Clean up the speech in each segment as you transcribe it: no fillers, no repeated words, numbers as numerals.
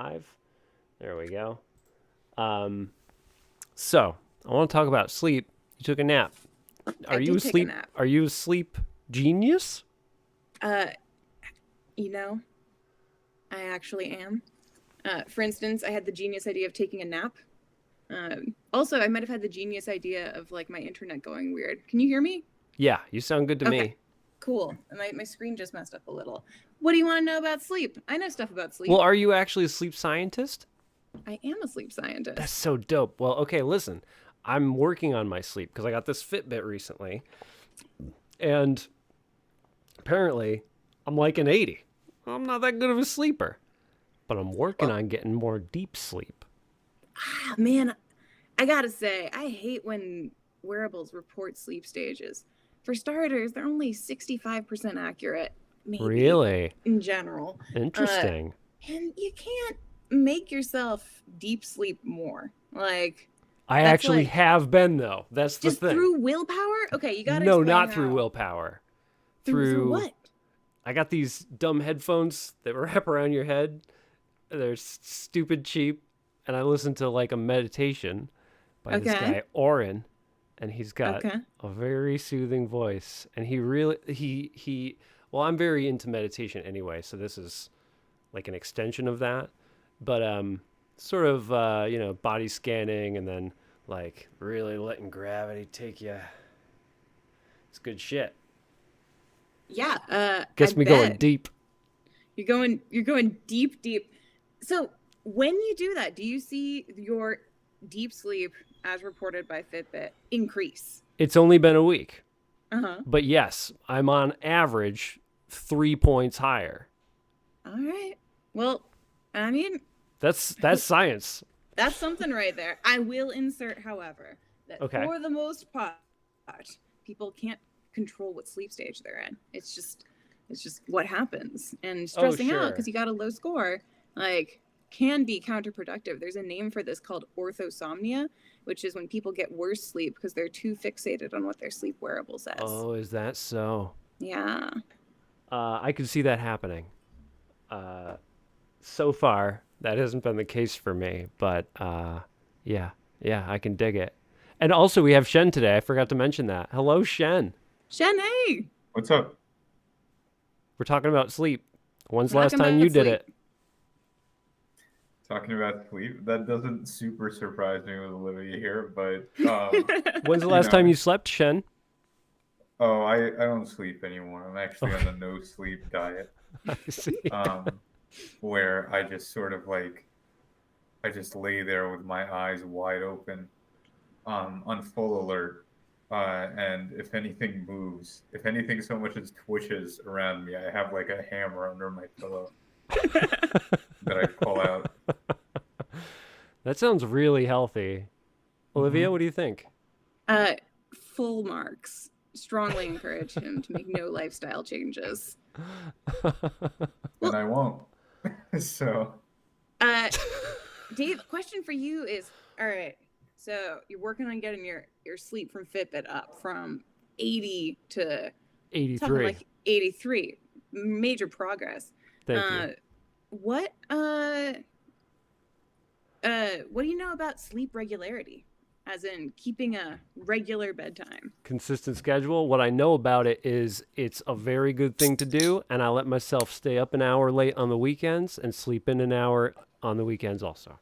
live. There we go. So I want to talk about sleep. You took a nap. Are you asleep? Are you a sleep genius? You know, I actually am. For instance, I had the genius idea of taking a nap. Also, I might have had the genius idea of like my internet going weird. Can you hear me? Yeah, you sound good to me. Cool. My screen just messed up a little. What do you want to know about sleep? I know stuff about sleep. Well, are you actually a sleep scientist? I am a sleep scientist. That's so dope. Well, okay, listen. I'm working on my sleep because I got this Fitbit recently. And apparently, I'm like an 80. I'm not that good of a sleeper. But I'm working on getting more deep sleep. Ah, man, I gotta say, I hate when wearables report sleep stages. For starters, they're only 65% accurate. Maybe, really? In general. Interesting. And you can't make yourself deep sleep more. Like, I actually have been, though. That's the thing. Just through willpower? Okay, you gotta No, not through willpower. Through what? I got these dumb headphones that wrap around your head. They're stupid cheap. And I listen to like a meditation by this guy, Oren. And he's got a very soothing voice. And he really, well, I'm very into meditation anyway. So this is like an extension of that. But sort of, body scanning and then like really letting gravity take you. It's good shit. Yeah. Gets me going deep. You're going deep. So when you do that, do you see your deep sleep, as reported by Fitbit, increase? It's only been a week. Uh-huh. But yes, I'm on average 3 points higher. All right. Well, I mean... That's science. That's something right there. I will insert, however, that for the most part, people can't control what sleep stage they're in. It's just what happens. And stressing out because you got a low score, like... can be counterproductive. There's a name for this called orthosomnia, which is when people get worse sleep because they're too fixated on what their sleep wearable says. Oh, is that so? Yeah. I could see that happening. So far, that hasn't been the case for me, but yeah, I can dig it. And also, we have Shen today. I forgot to mention that. Hello, Shen. Shen, hey. What's up? We're talking about sleep. When's the last time you did it? Talking about sleep, that doesn't super surprise me with Olivia here, but when's the last time you slept, Shen? Oh, I don't sleep anymore. I'm actually on the no sleep diet. I see. Where I just sort of like, I just lay there with my eyes wide open, on full alert, and if anything moves, if anything so much as twitches around me, I have like a hammer under my pillow. That I pull out. That sounds really healthy. Olivia, what do you think? Full marks. Strongly encourage him to make no lifestyle changes. And I won't. So. Dave, question for you is, all right, so you're working on getting your sleep from Fitbit up from 80 to 83. Like 83. Major progress. Thank you. What do you know about sleep regularity? As in keeping a regular bedtime. Consistent schedule. What I know about it is it's a very good thing to do, and I let myself stay up an hour late on the weekends and sleep in an hour on the weekends also.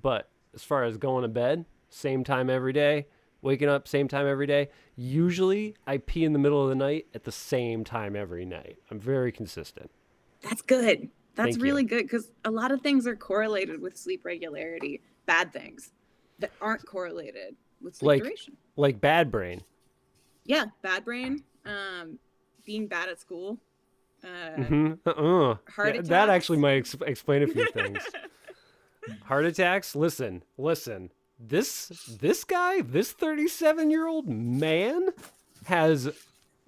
But as far as going to bed, same time every day, waking up same time every day, usually I pee in the middle of the night at the same time every night. I'm very consistent. That's good. That's really good because a lot of things are correlated with sleep regularity. Bad things that aren't correlated with sleep duration. Like bad brain. Yeah, bad brain. Being bad at school. Heart attacks. That actually might explain a few things. Heart attacks. Listen. This guy, this 37-year-old man, has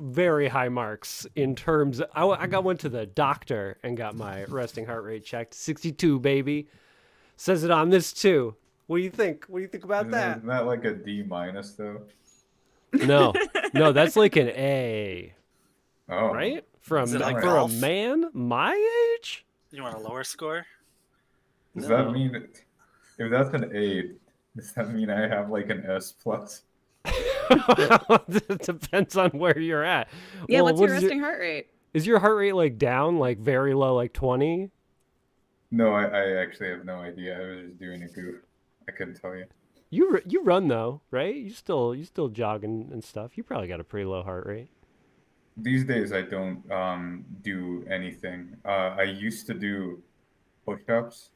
very high marks in terms of, I went to the doctor and got my resting heart rate checked. 62, baby. Says it on this too. What do you think? What do you think about that? Isn't that like a D- though? No, that's like an A. Oh. Right? For a man my age? You want a lower score? Does that mean if that's an A, does that mean I have like an S plus? It depends on where you're at. Yeah, well, what's your resting heart rate? Is your heart rate like down, like very low, like 20? No, I actually have no idea. I was just doing a goof. I couldn't tell you. You run though, right? You still jog and stuff. You probably got a pretty low heart rate. These days I don't do anything. I used to do push-ups,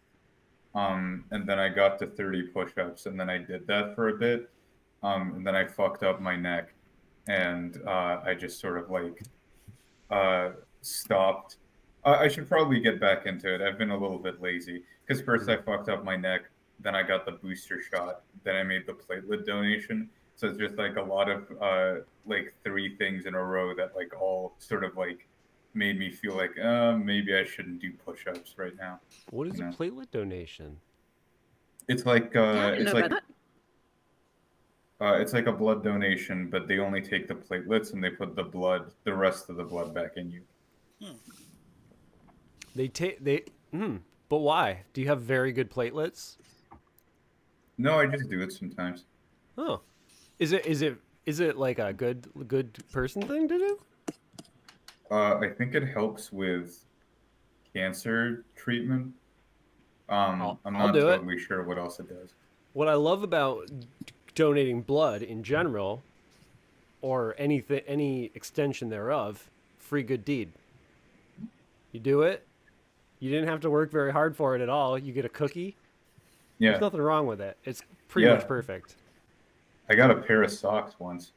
and then I got to 30 push-ups, and then I did that for a bit, and then I fucked up my neck, and I just sort of like stopped. I should probably get back into it. I've been a little bit lazy because first I fucked up my neck, then I got the booster shot, then I made the platelet donation. So it's just like a lot of like 3 things in a row that like all sort of like made me feel like maybe I shouldn't do push-ups right now. What is a platelet donation? It's like it's like a blood donation, but they only take the platelets and they put the rest of the blood back in you. But why? Do you have very good platelets? No, I just do it sometimes. Oh, is it like a good person thing to do? I think it helps with cancer treatment. I'm not totally sure what else it does. What I love about donating blood in general, or any extension thereof, free good deed. You do it. You didn't have to work very hard for it at all. You get a cookie. Yeah. There's nothing wrong with it. It's pretty much perfect. I got a pair of socks once.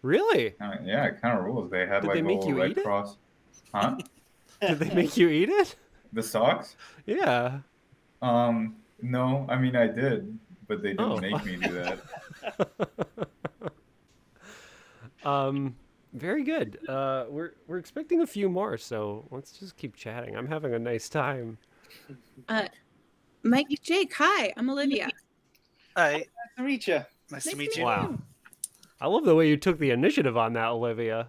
Really? Yeah, it kind of rules. They had Did like they a make little you red eat it? cross. Huh? Did they make you eat it? The socks? Yeah. No, I mean I did, but they didn't make me do that. Very good. We're expecting a few more, so let's just keep chatting. I'm having a nice time. Mike, Jake, hi, I'm Olivia. Hi. Nice to meet you. Nice to meet you. Wow. I love the way you took the initiative on that, Olivia.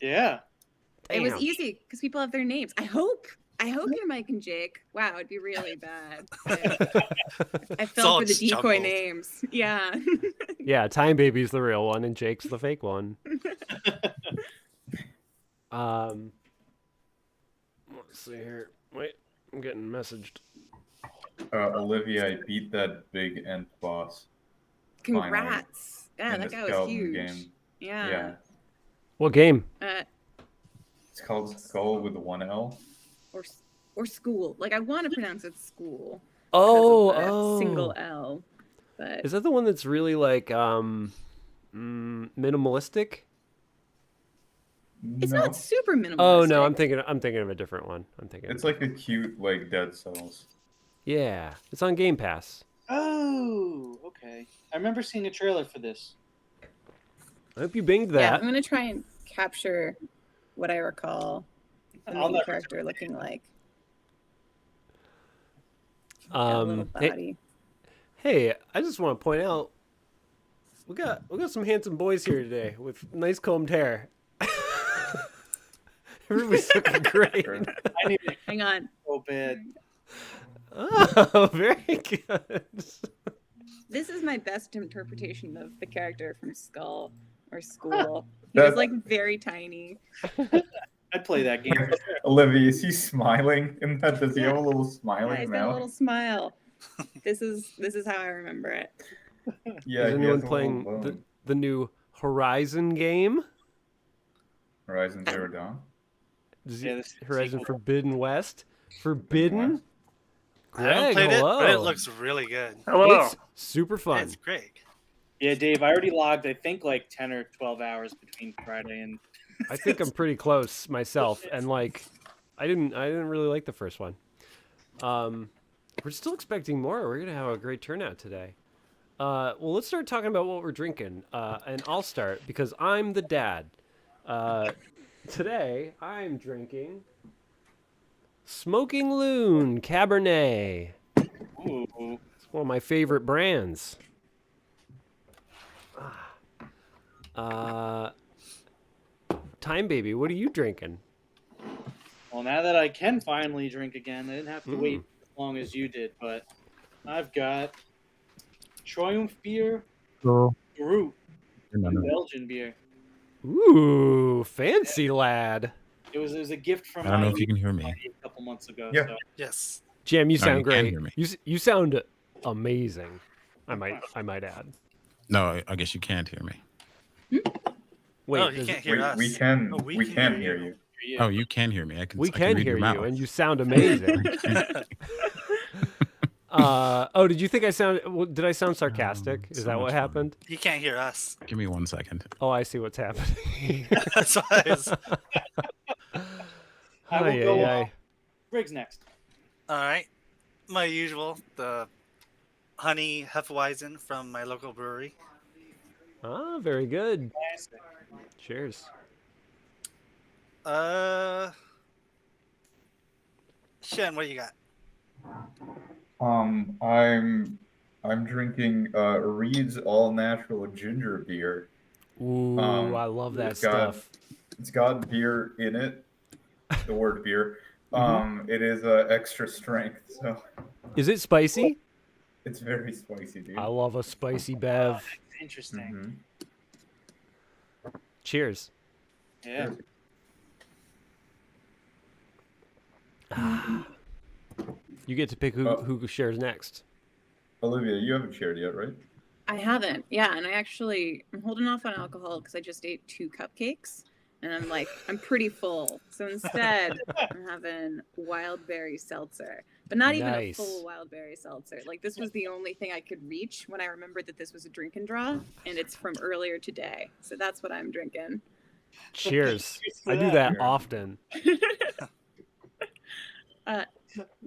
Yeah. Damn. It was easy because people have their names. I hope you're Mike and Jake. Wow, it'd be really bad. I fell for the decoy names. Yeah. Yeah, Time Baby's the real one and Jake's the fake one. Let's see here. Wait, I'm getting messaged. Olivia, I beat that big Ent boss. Congrats. Yeah, that guy was huge. Game. Yeah. What game? It's called Skull with 1 L. Or school. Like I want to pronounce it school. Oh. Single L. But is that the one that's really like minimalistic? It's not super minimalist. Oh no, I'm thinking of a different one. It's like a cute like Dead Cells. Yeah, it's on Game Pass. Oh, okay. I remember seeing a trailer for this. I hope you binged that. Yeah, I'm gonna try and capture what I recall the main character looking like. Little body. Hey, I just want to point out we got some handsome boys here today with nice combed hair. Everybody's looking great. I need to hang on. So bad. Oh, very good. This is my best interpretation of the character from Skull or School. He was like very tiny. I'd play that game. Olivia, is he smiling in that? Does he have a little smiling he's mouth? got a little smile. This is how I remember it. Yeah. Is anyone playing the new Horizon game? Horizon Zero Dawn? Horizon Forbidden West? Forbidden? Greg, I haven't played hello. It, but it looks really good. Hello. It's super fun. It's great. Yeah, Dave, I already logged, I think, like 10 or 12 hours between Friday and... I think I'm pretty close myself, and like, I didn't really like the first one. We're still expecting more. We're gonna have a great turnout today. Well, let's start talking about what we're drinking, and I'll start because I'm the dad. Today I'm drinking Smoking Loon Cabernet. Ooh. It's one of my favorite brands. Time Baby, what are you drinking? Well, now that I can finally drink again, I didn't have to wait as long as you did, but I've got Triumph beer, Cool. Groot, No, no. Belgian beer. Ooh, fancy lad. It was a gift from I don't know my if you can hear me. a couple months ago. Yeah. So. Yes. Jam, you No, sound you can great. hear me. You sound amazing. I might add. No, I guess you can't hear me. Wait, Oh, you can't hear us. We can. Oh, we can hear you. Oh, you can hear me. we I can read hear your you, mouth. and you sound amazing. Oh, did you think I sound? Did I sound sarcastic? Is so that what much fun. happened? You can't hear us. Give me 1 second. Oh, I see what's happening. That's why it's... I will Ay, go. ay, ay. Briggs next. All right. My usual, the honey Hefeweizen from my local brewery. Ah, very good. Cheers. Shen, what you got? I'm drinking Reed's All Natural Ginger Beer. Ooh, I love that stuff. It's got beer in it. The word beer. It is extra strength, so Is it spicy? it's very spicy, dude. I love a spicy bev. Interesting. Cheers. Yeah. You get to pick who shares next. Olivia, you haven't shared yet, right? I haven't. Yeah, and I'm holding off on alcohol because I just ate 2 cupcakes, and I'm pretty full. So instead, I'm having wild berry seltzer, but not even a Nice. full wild berry seltzer. Like, this was the only thing I could reach when I remembered that this was a drink and draw, and it's from earlier today. So that's what I'm drinking. Cheers. Cheers to I do that. that often.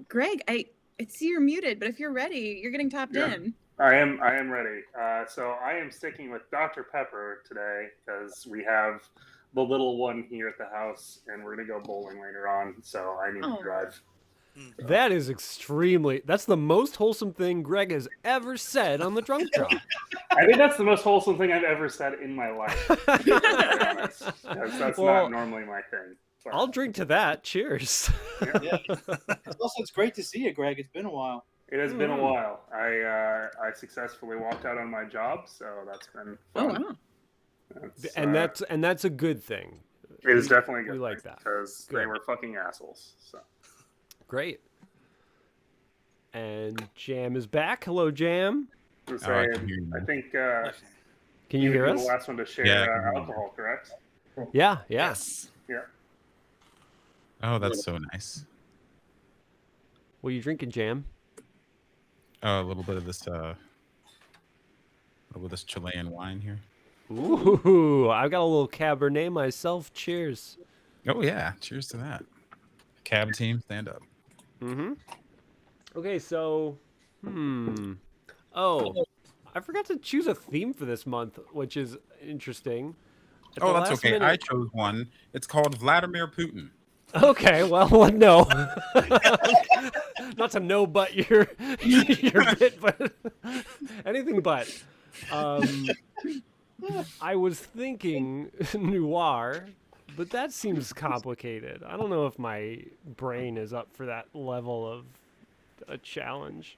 Greg, I see you're muted, but if you're ready, you're getting topped Yeah. in. I am ready. So I am sticking with Dr. Pepper today because we have the little one here at the house, and we're gonna go bowling later on. So I need Oh. to drive. That is that's the most wholesome thing Greg has ever said on the Drunk Draw. I think that's the most wholesome thing I've ever said in my life. To be honest. That's Well, not normally my thing. But I'll drink to that. Cheers. Yeah. It's great to see you, Greg. It's been a while. it has been a while. I successfully walked out on my job, so that's been Oh, fun. wow. And that's a good thing. It is definitely good. We like that. because Good. they were fucking assholes. So. Great. And Jam is back. Hello, Jam. I was Oh, I saying, can hear you I now. think Can you hear were us? the last one to share Yeah, I can hear you. alcohol, correct? Yeah. Yes. Yeah. Oh, that's so nice. What are you drinking, Jam? Oh, a little bit of this Chilean wine here. Ooh, I've got a little Cabernet myself. Cheers. Oh yeah, cheers to that. Cab team, stand up. Mm-hmm. Okay, so, Oh, I forgot to choose a theme for this month, which is interesting. At Oh, the that's last okay. I minute- chose one. It's called Vladimir Putin. Okay, well, no. Not to know, but your bit, but anything but. I was thinking noir, but that seems complicated. I don't know if my brain is up for that level of a challenge.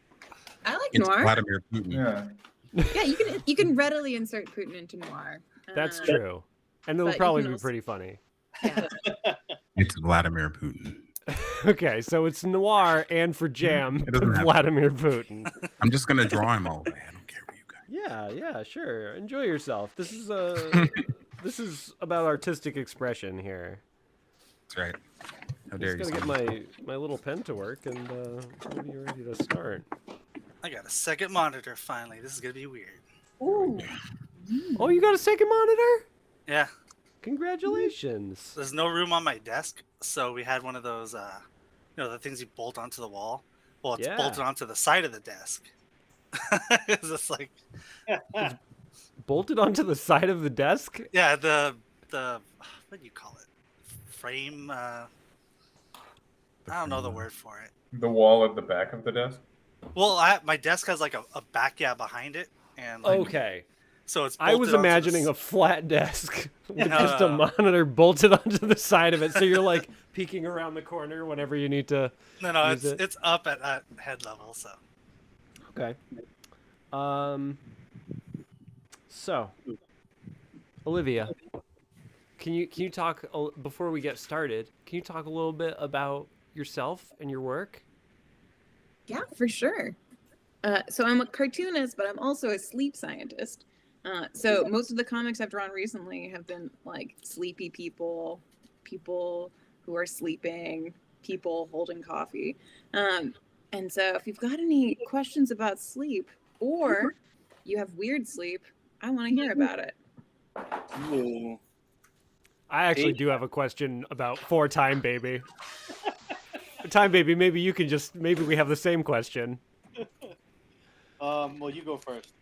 I like It's noir. Vladimir Putin. Yeah. Yeah, you can readily insert Putin into noir. That's true, and it'll but you probably can be also- pretty funny. Yeah. It's Vladimir Putin. Okay, so it's noir, and for Jam, It doesn't have to. Vladimir Putin. I'm just gonna draw him all the way. I don't care what you guys. Yeah, sure. Enjoy yourself. This is this is about artistic expression here. That's right. How I'm dare just you? gonna son. get my little pen to work, and we'll be ready to start. I got a second monitor finally. This is gonna be weird. Ooh. Oh, you got a second monitor? Yeah. Congratulations. There's no room on my desk, so we had one of those, the things you bolt onto the wall. Well, it's Yeah. bolted onto the side of the desk. It's just like, Bolted onto the side of the desk? yeah, the what do you call it? Frame. I don't know the word for it. The wall at the back of the desk. Well, my desk has like a back behind it, and like, Okay. So it's. I was imagining a flat desk with just a monitor bolted onto the side of it, so you're like peeking around the corner whenever you need to. No, it's up at head level. So. Okay. So, Olivia, can you talk before we get started? Can you talk a little bit about yourself and your work? Yeah, for sure. So I'm a cartoonist, but I'm also a sleep scientist. So most of the comics I've drawn recently have been like sleepy people, people who are sleeping, people holding coffee. And so if you've got any questions about sleep or you have weird sleep, I want to hear about it. Ooh. I actually do have a question about Time Baby. Time Baby, maybe we have the same question. Well, you go first.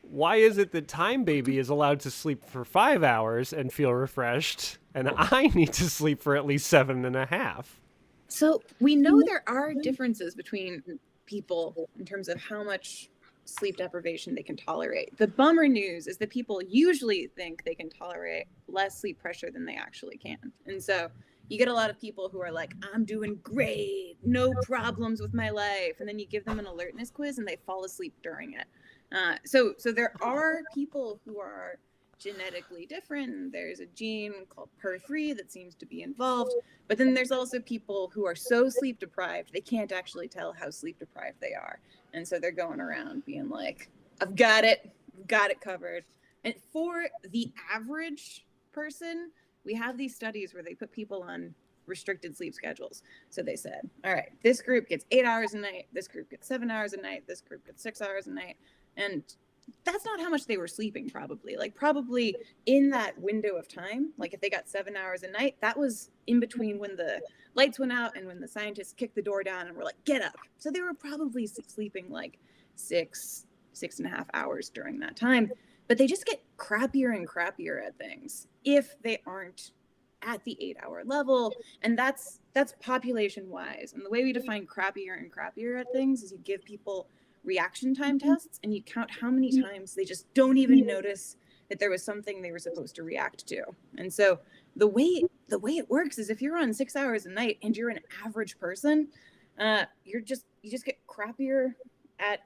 Why is it that Time Baby is allowed to sleep for 5 hours and feel refreshed, and I need to sleep for at least 7.5? So we know there are differences between people in terms of how much sleep deprivation they can tolerate. The bummer news is that people usually think they can tolerate less sleep pressure than they actually can. And so you get a lot of people who are like, I'm doing great, no problems with my life. And then you give them an alertness quiz and they fall asleep during it. So there are people who are genetically different. There's a gene called PER3 that seems to be involved. But then there's also people who are so sleep deprived, they can't actually tell how sleep deprived they are. And so they're going around being like, I've got it covered. And for the average person, we have these studies where they put people on restricted sleep schedules. So they said, all right, this group gets 8 hours a night, this group gets 7 hours a night, this group gets 6 hours a night. And that's not how much they were sleeping, probably. Like, probably in that window of time, like if they got 7 hours a night, that was in between when the lights went out and when the scientists kicked the door down and were like, get up. So they were probably sleeping like 6.5 hours during that time. But they just get crappier and crappier at things if they aren't at the 8-hour level. And that's population wise. And the way we define crappier and crappier at things is you give people reaction time tests and you count how many times they just don't even notice that there was something they were supposed to react to. And so the way it works is if you're on 6 hours a night and you're an average person, you just get crappier at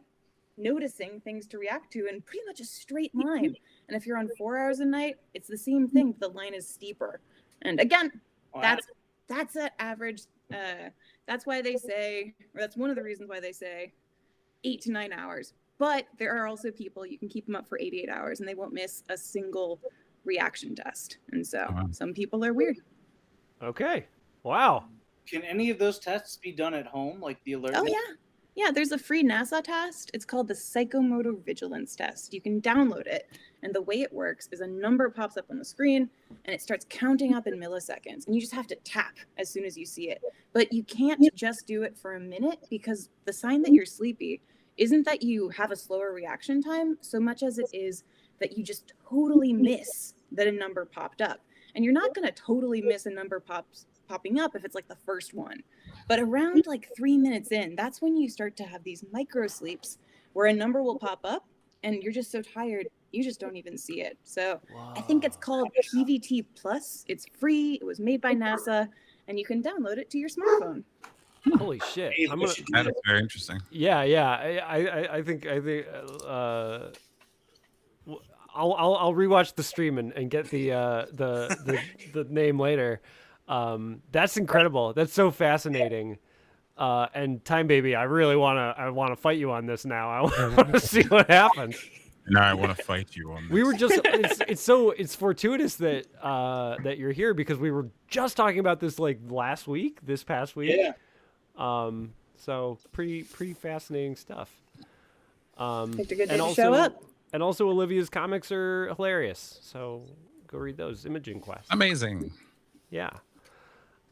noticing things to react to in pretty much a straight line. And if you're on 4 hours a night, it's the same thing, but the line is steeper. And again, that's that average. That's why they say, or that's one of the reasons why they say 8 to 9 hours. But there are also people, you can keep them up for 88 hours and they won't miss a single reaction test. And so some people are weird. Okay. Wow. Can any of those tests be done at home, like the alert? Oh, yeah. Yeah, there's a free NASA test. It's called the psychomotor vigilance test. You can download it. And the way it works is a number pops up on the screen and it starts counting up in milliseconds. And you just have to tap as soon as you see it. But you can't just do it for a minute because the sign that you're sleepy isn't that you have a slower reaction time so much as it is that you just totally miss that a number popped up. And you're not going to totally miss a number popping up if it's like the first one. But around like 3 minutes in, that's when you start to have these micro sleeps where a number will pop up and you're just so tired, you just don't even see it. So I think it's called PVT Plus. It's free. It was made by NASA and you can download it to your smartphone. Holy shit! That is very interesting. Yeah. I think I'll rewatch the stream and get the name later. That's incredible. That's so fascinating. And Time Baby, I really wanna fight you on this now. I want to see what happens. No, I want to fight you on this. We were just it's fortuitous that that you're here because we were just talking about this like this past week. Yeah. So pretty fascinating stuff. Picked a good day to show up. And also Olivia's comics are hilarious. So go read those. Imaging Quest. Amazing. Yeah.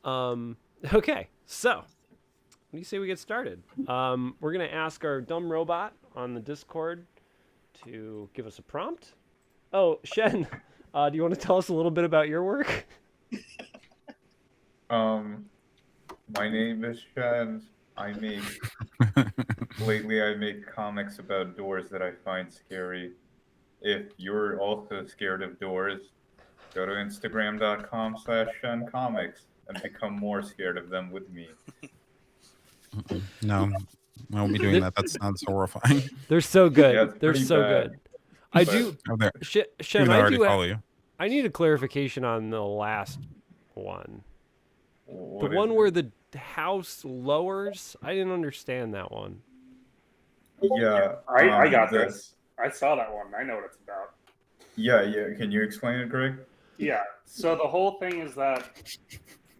Okay. So what do you say we get started? We're gonna ask our dumb robot on the Discord to give us a prompt. Oh, Shen, do you want to tell us a little bit about your work? My name is Shen. Lately I make comics about doors that I find scary. if you're also scared of doors, go to Instagram.com/ShenComics and become more scared of them with me. No, I won't be doing that. That sounds horrifying. They're so good. Yeah, it's They're pretty so bad. good. I But- do. Oh, there. Shen, Even though I I already do. follow you. I need a clarification on the last one. What The is one it? where the house lowers. I didn't understand that one. Yeah, I got the- this. I saw that one. I know what it's about. Yeah. Can you explain it, Greg? Yeah. So the whole thing is that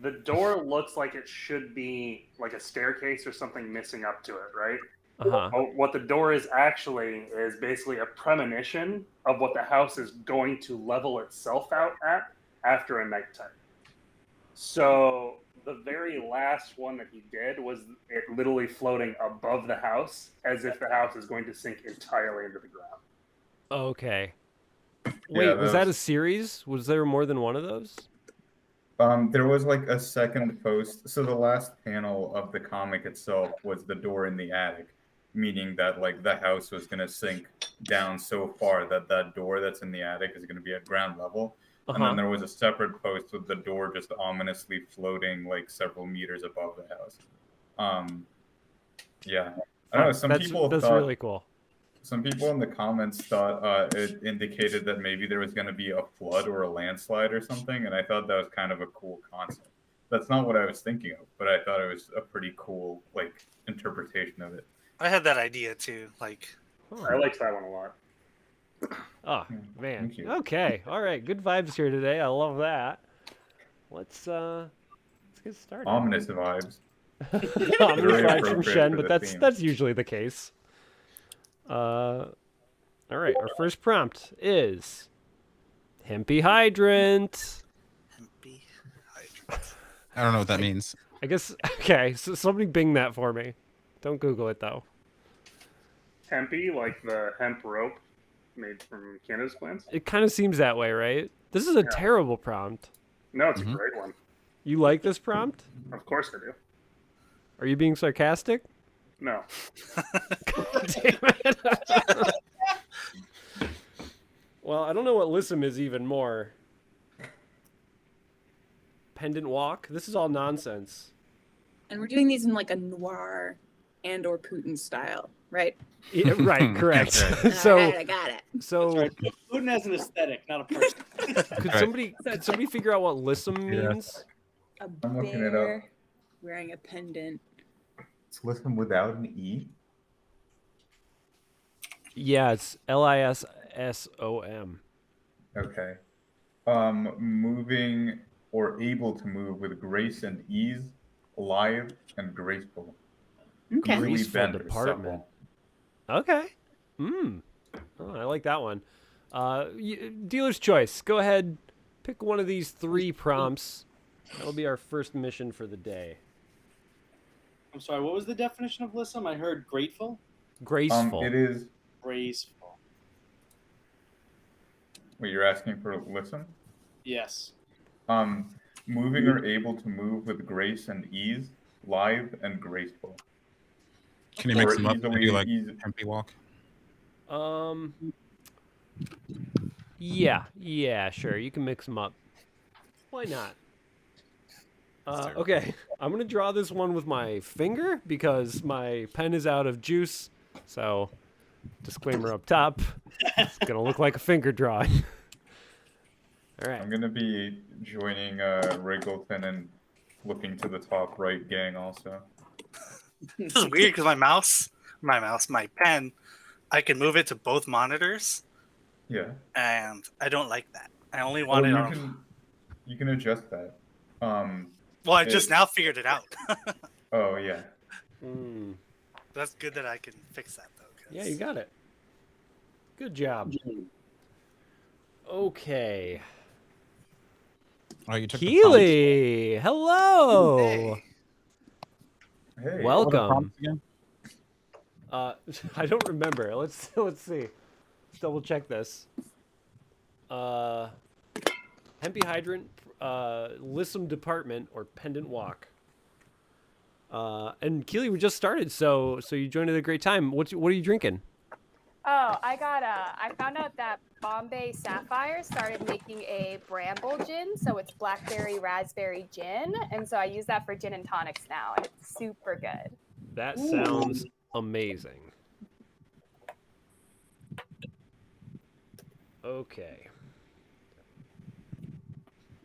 the door looks like it should be like a staircase or something missing up to it, right? Uh-huh. What the door is actually is basically a premonition of what the house is going to level itself out at after a nighttime. So the very last one that he did was it literally floating above the house as if the house is going to sink entirely into the ground. Okay. Wait, was that a series? Was there more than one of those? There was like a second post. So the last panel of the comic itself was the door in the attic, meaning that like the house was going to sink down so far that that door that's in the attic is going to be at ground level. And then there was a separate post with the door just ominously floating like several meters above the house. Yeah. I don't know. Some people that's thought, really cool. some people in the comments thought it indicated that maybe there was going to be a flood or a landslide or something, and I thought that was kind of a cool concept. That's not what I was thinking of, but I thought it was a pretty cool like interpretation of it. I had that idea too. Like, I liked that one a lot. Oh man. Thank you. Okay. All right. Good vibes here today. I love that. Let's get started. Ominous vibes. Ominous Very vibes from appropriate Shen, for but the that's theme. that's usually the case. All right. Our first prompt is Hempy Hydrant. hempy hydrant. I don't know what that means. I guess. Okay. So somebody Bing that for me. Don't Google it though. Hempy, like the hemp rope made from cannabis plants. It kind of seems that way, right? This is a terrible prompt. No, it's a great one. You like this prompt? Of course I do. Are you being sarcastic? No. Damn it. Well, I don't know what Lissum is even more. Pendant walk? This is all nonsense. And we're doing these in like a noir and or Putin style, right? Yeah, right, correct. All right, I got it. So Sorry, Putin has an aesthetic, not a person. could somebody figure out what Lissum means? A I'm looking it up. bear wearing a pendant. It's listen without an E. Yeah, it's Lissom. Okay. Moving or able to move with grace and ease, lithe and graceful. Okay. Really Graceful bent or department. supple. Okay. Oh, I like that one. Dealer's choice. Go ahead, pick one of these three prompts. That'll be our first mission for the day. I'm sorry, what was the definition of Lissum? I heard grateful? Graceful. It is. Graceful. Wait, you're asking for listen? Yes. Moving or able to move with grace and ease, lithe and graceful. Can you mix Or them up and easily do like easy- hempy walk? Yeah, sure. You can mix them up. Why not? Okay, I'm gonna draw this one with my finger because my pen is out of juice. So, disclaimer up top, it's gonna look like a finger drawing. All right. I'm gonna be joining Riggleton and flipping to the top right gang also. This is weird because my pen, I can move it to both monitors, Yeah. and I don't like that. I only want it on. You can adjust that. Well, I just now figured it out. Oh yeah. That's good that I can fix that though. 'Cause Yeah, you got it. Good job. Okay. Oh, you took Keely, hello. Hey. Hey. Welcome. I don't remember. Let's see. Let's double check this. Hempy hydrant, Lissum department, or pendant walk. And Keely, we just started, so you joined at a great time. What are you drinking? Oh, I found out that Bombay Sapphire started making a bramble gin, so it's blackberry raspberry gin, and so I use that for gin and tonics now, and it's super good. That sounds amazing. Okay.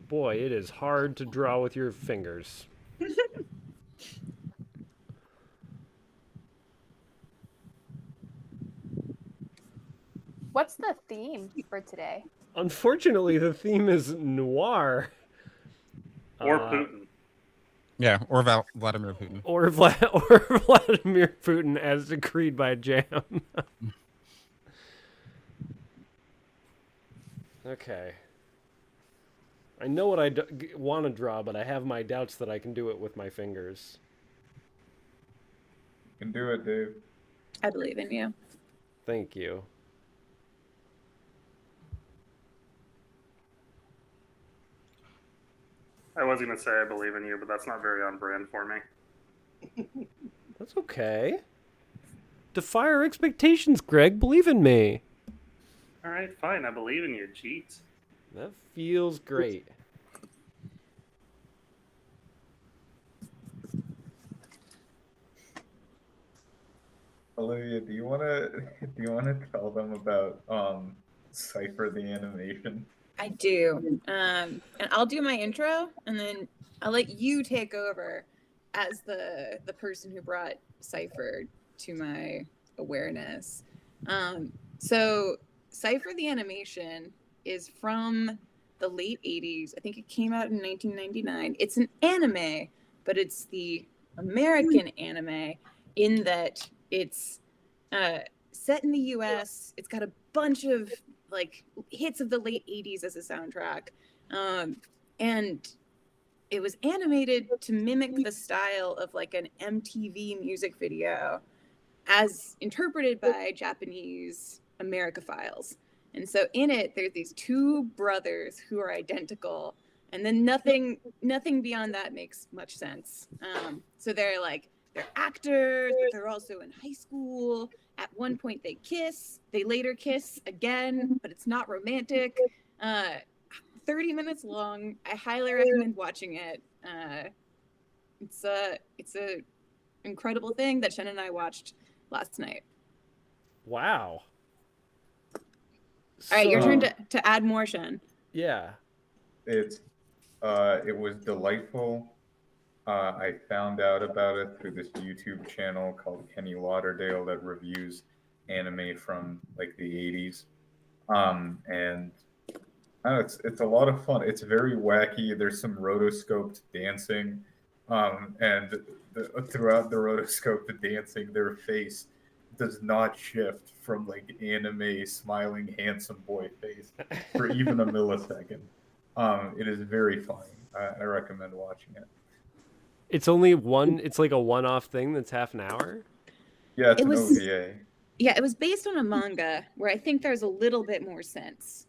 Boy, it is hard to draw with your fingers. What's the theme for today? Unfortunately, the theme is noir. Or Putin. Yeah, or Vladimir Putin. Or Vladimir Putin as decreed by Jam. Okay. I know what I want to draw, but I have my doubts that I can do it with my fingers. You can do it, Dave. I believe in you. Thank you. I was going to say I believe in you, but that's not very on brand for me. That's okay. Defy our expectations, Greg. Believe in me. All right, fine. I believe in you. Jeez. That feels great. Olivia, do you wanna tell them about Cypher the animation? I do. And I'll do my intro, and then I'll let you take over as the person who brought Cypher to my awareness. So Cypher the animation is from the late 80s. I think it came out in 1999. It's an anime, but it's the American anime in that it's set in the US. It's got a bunch of like hits of the late 80s as a soundtrack. And it was animated to mimic the style of like an MTV music video as interpreted by Japanese Americophiles. And so in it, there's these two brothers who are identical, and then nothing beyond that makes much sense. So they're actors, but they're also in high school. At one point they kiss, they later kiss again, but it's not romantic. 30 minutes long. I highly recommend watching it. It's a incredible thing that Shen and I watched last night. Wow. All right, your turn to add more, Shen. Yeah. It was delightful. I found out about it through this YouTube channel called Kenny Lauderdale that reviews anime from like the 80s. And it's a lot of fun. It's very wacky. There's some rotoscoped dancing. And throughout the rotoscope, the dancing, their face does not shift from like anime smiling handsome boy face for even a millisecond. It is very funny. I recommend watching it. It's only one. It's like a one-off thing that's half an hour. Yeah, it's an OVA. Yeah, it was based on a manga where I think there's a little bit more sense.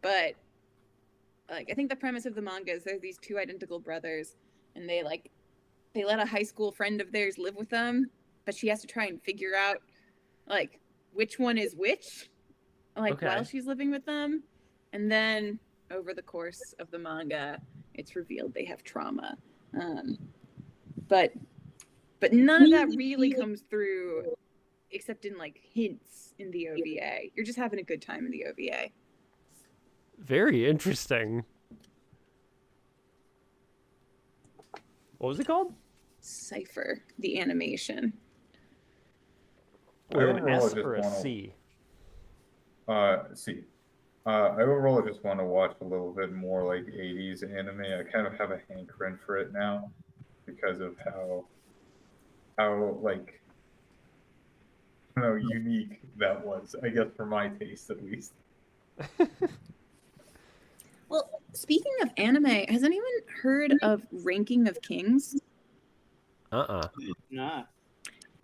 But like I think the premise of the manga is there's these two identical brothers, and they let a high school friend of theirs live with them, but she has to try and figure out like which one is which, while she's living with them. And then over the course of the manga, it's revealed they have trauma. But none of that really comes through except in like hints in the OVA. You're just having a good time in the OVA. Very interesting. What was it called? Cypher, the animation. With an S or a C? C. I overall just want to watch a little bit more like 80s anime. I kind of have a hankering for it now because of how like, I don't know, unique that was, I guess, for my taste at least. Well, speaking of anime, has anyone heard of Ranking of Kings? Nah.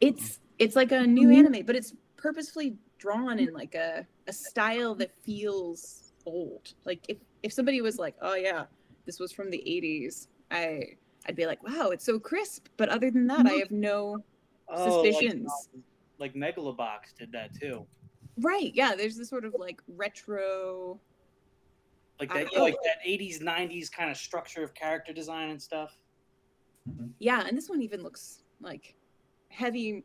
It's like a new anime, but it's purposefully drawn in like a style that feels old. Like if somebody was like, oh yeah, this was from the 80s, I'd be like, wow, it's so crisp. But other than that, I have no suspicions. Like Megalobox did that too. Right. Yeah. There's this sort of like retro. Like that 80s, 90s kind of structure of character design and stuff. Yeah, and this one even looks like heavier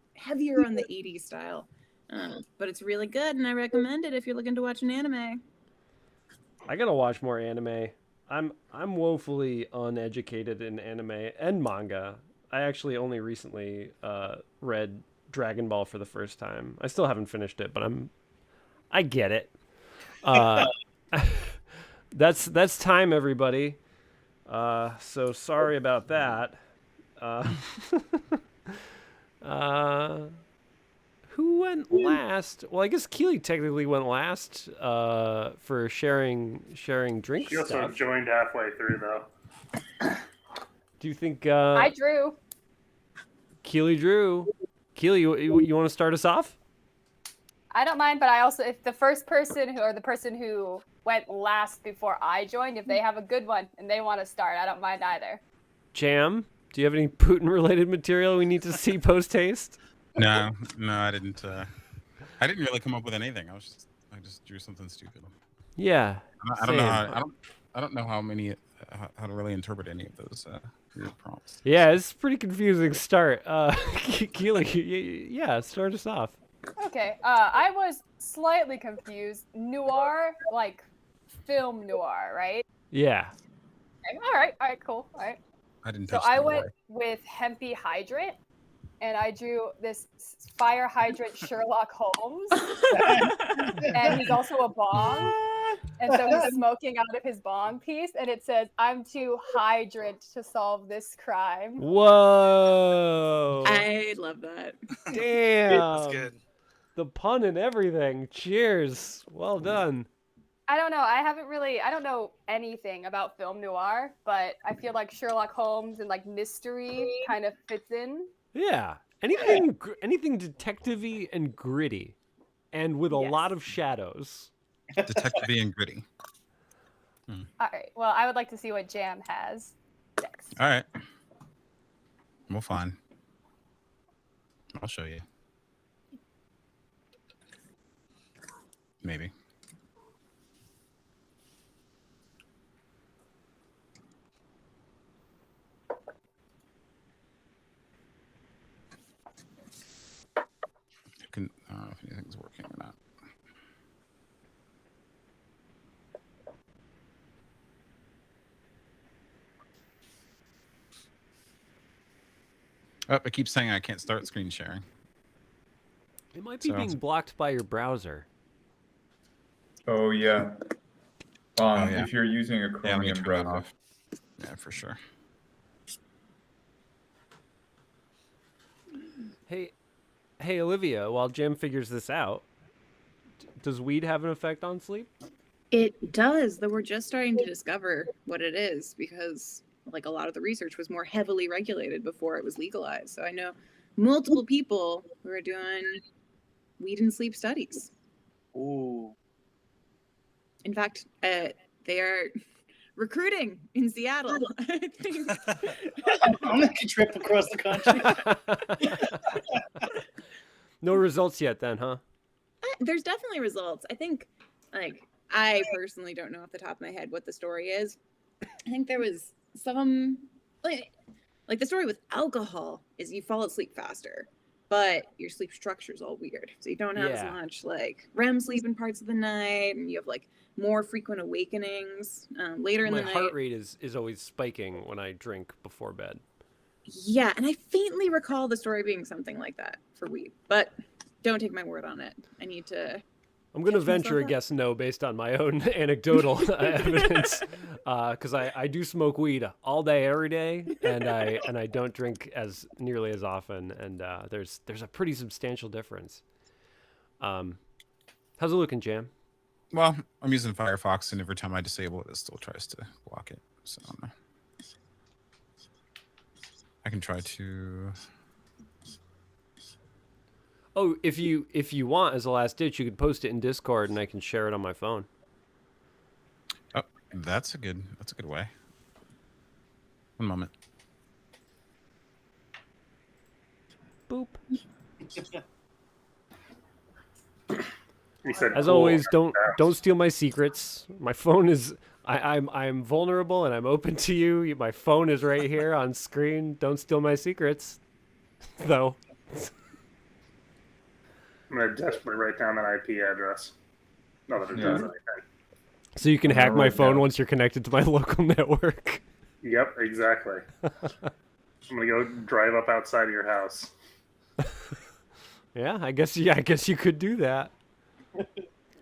on the 80s style. But it's really good, and I recommend it if you're looking to watch an anime. I gotta watch more anime. I'm woefully uneducated in anime and manga. I actually only recently read Dragon Ball for the first time. I still haven't finished it, but I get it. That's time, everybody. So sorry about that. Who went last? Well, I guess Keely technically went last for sharing drink She also stuff. joined halfway through, though. Do you think I drew. Keely drew? Keely, you want to start us off? I don't mind, but I also, if the first person the person who went last before I joined, if they have a good one and they want to start, I don't mind either. Jam, do you have any Putin-related material we need to see post-haste? No, I didn't. I didn't really come up with anything. I just drew something stupid. Yeah. I don't know. I don't know how to really interpret any of those prompts. Yeah, it's a pretty confusing start. Keely, yeah, start us off. Okay, I was slightly confused. Noir, like film noir, right? Yeah. Okay. All right, cool. All right. I didn't So touch I the went boy. with Hempy Hydrant, and I drew this fire hydrant Sherlock Holmes, and he's also a bong, and so he's smoking out of his bong piece, and it says, "I'm too hydrant to solve this crime." Whoa. I love that. Damn. That's good. The pun and everything. Cheers. Well done. I don't know. I don't know anything about film noir, but I feel like Sherlock Holmes and like mystery kind of fits in. Yeah. Anything detective-y and gritty, and with a lot of shadows. Detective-y and gritty. All right. Well, I would like to see what Jam has next. All right. Well, fine. I'll show you. Maybe. I don't know if anything's working or not. Oh, it keeps saying I can't start screen sharing. It might be being blocked by your browser. Oh yeah. Yeah. If you're using a Chromium browser. Off. Yeah, for sure. Hey, Olivia, while Jim figures this out, does weed have an effect on sleep? It does, though we're just starting to discover what it is because like a lot of the research was more heavily regulated before it was legalized. So I know multiple people who are doing weed and sleep studies. Ooh. In fact, they are recruiting in Seattle. I think. I'll make a trip across the country. No results yet then, huh? There's definitely results. I think, I personally don't know off the top of my head what the story is. I think there was some, like the story with alcohol is you fall asleep faster, but your sleep structure is all weird. So you don't have as much REM sleep in parts of the night, and you have more frequent awakenings later in the night. My heart rate is always spiking when I drink before bed. Yeah, and I faintly recall the story being something like that for weed, but don't take my word on it. I need to. I'm going to venture a guess no based on my own anecdotal evidence, because I do smoke weed all day, every day, and I don't drink nearly as often, and there's a pretty substantial difference. How's it looking, Jam? Well, I'm using Firefox, and every time I disable it, it still tries to block it. So I can try to. Oh, if you want, as a last ditch, you could post it in Discord, and I can share it on my phone. Oh, that's a good way. One moment. Boop. He said, As cool. always, don't steal my secrets. My phone is I'm vulnerable and I'm open to you. My phone is right here on screen. Don't steal my secrets, though. I'm gonna desperately write down that IP address. Not that it does anything. So you can hack my write phone down. once you're connected to my local network. Yep, exactly. I'm gonna go drive up outside of your house. Yeah, I guess you could do that.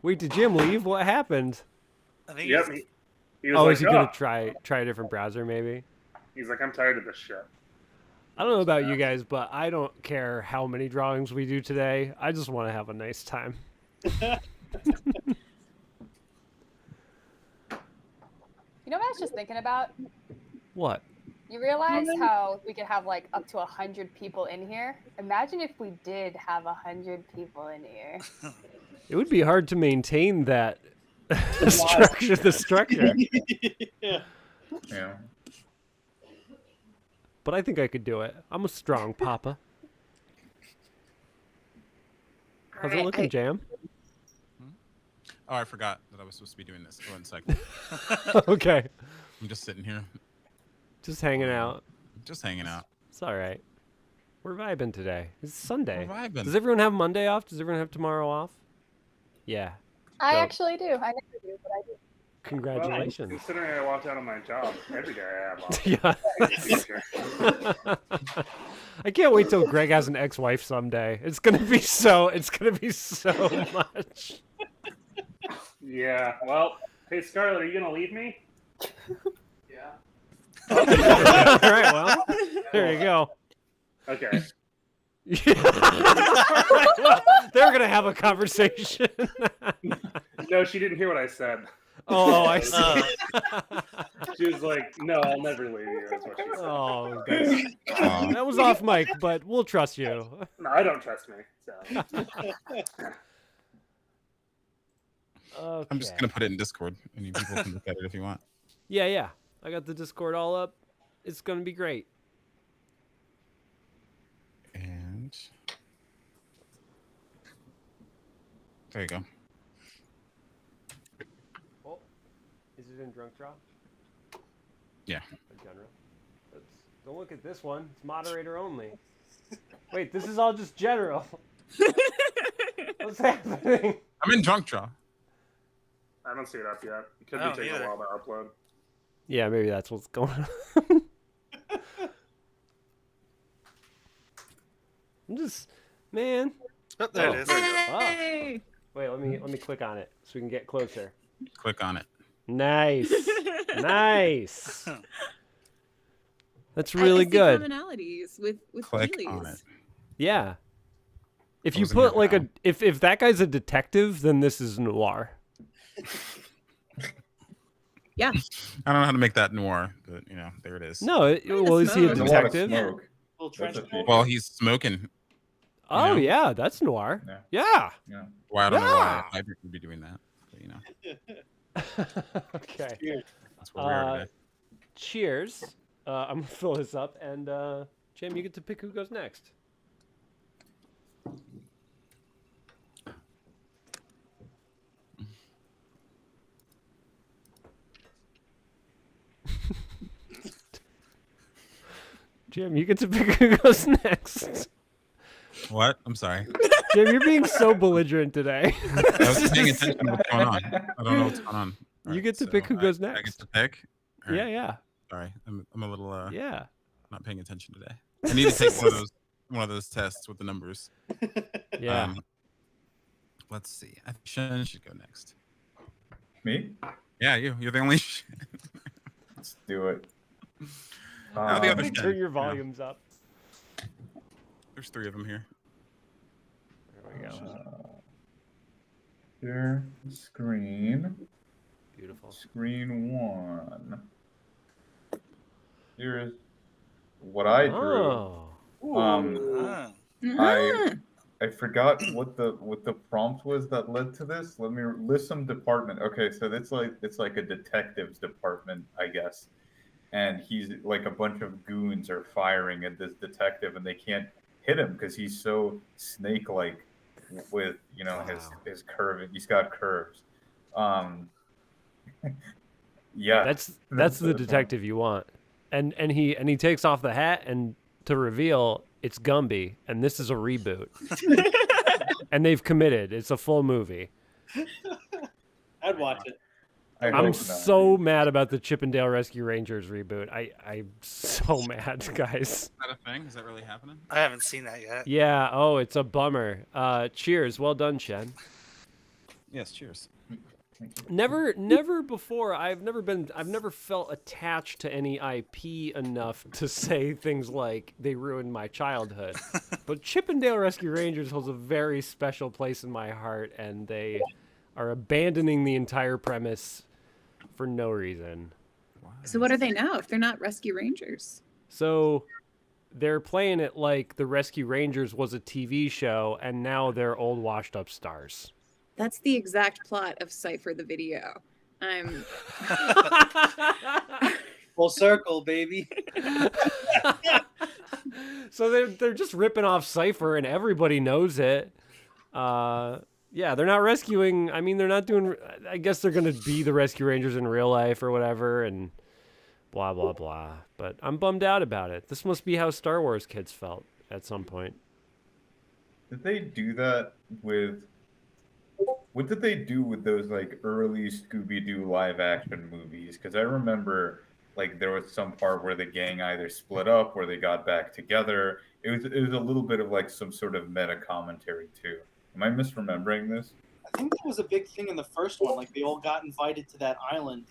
Wait, did Jim leave? What happened? I think Yep. he's- He was Oh, like, is he gonna try a different browser maybe? He's like, I'm tired of this shit. I don't know about you guys, but I don't care how many drawings we do today. I just want to have a nice time. You know what I was just thinking about? What? You realize how we could have like up to 100 people in here? Imagine if we did have 100 people in here. It would be hard to maintain that structure. The structure. Yeah. Yeah. But I think I could do it. I'm a strong papa. How's it looking, Jam? Oh, I forgot that I was supposed to be doing this. 1 second. Okay. I'm just sitting here, Just hanging out. just hanging out. It's all right. We're vibing today. It's Sunday. We're vibing. Does everyone have Monday off? Does everyone have tomorrow off? Yeah. I Dope. actually do. I never do, but I do. Congratulations. Well, considering I walked out of my job, every day I have off. Yeah. I can't wait till Greg has an ex-wife someday. It's gonna be so much. Yeah. Well, hey Scarlett, are you gonna leave me? Yeah. All right, well, there you go. Okay. Well, they're gonna have a conversation. No, she didn't hear what I said. Oh, I see. She was like, "No, I'll never leave you." That's what she said. Oh, that was off mic, but we'll trust you. No, I don't trust me. So. Okay. I'm just gonna put it in Discord, and you people can look at it if you want. Yeah. I got the Discord all up. It's gonna be great. And there you go. Oh, is it in DrunkDraw? Yeah. Or general? Don't look at this one. It's moderator only. Wait, this is all just general. What's happening? I'm in DrunkDraw. I don't see it up yet. It could I be don't taking either. a while to upload. Yeah, maybe that's what's going on. I'm just, man. Oh, there it is. Oh. Hey! Wait, let me click on it so we can get closer. Click on it. Nice, nice. That's I really see good. commonalities with Click Keeley's. on it. Yeah. If What you was in your put like file? if that guy's a detective, then this is noir. Yeah. I don't know how to make that noir, but you know, there it is. No, well, is he a There's a lot of detective? smoke. Little That's trench a coat. feature. Well, he's smoking. Oh know? yeah, that's noir. Yeah. Yeah. Yeah. Well, I don't know why Yeah. Hybrid would be doing that. But, you know, Okay. that's where we are today. Cheers. I'm gonna fill this up, and Jim, you get to pick who goes next. Jim, you get to pick who goes next. What? I'm sorry. Jim, you're being so belligerent today. I was paying attention to what's going on. I don't know what's going on. All You right, get to pick who goes I get next. to pick. All right, Yeah. Sorry, I'm a little Yeah. not paying attention today. I need to take one of those tests with the numbers. Yeah. Let's see. I think Shen should go next. Me? Yeah, you're the only. Let's do it. How the other Um, Shen? Turn your Yeah. volumes up. There's 3 of them here. There we go. Share screen. Beautiful. Screen 1. Here's what I drew. Oh. Ah. I forgot what the prompt was that led to this. Let me list some department. Okay, so it's like a detective's department, I guess. And he's like a bunch of goons are firing at this detective, and they can't hit him because he's so snake-like with his curve. He's got curves. Yeah, that's the detective you want. And he takes off the hat and to reveal it's Gumby and this is a reboot. And they've committed. It's a full movie. I'd watch it. I'm so mad about the Chippendale Rescue Rangers reboot. I'm so mad, guys. Is that a thing? Is that really happening? I haven't seen that yet. Yeah. Oh, it's a bummer. Cheers. Well done, Shen. Yes. Cheers. Never before. I've never felt attached to any IP enough to say things like they ruined my childhood. But Chippendale Rescue Rangers holds a very special place in my heart, and they are abandoning the entire premise for no reason. So what are they now if they're not Rescue Rangers? So they're playing it like the Rescue Rangers was a TV show, and now they're old washed up stars. That's the exact plot of Cypher the Video. I'm full circle, baby. So they're just ripping off Cypher, and everybody knows it. Yeah, they're not rescuing. I mean, they're not doing. I guess they're gonna be the Rescue Rangers in real life or whatever, and blah blah blah. But I'm bummed out about it. This must be how Star Wars kids felt at some point. Did they do that with? What did they do with those like early Scooby-Doo live action movies? Because I remember like there was some part where the gang either split up or they got back together. It was a little bit of like some sort of meta commentary too. Am I misremembering this? I think that was a big thing in the first one. Like they all got invited to that island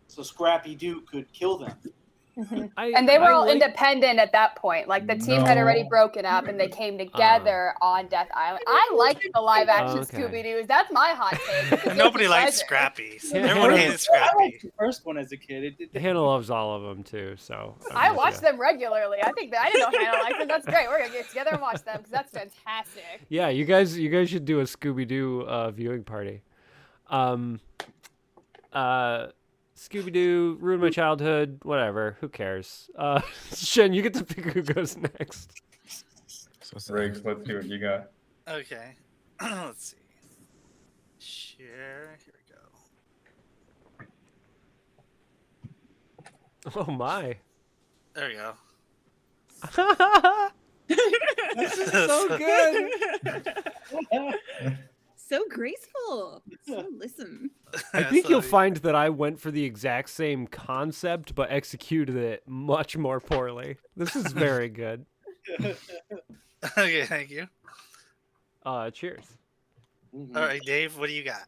so Scrappy Doo could kill them. And they were all independent at that point. Like the team had already broken up and they came together on Death Island. I liked the live action Scooby-Doos. That's my hot take. Nobody liked Scrappy. Everyone hated I Scrappy. liked the first one as a kid. Hannah loves all of them too, so I watch them regularly. I didn't know Hannah liked them. That's great. We're gonna get together and watch them because that's fantastic. Yeah, you guys should do a Scooby-Doo viewing party. Scooby-Doo, ruined my childhood, whatever. Who cares? Shen, you get to pick who goes next. Riggs, let's see what you got. Okay. Let's see. Share. Here we go. Oh, my. There we go. This is so good. so graceful. So listen. I think you'll find that I went for the exact same concept, but executed it much more poorly. This is very good. Okay, thank you. Cheers. All right, Dave, what do you got?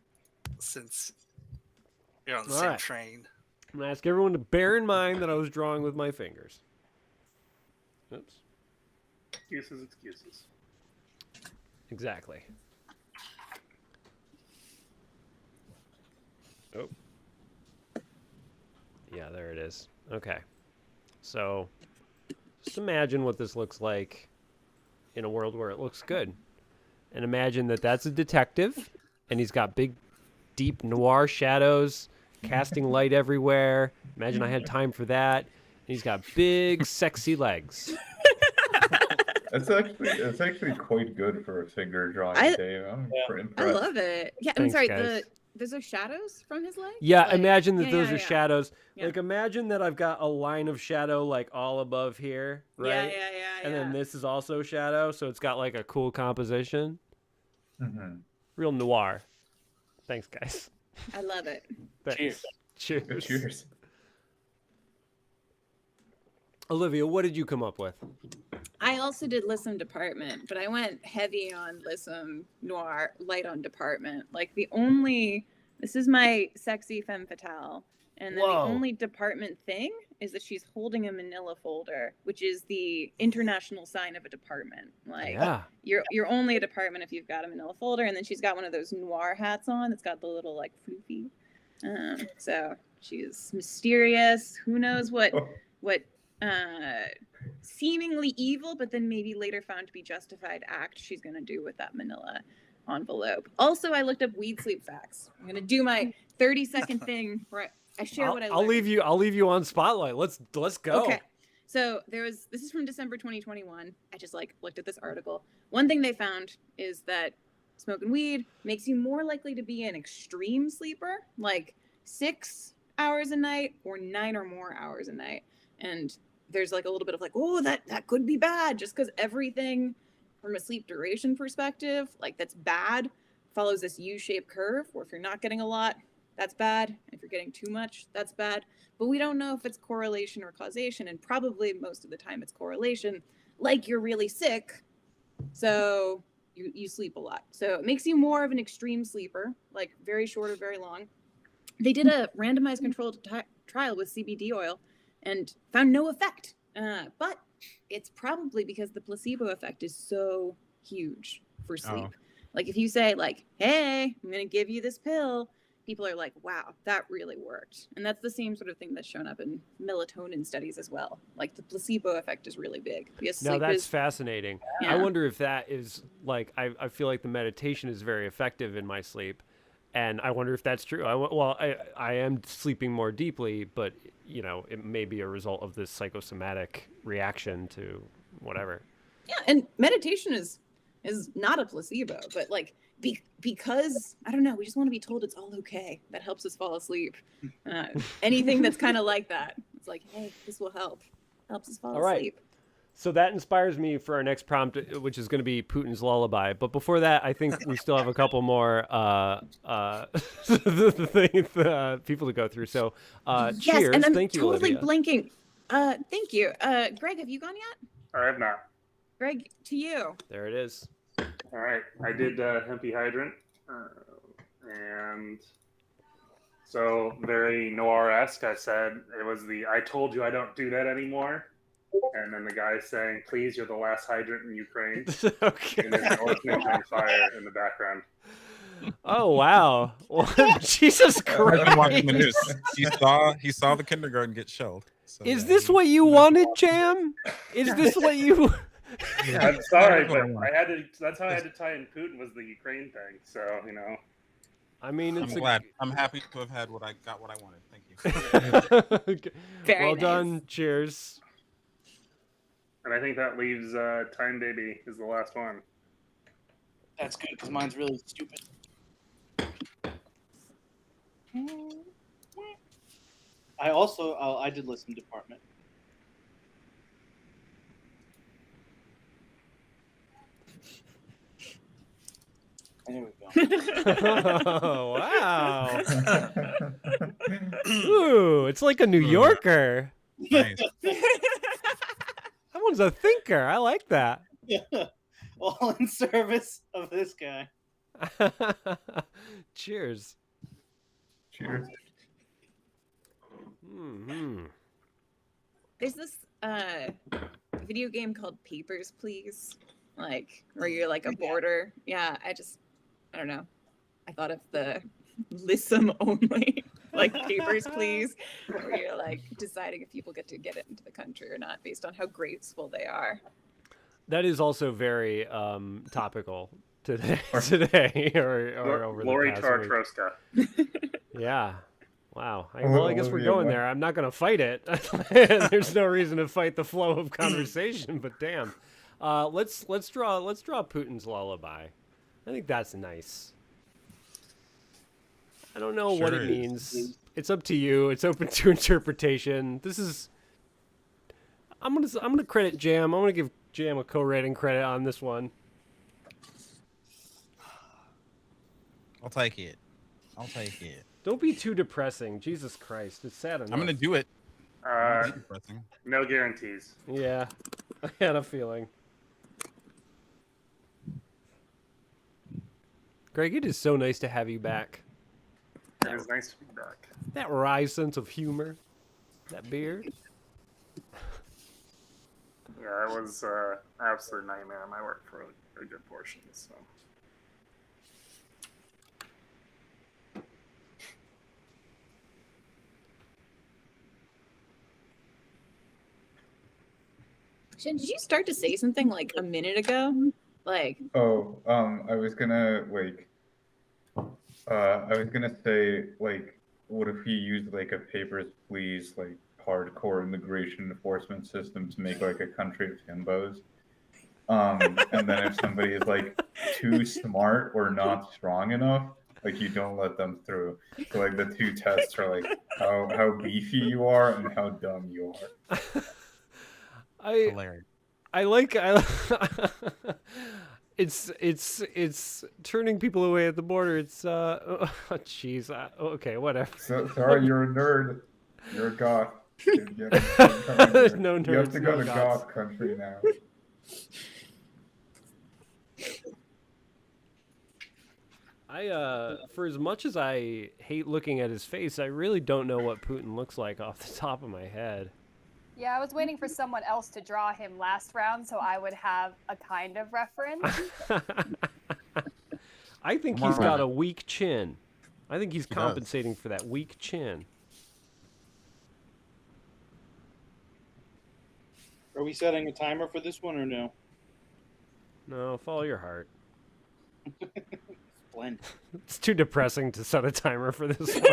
Since you're on the same train. I'm going to ask everyone to bear in mind that I was drawing with my fingers. Oops. Excuses. Exactly. Oh. Yeah, there it is. Okay. So, just imagine what this looks like in a world where it looks good. And imagine that that's a detective, and he's got big, deep noir shadows, casting light everywhere. Imagine I had time for that. And he's got big, sexy legs. That's actually quite good for a finger drawing, Dave. I'm impressed. I love it. Yeah, Thanks, I'm sorry. guys. Those are shadows from his legs? Yeah, like, imagine that those are yeah. shadows. Yeah. Like, imagine that I've got a line of shadow, like, all above here, right? Yeah. And then this is also shadow, so it's got, like, a cool composition. Mm-hmm. Real noir. Thanks, guys. I love it. Thanks. Cheers. Cheers. Olivia, what did you come up with? I also did Lissum Department, but I went heavy on Lissum Noir, light on Department. Like this is my sexy femme fatale. And then the only department thing is that she's holding a manila folder, which is the international sign of a department. Like you're only a department if you've got a manila folder. And then she's got one of those noir hats on that's got the little like floofy. So she's mysterious. Who knows what seemingly evil, but then maybe later found to be justified act she's going to do with that manila envelope. Also, I looked up weed sleep facts. I'm going to do my 30-second thing where I share what I learned. I'll leave you on spotlight. Let's go. Okay. So this is from December 2021. I just looked at this article. One thing they found is that smoking weed makes you more likely to be an extreme sleeper, like 6 hours a night or 9 or more hours a night. And there's a little bit of oh, that could be bad, just because everything from a sleep duration perspective, that's bad, follows this U-shaped curve, where if you're not getting a lot, that's bad. If you're getting too much, that's bad. But we don't know if it's correlation or causation, and probably most of the time it's correlation, you're really sick, so you sleep a lot. So it makes you more of an extreme sleeper, very short or very long. They did a randomized controlled trial with CBD oil and found no effect. But it's probably because the placebo effect is so huge for sleep. If you say hey, I'm going to give you this pill, people are wow, that really worked. And that's the same sort of thing that's shown up in melatonin studies as well. The placebo effect is really big. Now that's fascinating. Yeah. I wonder if that is I feel like the meditation is very effective in my sleep. And I wonder if that's true. I am sleeping more deeply, but it may be a result of this psychosomatic reaction to whatever. Yeah, and meditation is not a placebo, but because I don't know, we just want to be told it's all okay. That helps us fall asleep. Anything that's kind of like that, it's hey, this will help. Helps us fall asleep. So that inspires me for our next prompt, which is going to be Putin's lullaby. But before that, I think we still have a couple more people to go through. So cheers. And I'm thank you, totally Olivia. blanking. Thank you. Greg, have you gone yet? I have not. Greg, to you. There it is. All right. I did Hempy Hydrant. And so very noir-esque. I said it was I told you I don't do that anymore. And then the guy saying, please, you're the last hydrant in Ukraine. Okay. And there's an orphanage on fire in the background. Oh, wow. Jesus Christ. Watching the news. He saw the kindergarten get shelled. So, is this what you wanted, Jam? Is this what you... I'm sorry, but that's how I had to tie in Putin was the Ukraine thing. So, I mean, I'm glad. I'm happy to have had what I wanted. Thank you. Very well nice. done. Cheers. And I think that leaves Time Baby is the last one. That's good because mine's really stupid. I did listen to Department. There we go. Oh, wow. Ooh, it's like a New Yorker. Nice. That one's a thinker. I like that. Yeah. All in service of this guy. Cheers. Cheers. Mm-hmm. There's this video game called Papers, Please, where you're a boarder. Yeah, I don't know. I thought of the listen only, Papers, Please, where you're deciding if people get to get into the country or not based on how graceful they are. That is also very topical today or over Lori the past Tartroska. Yeah. Wow. I guess we're going there. I'm not going to fight it. There's no reason to fight the flow of conversation, but damn. Let's draw Putin's lullaby. I think that's nice. I don't know what it means. It's up to you. It's open to interpretation. I'm gonna credit Jam. I'm gonna give Jam a co-writing credit on this one. I'll take it. Don't be too depressing. Jesus Christ, it's sad enough. I'm gonna do it. No guarantees. Yeah, I had a feeling. Greg, it is so nice to have you back. It is nice to be back. That wry sense of humor, that beard. Yeah, it was an absolute nightmare. I worked for a good portion, so. Shen, did you start to say something a minute ago? I was gonna say what if he used a Papers, Please hardcore immigration enforcement system to make like a country of himbos. And then if somebody is like too smart or not strong enough, like you don't let them through. So like the two tests are like how beefy you are and how dumb you are. Hilarious. It's turning people away at the border. It's jeez. Okay, whatever. So, sorry, you're a nerd. You're a goth. There's no nerds. You have to go to goths. goth country now. For as much as I hate looking at his face, I really don't know what Putin looks like off the top of my head. Yeah, I was waiting for someone else to draw him last round so I would have a kind of reference. I think he's got a weak chin. I think he's compensating for that weak chin. Are we setting a timer for this one or no? No, follow your heart. Splendid. It's too depressing to set a timer for this one.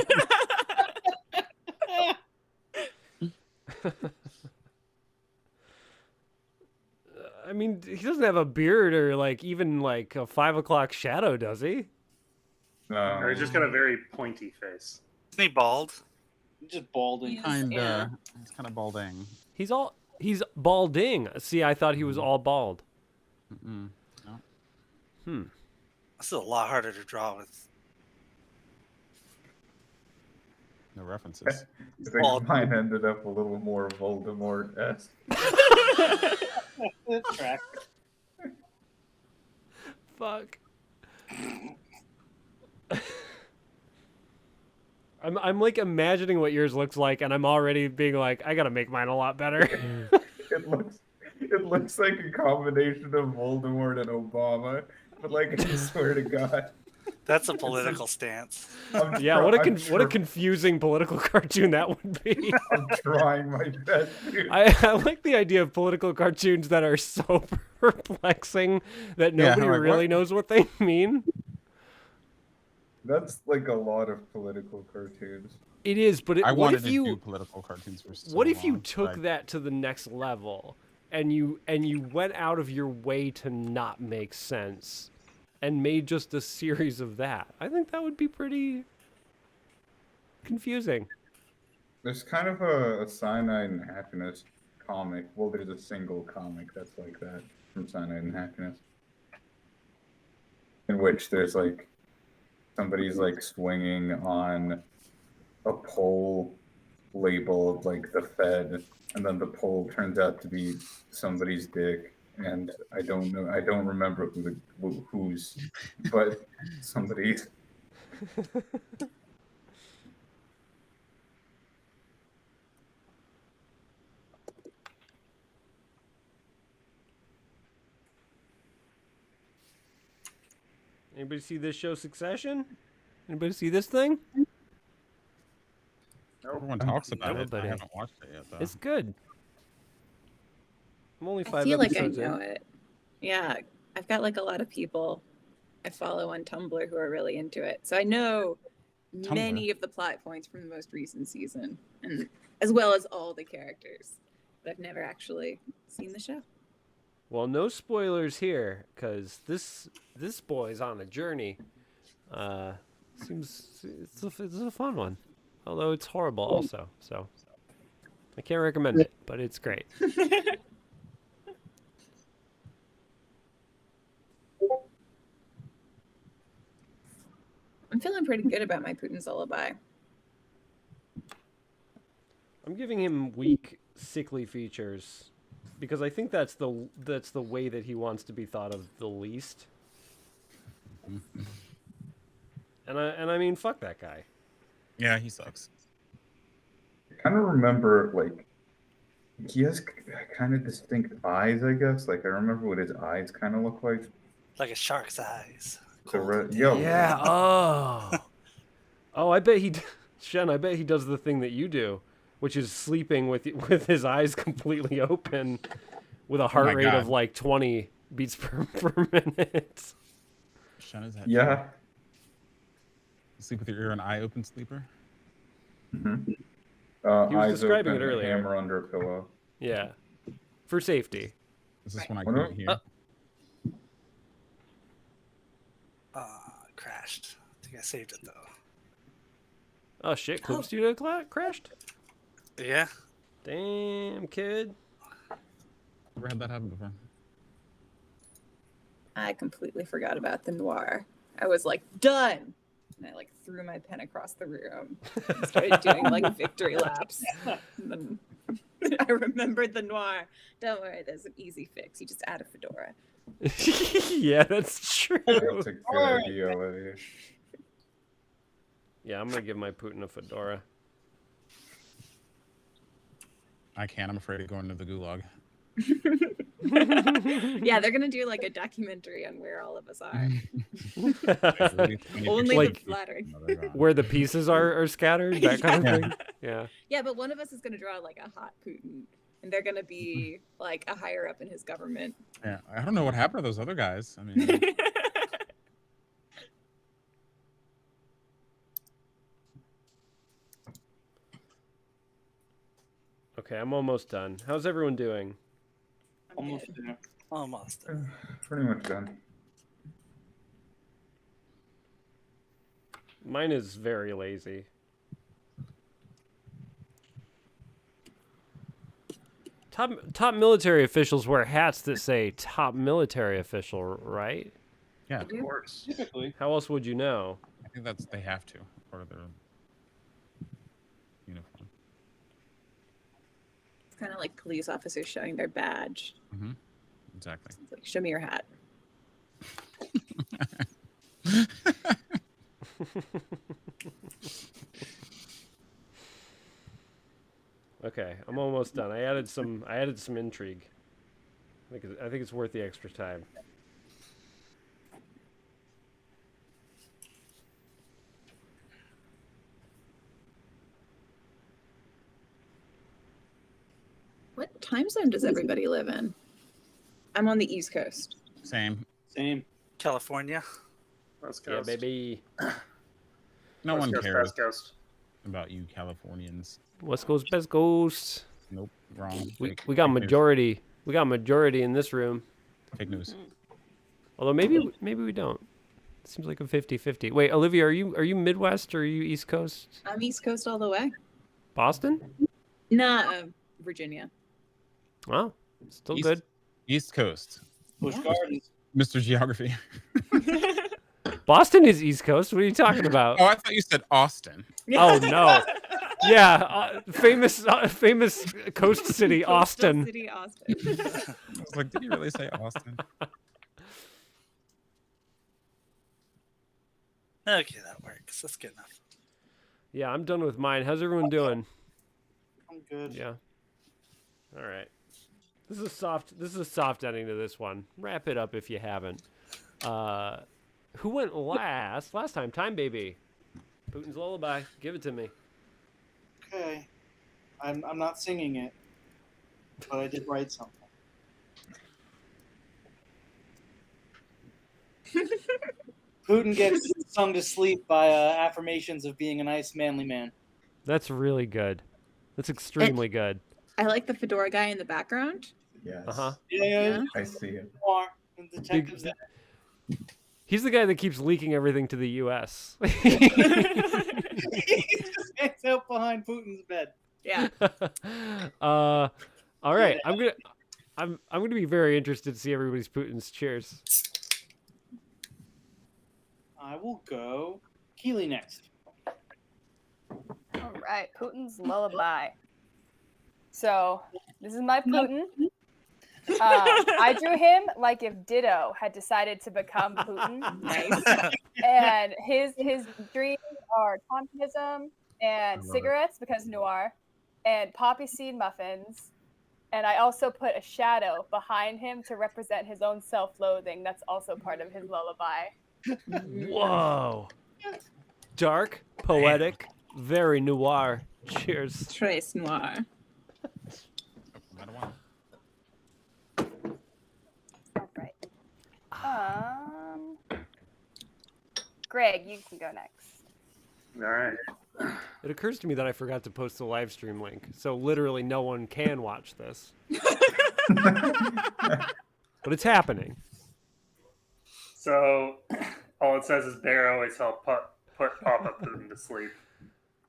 I mean, he doesn't have a beard or like even like a 5 o'clock shadow, does he? No. Or he's just got a very pointy face. Isn't he bald? Just balding. Yes. Kinda. It's kind of balding. He's balding. See, I thought he was all bald. Mm-mm. No. This is a lot harder to draw with. No references. I think mine ended up a little more Voldemort-esque. Track. Fuck. I'm like imagining what yours looks like, and I'm already being like, I gotta make mine a lot better. It looks like a combination of Voldemort and Obama, but like I swear to God. That's a political stance. Yeah, what a confusing political cartoon that would be. I'm trying my best, dude. I like the idea of political cartoons that are so perplexing that nobody really knows what they mean. That's like a lot of political cartoons. It is, but I what wanted if to you do political cartoons for so what if you long, took but that to the next level and you went out of your way to not make sense and made just a series of that? I think that would be pretty confusing. There's kind of a Cyanide and Happiness comic. Well, there's a single comic that's like that from Cyanide and Happiness, in which there's like somebody's like swinging on a pole labeled like the Fed, and then the pole turns out to be somebody's dick, and I don't remember whose, but somebody's. Anybody see this show Succession? Anybody see this thing? everyone talks about it. Nobody. I haven't watched it yet, though. It's good. I'm only 5 I feel like I episodes know in. it. Yeah, I've got like a lot of people I follow on Tumblr who are really into it. So I know many of the plot points from the most recent season, and as well as all the characters. But I've never actually seen the show. Well, no spoilers here, because this boy's on a journey. Seems it's a fun one, although it's horrible also. So I can't recommend it, but it's great. I'm feeling pretty good about my Putin's Lullaby. I'm giving him weak, sickly features because I think that's the way that he wants to be thought of the least. And I mean, fuck that guy. Yeah, he sucks. I kind of remember, like, he has kind of distinct eyes, I guess. Like, I remember what his eyes kind of look like. Like a shark's eyes. Yeah. Oh, I bet Shen, I bet he does the thing that you do, which is sleeping with his eyes completely open with a heart rate of like 20 beats per minute. Shen, is that Yeah. true? You sleep with your ear and eye open, sleeper? Mm-hmm. He was Eyes describing open, it earlier. Hammer under a pillow. Yeah, for safety. Is this when I What can't up? hear? Crashed. I think I saved it though. Oh shit! Clip Studio crashed. Yeah. Damn, kid. Never had that happen before. I completely forgot about the noir. I was like, done. And I like threw my pen across the room and started doing like victory laps. And then I remembered the noir. Don't worry, there's an easy fix. You just add a fedora. Yeah, that's true. That's a good idea, Olivia. Yeah, I'm gonna give my Putin a fedora. I can't. I'm afraid of going to the gulag. Yeah, they're gonna do like a documentary on where all of us are. Only Like- the flattering. Where the pieces are scattered, that kind of thing. Yeah. Yeah, but one of us is gonna draw like a hot Putin, and they're gonna be like a higher up in his government. Yeah, I don't know what happened to those other guys. I mean, Okay, I'm almost done. How's everyone doing? Almost there. Almost. Pretty much done. Mine is very lazy. Top military officials wear hats that say top military official, right? yeah, Of course. Typically. How else would you know? I think they have to, part of their uniform. It's kind of like police officers showing their badge. Mm-hmm. Exactly. It's like, show me your hat. Okay, I'm almost done. I added some intrigue. I think it's worth the extra time. What time zone does everybody live in? I'm on the East Coast. Same. Same. California. West Yeah, Coast. baby. No West one Coast, cares West Coast. about you Californians. West Coast, best coast. Nope. Wrong. We Fake- got fake news. majority. We got majority in this room. Fake news. Although maybe we don't. It seems like a 50-50. Wait, Olivia, are you Midwest or are you East Coast? I'm East Coast all the way. Boston? Nah, Virginia. Wow, still East- good. East Coast. Busch Yeah. Gardens. Mr. Geography. Boston is East Coast. What are you talking about? Oh, I thought you said Austin. Oh no. Yeah, famous coast city, Coastal Austin. City, Austin. I was like, did you really say Austin? Okay, that works. That's good enough. Yeah, I'm done with mine. How's everyone doing? I'm good. Yeah. All right. This is a soft ending to this one. Wrap it up if you haven't. Who went last? Last time, Time Baby. Putin's Lullaby. Give it to me. Okay. I'm not singing it, but I did write something. Putin gets sung to sleep by affirmations of being a nice, manly man. That's really good. That's extremely good. I like the fedora guy in the background. Yes. Uh-huh. Yeah. I see it. And detectives. He's the guy that keeps leaking everything to the U.S. He just hangs out behind Putin's bed. Yeah. All right. I'm gonna be very interested to see everybody's Putin's cheers. I will go Keely next. All right, Putin's Lullaby. So this is my Putin. I drew him like if Ditto had decided to become Putin. Nice. And his dreams are communism and cigarettes because noir, and poppy seed muffins. And I also put a shadow behind him to represent his own self-loathing. That's also part of his lullaby. Whoa. Dark, poetic, very noir. Cheers. Trace noir. I don't want All right. Greg, you can go next. All right. It occurs to me that I forgot to post the live stream link, so literally no one can watch this. But it's happening. So all it says is Bear always helped put Papa Putin to sleep.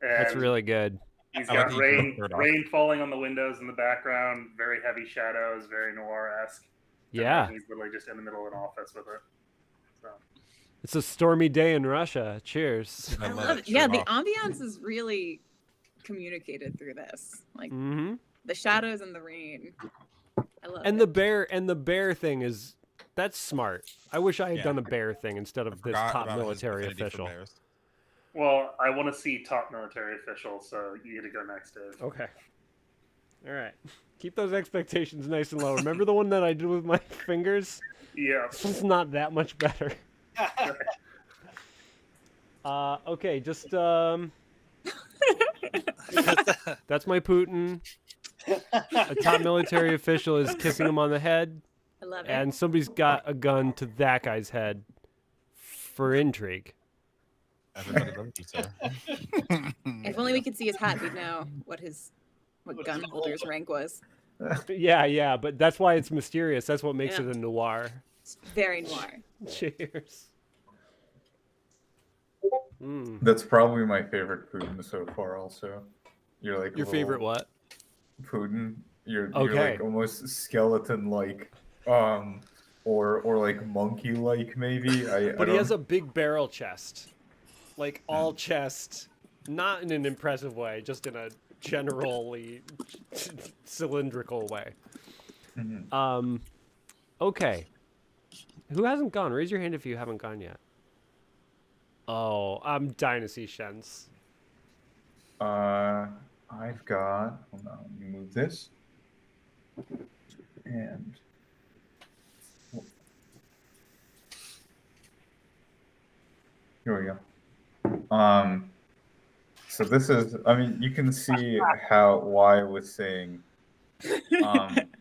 And That's really good. he's I got like that you rain put it off. rain falling on the windows in the background, very heavy shadows, very noir-esque. Yeah. And he's literally just in the middle of an office with it. So It's a stormy day in Russia. Cheers. I love it. Yeah, the ambiance is really communicated through this. Like Mm-hmm. the shadows and the rain. I love And it. the bear thing that's smart. I wish I had Yeah. done a bear thing instead of this Forgot top about his military affinity for official. bears. well, I want to see top military officials, so you get to go next, Dave. Okay. All right. Keep those expectations nice and low. Remember the one that I did with my fingers? Yeah. This one's not that much better. Okay, just that's my Putin. A top military official is kissing him on the head, I love it. and somebody's got a gun to that guy's head for intrigue. Everybody loves you, sir. If only we could see his hat, we'd know what gun holder's rank was. Yeah, but that's why it's mysterious. That's what makes Yeah. it a noir. It's very noir. Cheers. Mm. That's probably my favorite Putin so far. Also, you're like Your favorite what? Putin. You're Okay. like almost skeleton-like, or like monkey-like maybe. But he has a big barrel chest, like all chest, not in an impressive way, just in a generally cylindrical way. Mhm. Okay. Who hasn't gone? Raise your hand if you haven't gone yet. Oh, I'm dying to see Shen's. I've got. Hold on, let me move this. And here we go. So this is. I mean, you can see why I was saying.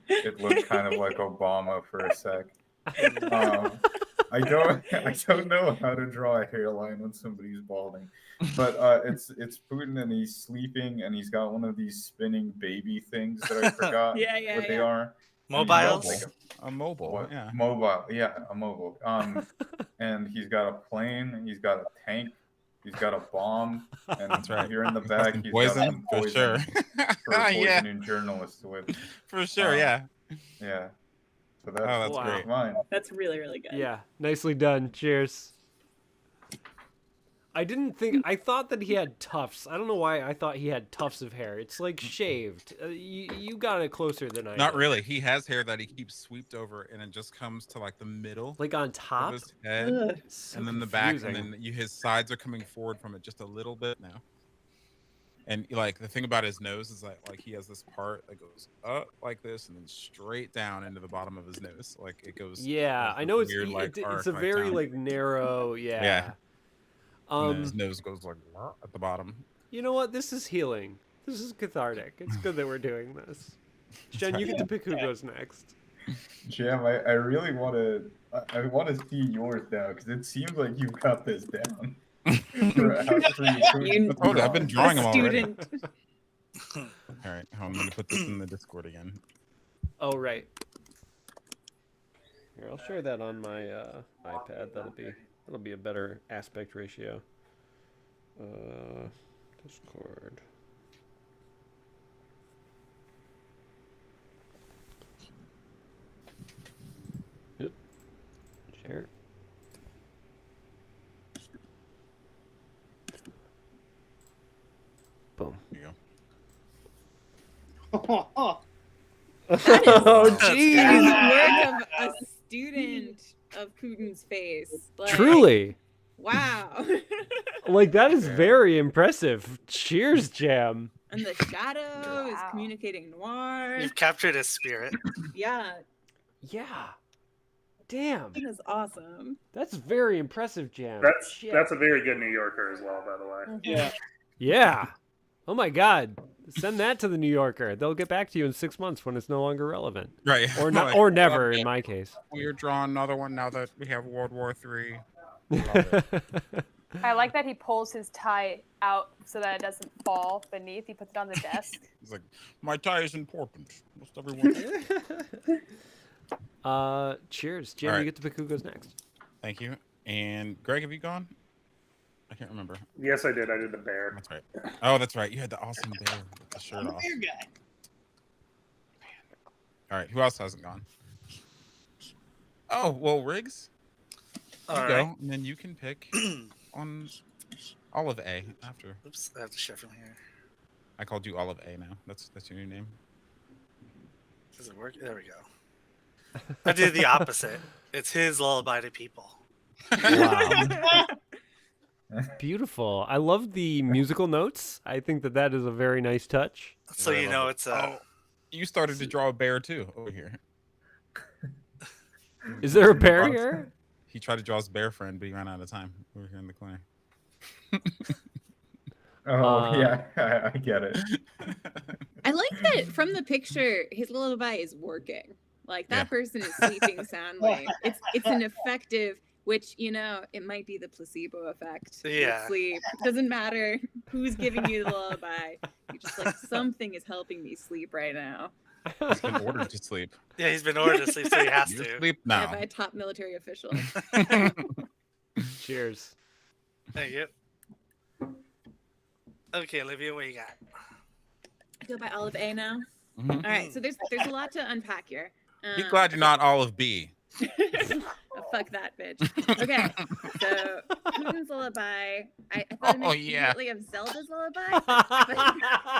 It looked kind of like Obama for a sec. I don't know how to draw a hairline when somebody's balding, but it's Putin and he's sleeping and he's got one of these spinning baby things that I forgot what they are. Mobiles? A mobile, What? yeah. Mobile, yeah, a mobile. And he's got a plane, he's got a tank, he's got a bomb, and That's right. here in the back Some he's poison, got some for poison sure. for Yeah, poisoning journalists with. for sure, yeah. Yeah. So That's Wow. great. mine. That's really, really good. Yeah, nicely done. Cheers. I thought that he had tufts. I don't know why I thought he had tufts of hair. It's like shaved. You got it closer than I Not did. really. He has hair that he keeps swept over, and it just comes to like the middle Like on of top? his head, Ugh. So and then the back, and confusing. then his sides are coming forward from it just a little bit now. And like the thing about his nose is like he has this part that goes up like this, and then straight down into the bottom of his nose. Like it goes. Yeah, like I this know it's weird, like, arc, it's a like, very down. like narrow, yeah. Yeah. And then his Um, nose goes like at the bottom. you know what? This is healing. This is cathartic. It's good that we're doing this. Jen, you get to pick who goes next. Jam, I really want to. I want to see yours now because it seems like you've got this down. You- Oh, I've been drawing A them already. student. All right, I'm gonna put this in the Discord again. Oh right. Here, I'll share that on my iPad. That'll be a better aspect ratio. Discord. Yep. Share. Boom. Here you Oh, Oh, That jeez. is the work of a student of Putin's face. Like, Truly. Wow. Like, that is very impressive. Cheers, Jam. And the shadow is Wow. communicating noir. You've captured his spirit. Yeah, Yeah. Damn. that is awesome. That's very impressive, Jam. Shit. That's a very good New Yorker as well, by the way. yeah. Yeah. Oh my God. Send that to the New Yorker. They'll get back to you in 6 months when it's no longer relevant, go. Right. or not, Like, or never in my case. We're drawing another one now that we have World War III. Love it. I like that he pulls his tie out so that it doesn't fall beneath. He puts it on the desk. He's like, my tie is important. Must everyone? Cheers, Jim. All right. You get to pick who goes next. Thank you. And Greg, have you gone? I can't remember. Yes, I did. I did the bear. That's right. Oh, that's right. You had the awesome bear with the shirt I'm a off. bear guy. All right. Who else hasn't gone? Oh, well, Riggs. You All go, right. and then you can pick on Olive A after. Oops, I have to share from here. I called you Olive A now. That's your new name. Does it work? There we go. I did the opposite. It's his lullaby to people. Wow. Beautiful. I love the musical notes. I think that is a very nice touch. So I you love know it. it's You started to draw a bear too over here. Is there a bear here? He tried to draw his bear friend, but he ran out of time over here in the corner. Yeah, I get it. I like that from the picture, his lullaby is working. Like that person is sleeping soundly. It's an effective, which it might be the placebo effect. Yeah. With sleep. It doesn't matter who's giving you the lullaby. You're just like, something is helping me sleep right now. He's been ordered to sleep. Yeah, he's been ordered to sleep, so he has You to. sleep Yeah, now. by a top military official. Cheers. Thank you. Okay, Olivia, what you got? I go by Olive A now. Mhm. All right, so there's a lot to unpack here. Be glad you're not Olive B. Oh, fuck that bitch. Okay, so Putin's lullaby. I thought immediately of Zelda's lullaby,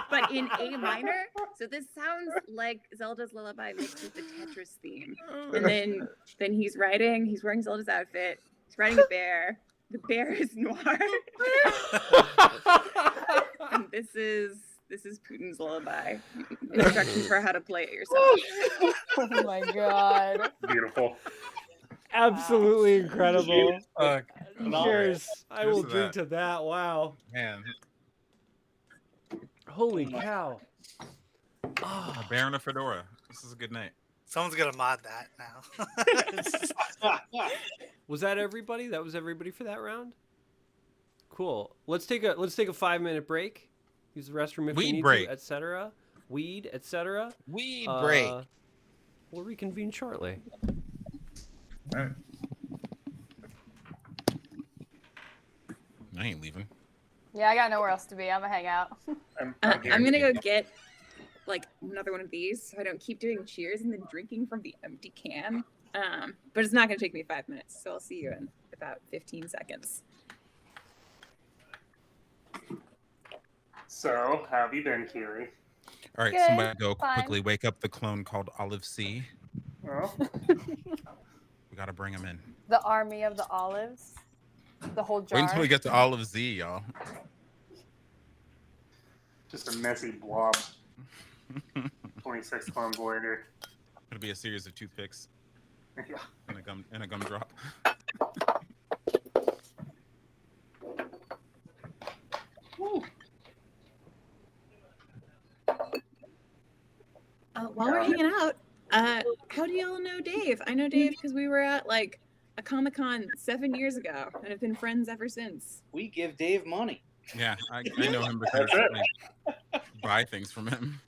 but in A minor. So this sounds like Zelda's lullaby mixed with the Tetris theme. And then he's wearing Zelda's outfit. He's riding a bear. The bear is noir. And this is Putin's lullaby. Instructions for how to play it yourself. Oh my god. Beautiful. Absolutely incredible. Fuck. Cheers. I will to drink that. to that. Wow. Man, Holy cow. a bear and a fedora. This is a good night. Someone's gonna mod that now. Was that everybody? That was everybody for that round? Cool. Let's take a 5-minute break. Use the restroom if Weed we need break. to, etc. Weed, etc. Weed break. We'll reconvene shortly. All right. I ain't leaving. Yeah, I got nowhere else to be. I'm gonna hang out. I'm gonna go get like another one of these so I don't keep doing cheers and then drinking from the empty can. But it's not gonna take me 5 minutes, so I'll see you in about 15 seconds. So, how have you been, Keely? All right, Good, somebody go fine. quickly wake up the clone called Olive C. Oh, We gotta bring him in. The army of the olives. The whole jar. Wait until we get to Olive Z, y'all. just a messy blob. 26 clones later. It'll be a series of toothpicks Yeah. and a gumdrop. While we're hanging out, how do y'all know Dave? I know Dave because we were at like a Comic-Con 7 years ago and have been friends ever since. We give Dave money. Yeah, I know him because That's I buy things from him.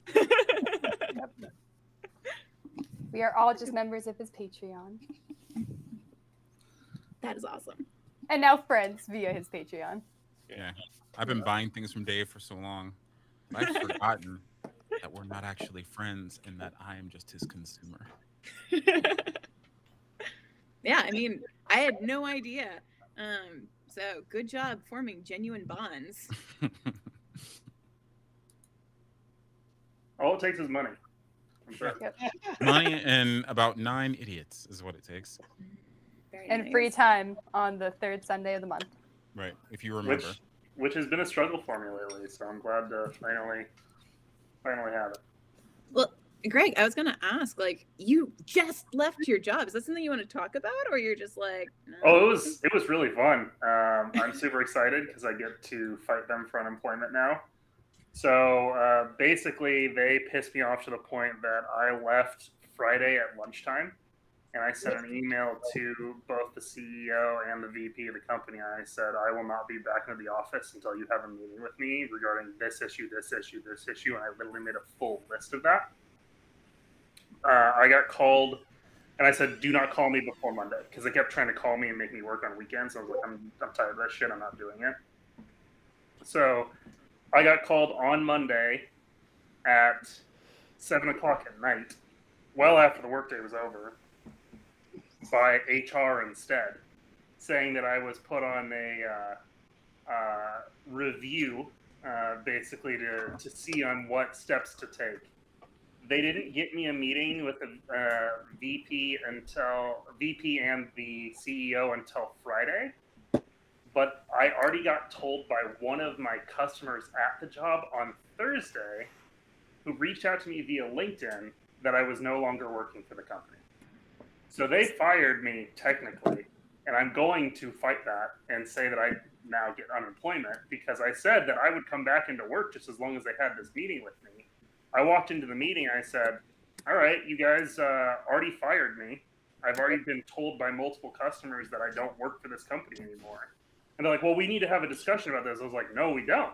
We are all just members of his Patreon. That is awesome. And now friends via his Patreon. Yeah, I've been buying things from Dave for so long. I've forgotten that we're not actually friends and that I am just his consumer. Yeah, I mean, I had no idea. So good job forming genuine bonds. All it takes is money. I'm sure. Yep. Money and about 9 idiots is what it takes. Very And nice. free time on the third Sunday of the month. Right, if you remember. Which has been a struggle for me lately, so I'm glad to finally have it. Well, Greg, I was gonna ask, like, you just left your job. Is that something you want to talk about, or you're just like, no? Oh, it was really fun. I'm super excited because I get to fight them for unemployment now. So basically, they pissed me off to the point that I left Friday at lunchtime and I sent an email to both the CEO and the VP of the company. I said, I will not be back into the office until you have a meeting with me regarding this issue, this issue, this issue. And I literally made a full list of that. I got called, and I said, do not call me before Monday, because they kept trying to call me and make me work on weekends. So I was like, I'm tired of that shit. I'm not doing it. So I got called on Monday at 7 o'clock at night, well after the workday was over, by HR instead, saying that I was put on a review, basically to see on what steps to take. They didn't get me a meeting with the VP and the CEO until Friday, but I already got told by one of my customers at the job on Thursday, who reached out to me via LinkedIn, that I was no longer working for the company. So they fired me technically, and I'm going to fight that and say that I now get unemployment, because I said that I would come back into work just as long as they had this meeting with me. I walked into the meeting and I said, all right, you guys already fired me. I've already been told by multiple customers that I don't work for this company anymore. And they're like, well, we need to have a discussion about this. I was like, no, we don't.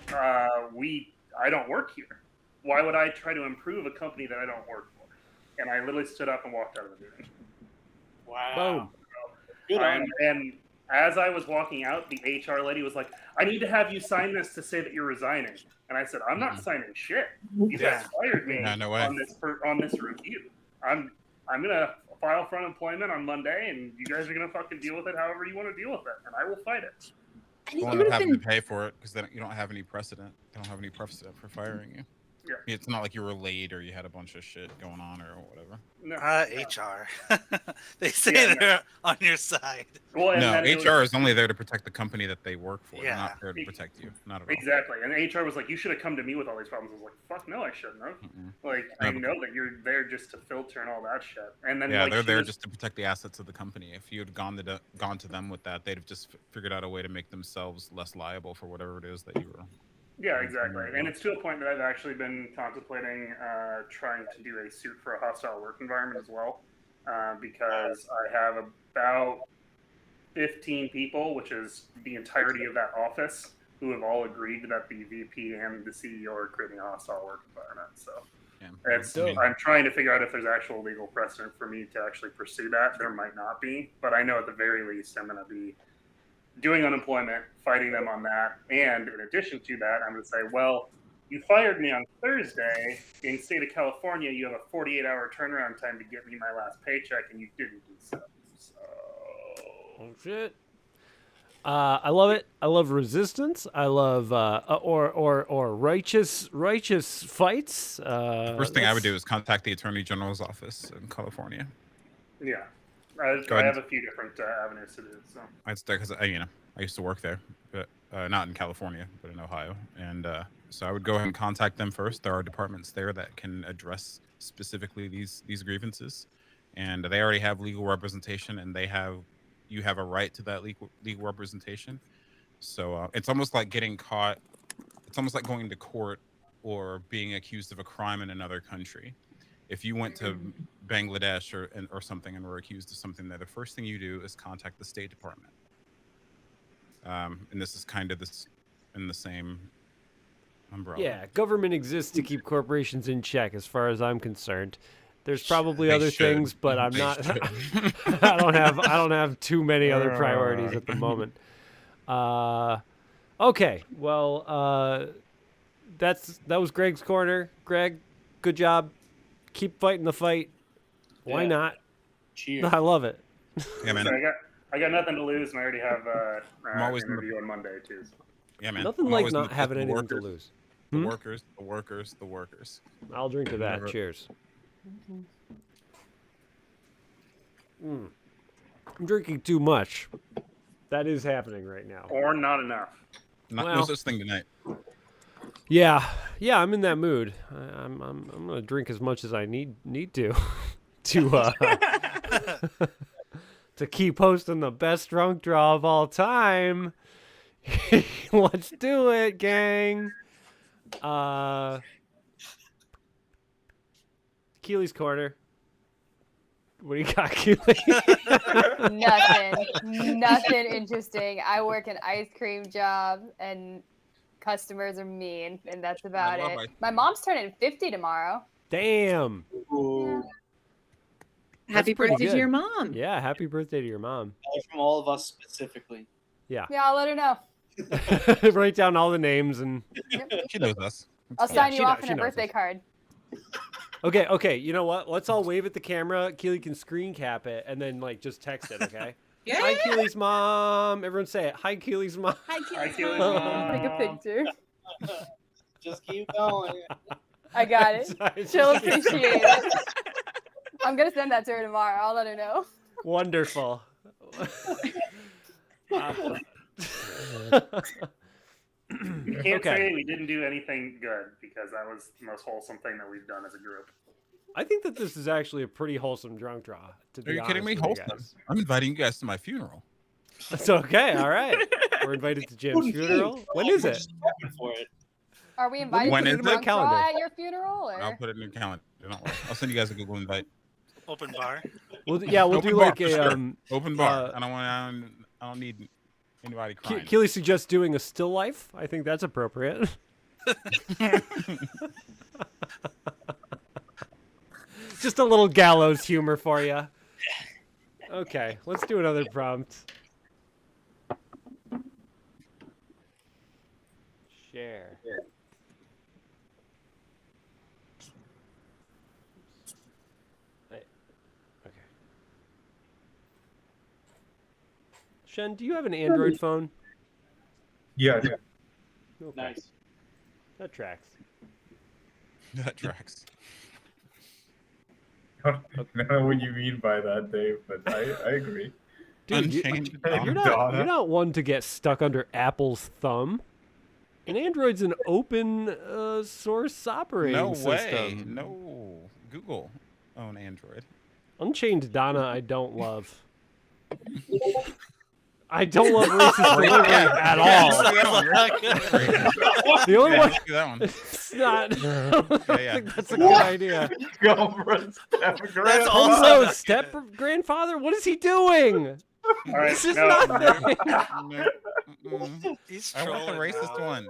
I don't work here. Why would I try to improve a company that I don't work for? And I literally stood up and walked out of the meeting. Wow. Good and as I was walking out, the HR lady was like, I need to have you sign this to say that you're resigning. And I said, I'm not signing shit. You guys fired me on this review. I'm gonna file for unemployment on Monday, and you guys are gonna fucking deal with it however you want to deal with it, and I will fight it. You'll end up having to pay for it because then you don't have any precedent. They don't have any precedent for firing you. Yeah. It's not like you were late or you had a bunch of shit going on or whatever. No. HR. They say they're on your side. Well, no, HR is only there to protect the company that they work for. Yeah. They're not there to protect you. Not at all. Exactly. And HR was like, you should have come to me with all these problems. I was like, fuck no, I shouldn't have. Like, I know that you're there just to filter and all that shit. And then they're there just to protect the assets of the company. If you had gone to them with that, they'd have just figured out a way to make themselves less liable for whatever it is that you were. Yeah, exactly. And it's to a point that I've actually been contemplating trying to do a suit for a hostile work environment as well, because I have about 15 people, which is the entirety of that office, who have all agreed that the VP and the CEO are creating a hostile work environment. So I'm trying to figure out if there's actual legal precedent for me to actually pursue that. There might not be, but I know at the very least I'm going to be doing unemployment, fighting them on that. And in addition to that, I'm going to say, well, you fired me on Thursday. In the state of California, you have a 48-hour turnaround time to get me my last paycheck, and you didn't do so. Oh, shit. I love it. I love resistance. I love or righteous fights. First thing I would do is contact the Attorney General's office in California. Yeah. I have a few different avenues to do. So I'd start because I used to work there, but not in California, but in Ohio, and so I would go ahead and contact them first. There are departments there that can address specifically these grievances, and they already have legal representation, and you have a right to that legal representation. So it's almost like getting caught. It's almost like going to court or being accused of a crime in another country. If you went to Bangladesh or something and were accused of something there, the first thing you do is contact the State Department. And this is kind of in the same umbrella. Yeah, government exists to keep corporations in check, as far as I'm concerned. There's probably other things, but I'm not. I don't have too many other priorities at the moment. Okay, well, that was Greg's corner. Greg, good job. Keep fighting the fight. Why not? Cheers. I love it. Yeah, man. So I got nothing to lose, and I already have an always interview on Monday too. So. Yeah, man. Nothing like not having anything to lose. The workers. I'll drink to that. Cheers. I'm drinking too much. That is happening right now. Or not enough. No such thing tonight. Yeah, I'm in that mood. I'm gonna drink as much as I need to to keep hosting the best drunk draw of all time. Let's do it, gang. Keely's corner. What do you got, Keely? Nothing interesting. I work an ice cream job, and customers are mean, and that's about it. My mom's turning 50 tomorrow. Damn. Ooh. Happy birthday to your mom. Yeah, happy birthday to your mom. From all of us specifically. Yeah. Yeah, I'll let her know. Write down all the names and. She knows us. I'll sign you off on a birthday card. Okay. You know what? Let's all wave at the camera. Keely can screen cap it and then like just text it. Okay. Yeah. Hi, Keely's mom. Everyone say it. Hi, Keely's mom. Hi, Keely's mom. Take a picture. Just keep going. I got it. She'll appreciate it. I'm gonna send that to her tomorrow. I'll let her know. Wonderful. We can't say we didn't do anything good because that was the most wholesome thing that we've done as a group. I think that this is actually a pretty wholesome drunk draw. Are you kidding me? Wholesome. I'm inviting you guys to my funeral. That's okay. All right. We're invited to Jim's funeral. When is it? Are we invited When to is the it? drunk draw Calendar. at your funeral? Or? I'll put it in your calendar. Don't worry. I'll send you guys a Google invite. Open bar. We'll do Open like bar, a for sure. Open bar. uh, I don't need anybody crying. Keely suggests doing a still life. I think that's appropriate. Just a little gallows humor for you. Okay, let's do another prompt. Share. Okay. Shen, do you have an Android phone? Yeah. Okay. Nice. That tracks. That tracks. I don't know what you mean by that, Dave, but I agree. Dude, Unchanged you're not one to get stuck under Apple's thumb. And Android's an open source operating system. No. Google own Android. Unchained Donna, I don't love. I don't love racist delivery at all. The only one. That one. It's not. I think that's a good What? idea. That's Oh also no, step grandfather, what is he doing? All right, This is no, not. He's I want the trolling racist now. one.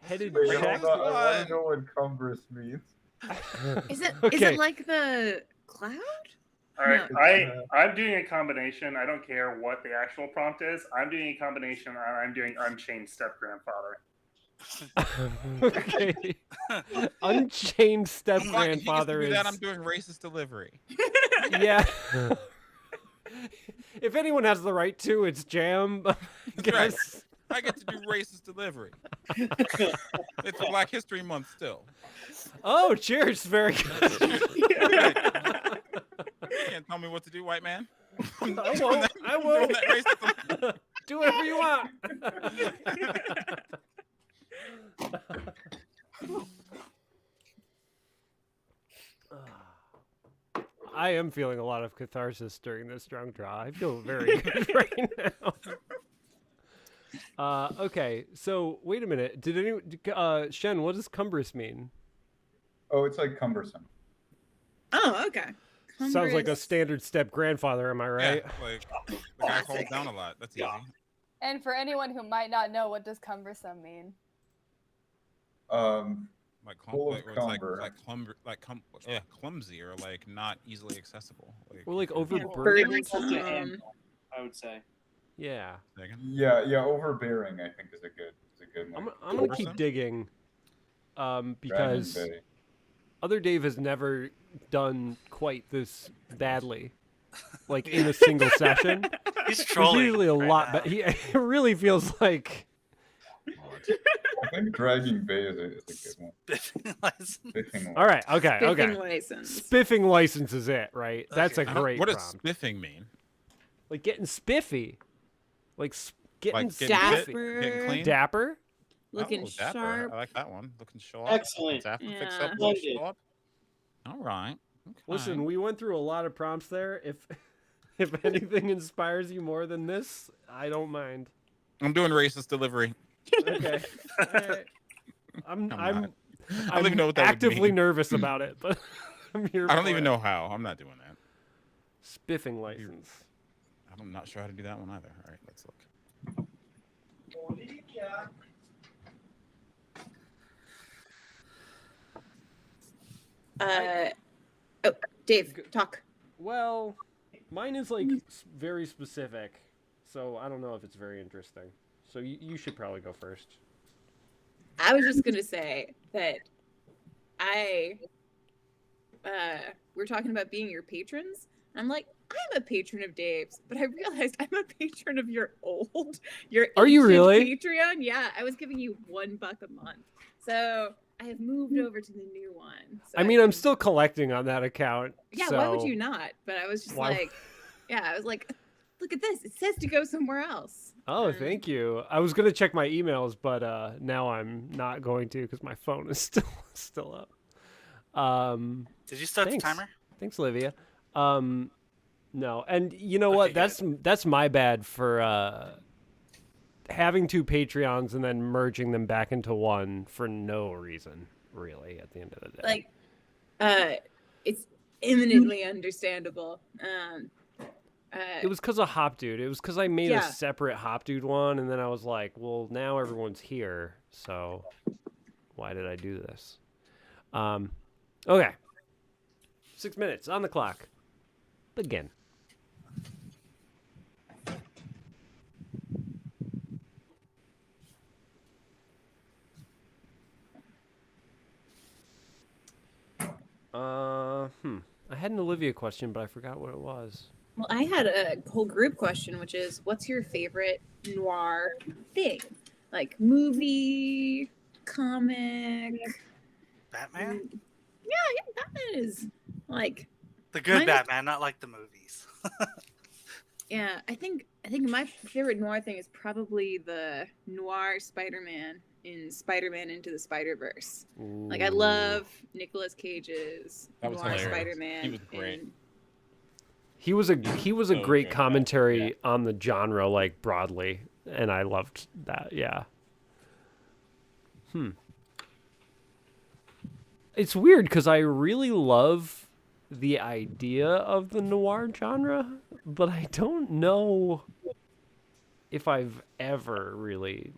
Headed Wait, check. hold on. I want to know what cumbrous means. Is it Okay. like the cloud? All right, No. I'm doing a combination. I don't care what the actual prompt is. I'm doing a combination. And I'm doing Unchained Step Grandfather. Okay. Unchained step If grandfather you is. do that, I'm doing racist delivery. Yeah. If anyone has the right to, it's Jam. I guess. I get to do racist delivery. It's Black History Month still. Oh, cheers! Very good. You can't tell me what to do, white man. I won't. I won't. Do whatever you want. I am feeling a lot of catharsis during this drunk draw. I feel very good right now. Okay, so wait a minute. Did anyone, Shen, what does cumbrous mean? Oh, it's like cumbersome. Oh, okay. Sounds like a Cumbrous. standard step grandfather, am I right? Yeah, like the guy falls down a lot. That's easy. And for anyone who might not know, what does cumbersome mean? Like, Full of it's cumber. clumsy or like not easily accessible. Like, Or like Yeah, overburdened? burdensome. I would say. Yeah. Yeah, overbearing. I think is a good one. I'm gonna keep digging, because Dragon Bay. other Dave has never done quite this badly, like in a single session. He's There's trolling. usually a right lot, now. but it really feels like. I think Dragon Bay is a good one. Spiffing one. All right. Okay. Spiffing Okay. license. Spiffing license is it, right? That's a Okay. great What does prompt. spiffing mean? Like getting spiffy, like getting Like getting spiffy. Dapper. Getting clean? Dapper. Looking Oh, dapper. sharp. I like that one. Looking sharp. Excellent. Dapper fix Yeah. up, look Blended. sharp. All right. Okay. Listen, we went through a lot of prompts there. If anything inspires you more than this, I don't mind. I'm doing racist delivery. Okay. All right. I'm I don't even know what that would actively mean. nervous about it, but I don't even know how. I'm not doing that. Spiffing license. I'm not sure how to do that one either. All right, let's look. Dave, talk. Well, mine is like very specific, so I don't know if it's very interesting. So you should probably go first. I was just gonna say that we're talking about being your patrons. I'm like, I'm a patron of Dave's, but I realized I'm a patron of your Are you really? Patreon. Yeah, I was giving you $1 a month, so I have moved over to the new one. So I mean, I'm still collecting on that account. Yeah, so... why would you not? But I was just like, I was like, look at this. It says to go somewhere else. Oh, thank you. I was gonna check my emails, but now I'm not going to because my phone is still up. Did you start the timer? Thanks, Olivia. No, and you know what? That's my bad for having 2 Patreons and then merging them back into one for no reason, really. At the end of the day, it's eminently understandable. It was because of Hop Dude. It was because I made a separate Hop Dude one, and then I was like, well, now everyone's here, so why did I do this? Okay. 6 minutes on the clock. Begin. I had an Olivia question, but I forgot what it was. Well, I had a whole group question, which is, what's your favorite noir thing? Like movie, comic, Batman? Yeah, Batman is like the good Batman, not like the movies. Yeah, I think my favorite noir thing is probably the noir Spider-Man in Spider-Man Into the Spider-Verse. Like I love Nicolas Cage's noir Spider-Man. He was great. He was a great commentary on the genre, like broadly, and I loved that. Yeah. It's weird because I really love the idea of the noir genre, but I don't know if I've ever really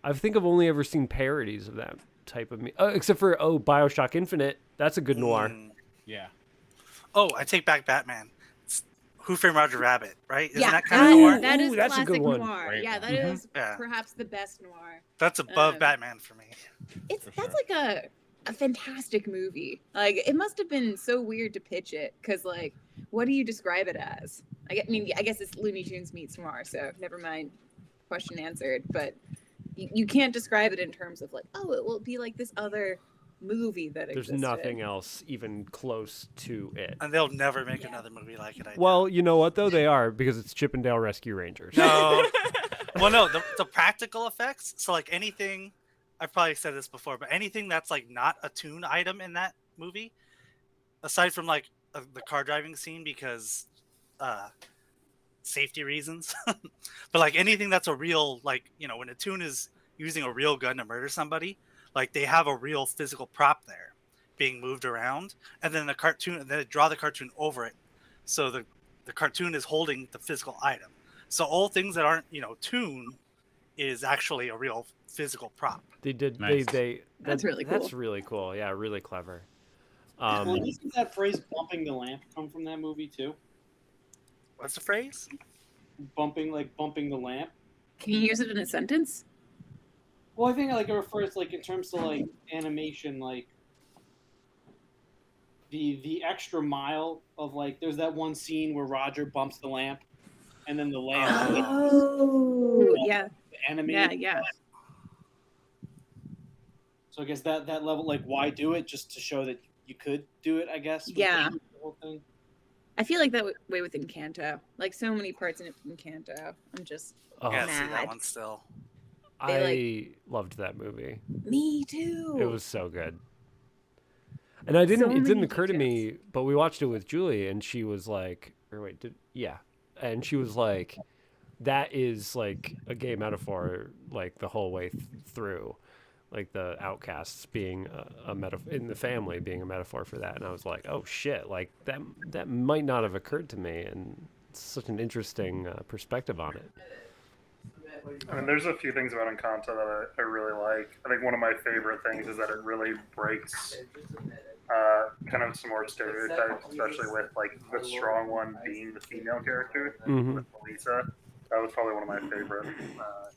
I think I've only ever seen parodies of that type of except for BioShock Infinite. That's a good noir. Yeah. Oh, I take back Batman. It's Who Framed Roger Rabbit, right? Isn't that kind of noir? That is that's a good one. Noir. Great yeah, one. that is perhaps the best noir. That's above Batman for me. That's like a fantastic movie. Like it must have been so weird to pitch it because like, what do you describe it as? I mean, I guess it's Looney Tunes meets noir, so never mind. Question answered, but you can't describe it in terms of like, oh, it will be like this other movie that existed. There's nothing else even close to it. And they'll never make another movie like it. Well, you know what though? They are, because it's Chippendale Rescue Rangers. No. Well, no, the practical effects. So like anything, I've probably said this before, but anything that's like not a toon item in that movie, aside from like the car driving scene because safety reasons, but like anything that's a real, like, you know, when a toon is using a real gun to murder somebody, like they have a real physical prop there being moved around, and then the cartoon, and then they draw the cartoon over it, so the cartoon is holding the physical item. So all things that aren't, you know, toon is actually a real physical prop. They did. Nice. That's really cool. That's really cool. Yeah, really clever. Well, doesn't that phrase "bumping the lamp" come from that movie too? What's the phrase? Bumping the lamp. Can you use it in a sentence? Well, I think like it refers like in terms of like animation, like the extra mile of like there's that one scene where Roger bumps the lamp, and then the lamp. Oh, yeah. Animated. Yeah. So I guess that level, like, why do it? Just to show that you could do it, I guess. Yeah. The whole thing. I feel like that way with Encanto. Like so many parts in Encanto. I'm just Yeah, mad. see that one still. I loved that movie. Me too. It was so good. And it didn't occur to me, but we watched it with Julie, and she was like, and she was like, that is like a gay metaphor, like the whole way through, like the outcasts being a metaphor in the family being a metaphor for that. And I was like, oh shit, like that might not have occurred to me, and it's such an interesting perspective on it. I mean, there's a few things about Encanto that I really like. I think one of my favorite things is that it really breaks kind of some more stereotypes, especially with like the strong one being the female character with Lisa. That was probably one of my favorite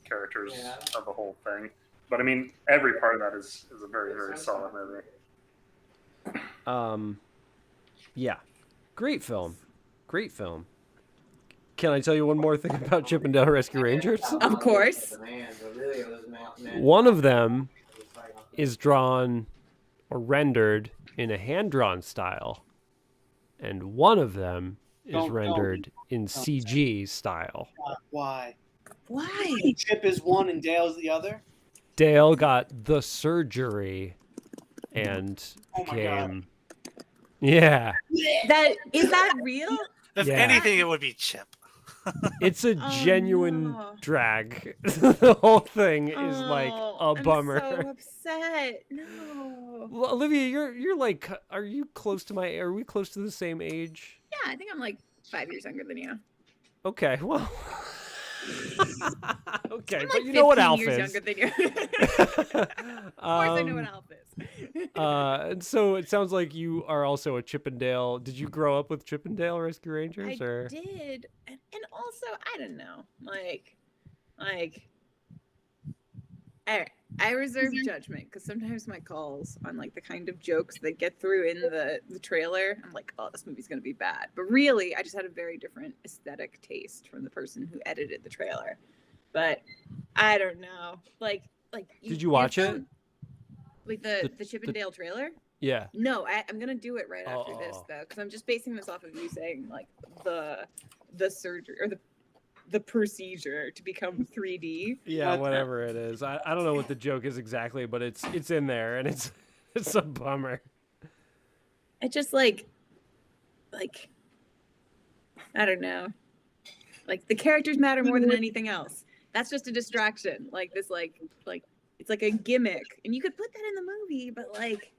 characters of the whole thing. But I mean, every part of that is a very, very solid movie. Yeah, great film. Can I tell you one more thing about Chip and Dale Rescue Rangers? Of course. One of them is drawn or rendered in a hand-drawn style, and one of them is rendered in CG style. Why? Why? Chip is one and Dale's the other? Dale got the surgery and became... Yeah. Is that real? If anything, it would be Chip. It's a genuine drag. The whole thing is like a bummer. I'm so upset. No. Well, Olivia, you're like, are you close to are we close to the same age? Yeah, I think I'm like 5 years younger than you. Okay, well. Okay, I'm but like you know what 15 Alf years is. younger than you. Of course I know what Alf is. And so it sounds like you are also a Chip and Dale. Did you grow up with Chip and Dale Rescue Rangers? I did. And also, I don't know. Like I reserve judgment because sometimes my calls on like the kind of jokes that get through in the trailer, I'm like, oh, this movie's gonna be bad. But really, I just had a very different aesthetic taste from the person who edited the trailer. But I don't know. Like did you watch it? Like the Chip and Dale trailer? Yeah. No, I'm gonna do it right after this though, because I'm just basing this off of you saying like the surgery or the procedure to become 3D. Yeah, whatever it is. I don't know what the joke is exactly, but it's in there, and it's a bummer. It just like I don't know. Like the characters matter more than anything else. That's just a distraction. Like this like it's like a gimmick. And you could put that in the movie, but like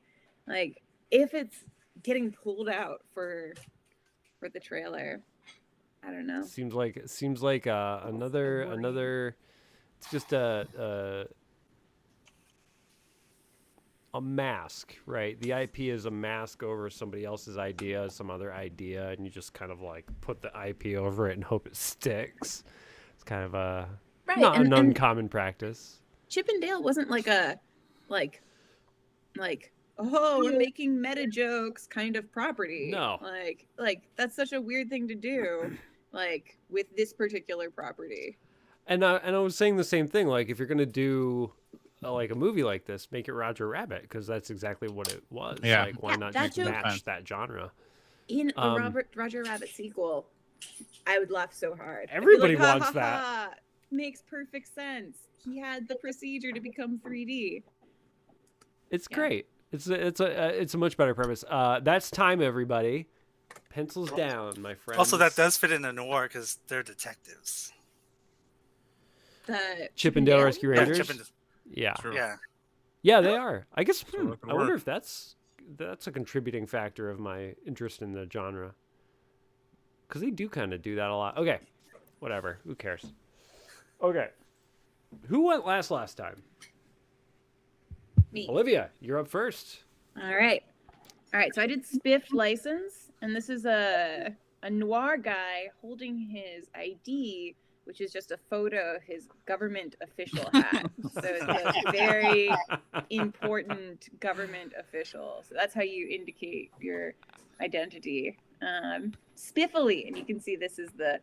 if it's getting pulled out for the trailer, I don't know. Seems like another. It's just a mask, right? The IP is a mask over somebody else's idea, some other idea, and you just kind of like put the IP over it and hope it sticks. It's kind of not an uncommon practice. Chip and Dale wasn't like a oh, we're making meta jokes kind of property. No. Like that's such a weird thing to do. Like with this particular property. And I was saying the same thing. Like if you're gonna do like a movie like this, make it Roger Rabbit, because that's exactly what it was. Yeah. Like why not just match that genre? In a Roger Rabbit sequel, I would laugh so hard. Everybody like, wants that. Makes perfect sense. He had the procedure to become 3D. It's great. It's a much better premise. That's time, everybody. Pencils down, my friends. Also, that does fit in a noir because they're detectives. The Chip and Dale Rescue Rangers. Yeah. Yeah, they are. I guess. I wonder if that's a contributing factor of my interest in the genre. Because they do kind of do that a lot. Okay, whatever. Who cares? Okay, who went last time? Me. Olivia, you're up first. All right. So I did Spiff license, and this is a noir guy holding his ID, which is just a photo of his government official hat. So it's a very important government official. So that's how you indicate your identity. Spiffily, and you can see this is the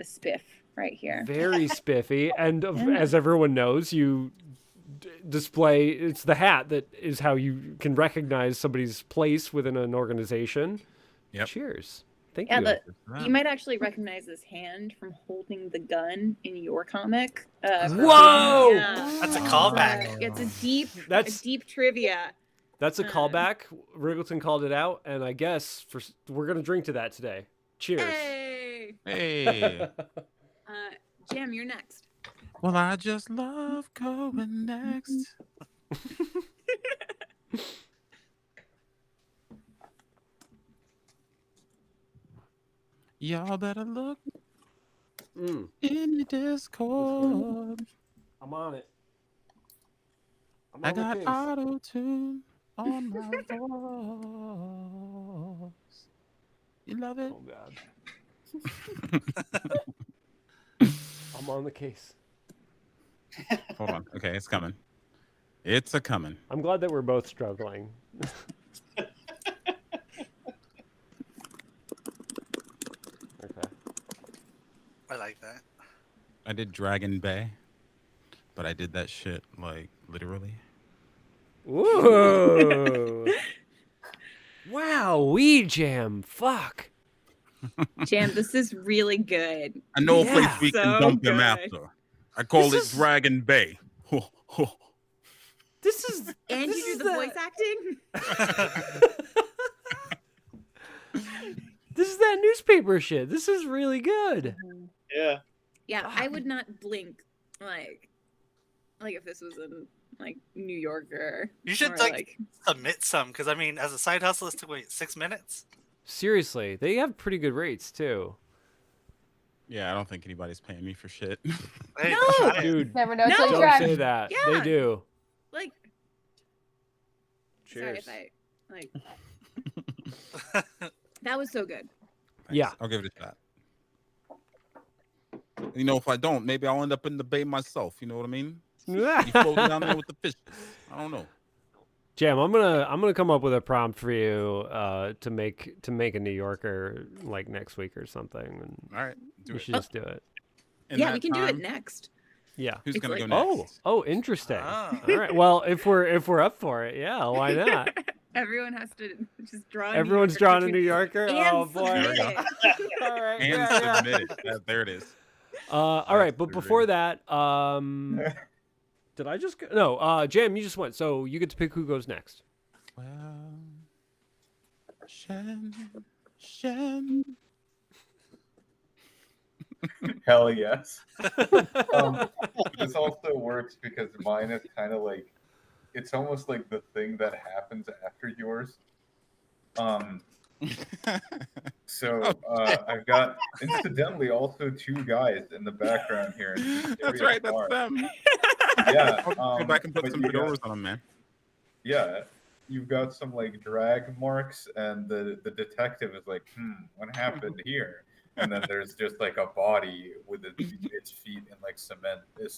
spiff right here. Very spiffy, and as everyone knows, you display, it's the hat that is how you can recognize somebody's place within an organization. Yep. Cheers. Thank you. You might actually recognize this hand from holding the gun in your comic. Whoa! Yeah. That's a callback. It's a deep trivia. That's a callback. Riggleton called it out, and I guess we're gonna drink to that today. Cheers. Hey. Jam, you're next. Well, I just love going next. Y'all better look Mm. in the Discord. I'm on it. I'm I on the got case. auto tune on my voice. You love it? Oh God. I'm on the case. Hold on. Okay, it's coming. It's a coming. I'm glad that we're both struggling. Okay. I like that. I did Dragon Bay, but I did that shit like literally. Whoa. Wow, we jam. Fuck. Jam, this is really good. I know a Yeah. place we can So dump him good. after. I call This it is- Dragon Bay. This is And this you is do the voice acting? This is that newspaper shit. This is really good. Yeah. Yeah, I would not blink like if this was in like New Yorker. You should or, like submit some, because I mean, as a side hustle, this took 6 minutes. Seriously, they have pretty good rates too. Yeah, I don't think anybody's paying me for shit. Hey, No! try it. Dude, Never know No! till you don't try. say that. Yeah. They do. like Cheers. sorry if I that was so good. Yeah. I'll give it a shot. You know, if I don't, maybe I'll end up in the bay myself. You know what I mean? You floating down there with the fish. I don't know. Jam, I'm gonna come up with a prompt for you to make a New Yorker like next week or something. And All right, do you it. should just do it. In Yeah, that we can do it time, next. Yeah. Who's It's gonna like- go next? Oh, interesting. Ah. All right. Well, if we're up for it, yeah, why not? Everyone has to just draw. a New Everyone's Yorker drawn a cartoon New Yorker. and Oh boy. There we submit go. it. All right. And yeah, yeah. submit it. There it is. All right, but Absolutely. before that, did I just go? No, Jam, you just went, so you get to pick who goes next. Well, Shen. Hell yes. This also works because mine is kind of like, it's almost like the thing that happens after yours. So I've got incidentally also two guys in the background here. That's right. That's them. Yeah. I'll go back and put but some you got- fedoras on them, man. Yeah. You've got some like drag marks, and the detective is like, what happened here? And then there's just like a body with its feet in like cement block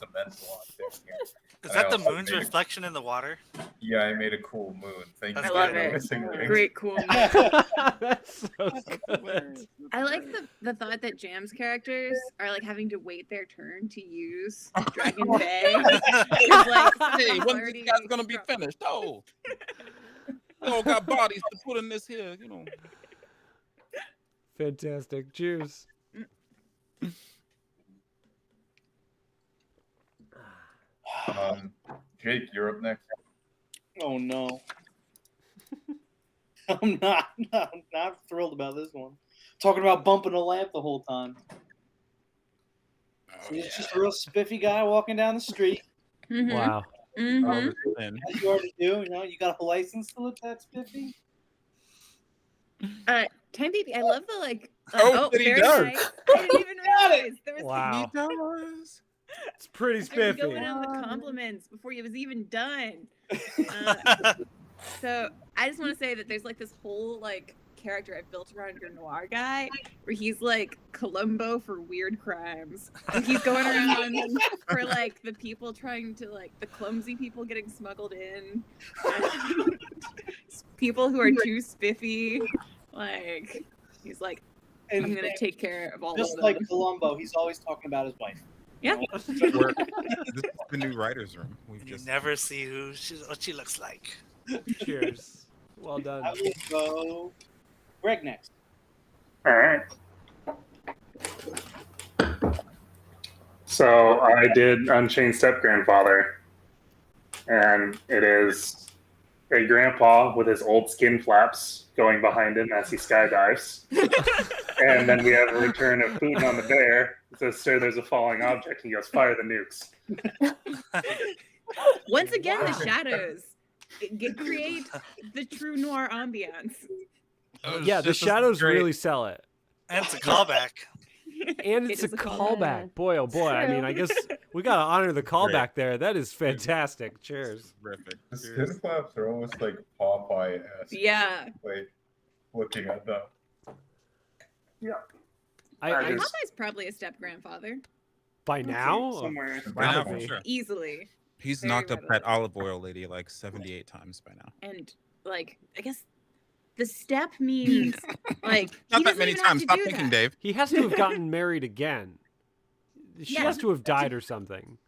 down here. Is And that I the also moon's made a- reflection in the water? Yeah, I made a cool moon. Thank you. I for love it. noticing, Riggs. Great, cool. That's so good. I like the thought that Jam's characters are like having to wait their turn to use Dragon Bay. It's like, Hey, someone's when's already this guy's gonna be struck. finished? Oh, we all got bodies to put in this here, you know. Fantastic. Cheers. Jake, you're up next. Oh no. I'm not thrilled about this one. Talking about bumping a lamp the whole time. Oh, He's just a real spiffy guy walking down the street, Mhm. Wow. Mhm. And as you already do. You know, you got a license to look that spiffy. Time Baby, I love the like. Oh, he very does. nice. I didn't even realize there was Wow. he does. It's pretty I was spiffy. going on the compliments before it was even done. So I just want to say that there's like this whole like character I've built around your noir guy, where he's like Columbo for weird crimes. And he's going around for like the people trying to like the clumsy people getting smuggled in, people who are too spiffy. Like he's like, I'm And gonna take care of all just of them. like Columbo, he's always talking about his wife. Yeah. This is the new writer's room. We've You just never see what she looks like. Cheers. Well done. I will go Greg next. All right. So I did Unchained Step Grandfather, and it is a grandpa with his old skin flaps going behind him as he skydives. And then we have a return of Putin on the bear. It says, "Sir, there's a falling object." And he goes, "Fire the nukes." Once again, the shadows create the true noir ambiance. Yeah, the shadows really sell it. And it's a callback. And it's a callback. Boy, oh boy. I mean, I guess we got to honor the callback there. That is fantastic. Cheers. Terrific. The skin flaps are almost like Popeye-esque. Yeah. Like, looking at them. Yeah. Popeye's probably a step-grandfather. By now? Somewhere. By now, for sure. Easily. He's Very knocked up readily. that olive oil lady like 78 times by now. And, like, I guess the step means, like, Not he that doesn't many even have times. to Stop do thinking, that. Dave. He has to have gotten married again. She Yeah. has to have died or something.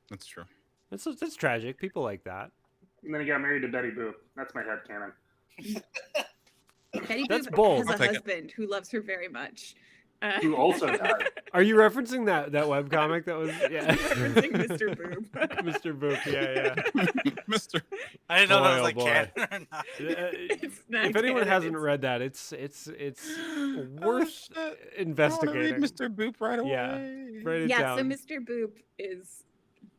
That's true. That's tragic. People like that. And then he got married to Betty Boop. That's my headcanon. Betty That's Boop bold. has I'll a take it. husband who loves her very much. Who also died. Are you referencing that webcomic that was referencing Mr. Boop. Mr. Boop, yeah. Mr. I didn't know Boy, that was oh like boy. canon or not. It's not If anyone canon, hasn't it's- read that, it's worth investigating. Read Mr. Boop right away. Yeah. Write it Yeah, down. so Mr. Boop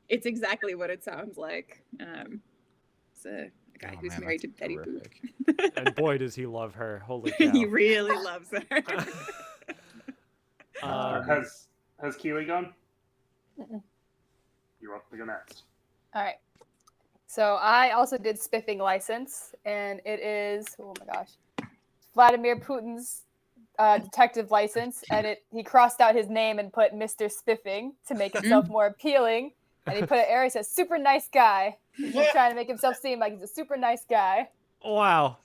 it's exactly what it sounds like. It's a guy Oh, who's man, married to that's Betty terrific. Boop. And boy, does he love her. Holy cow. He really loves her. Has Keely gone? Mm-mm. You're welcome to go next. All right. So I also did spiffing license, and it is, oh my gosh, Vladimir Putin's detective license, and he crossed out his name and put Mr. Spiffing to make himself more appealing, and he put an area that says super nice guy. He's trying to make himself seem like he's a super nice guy. Wow.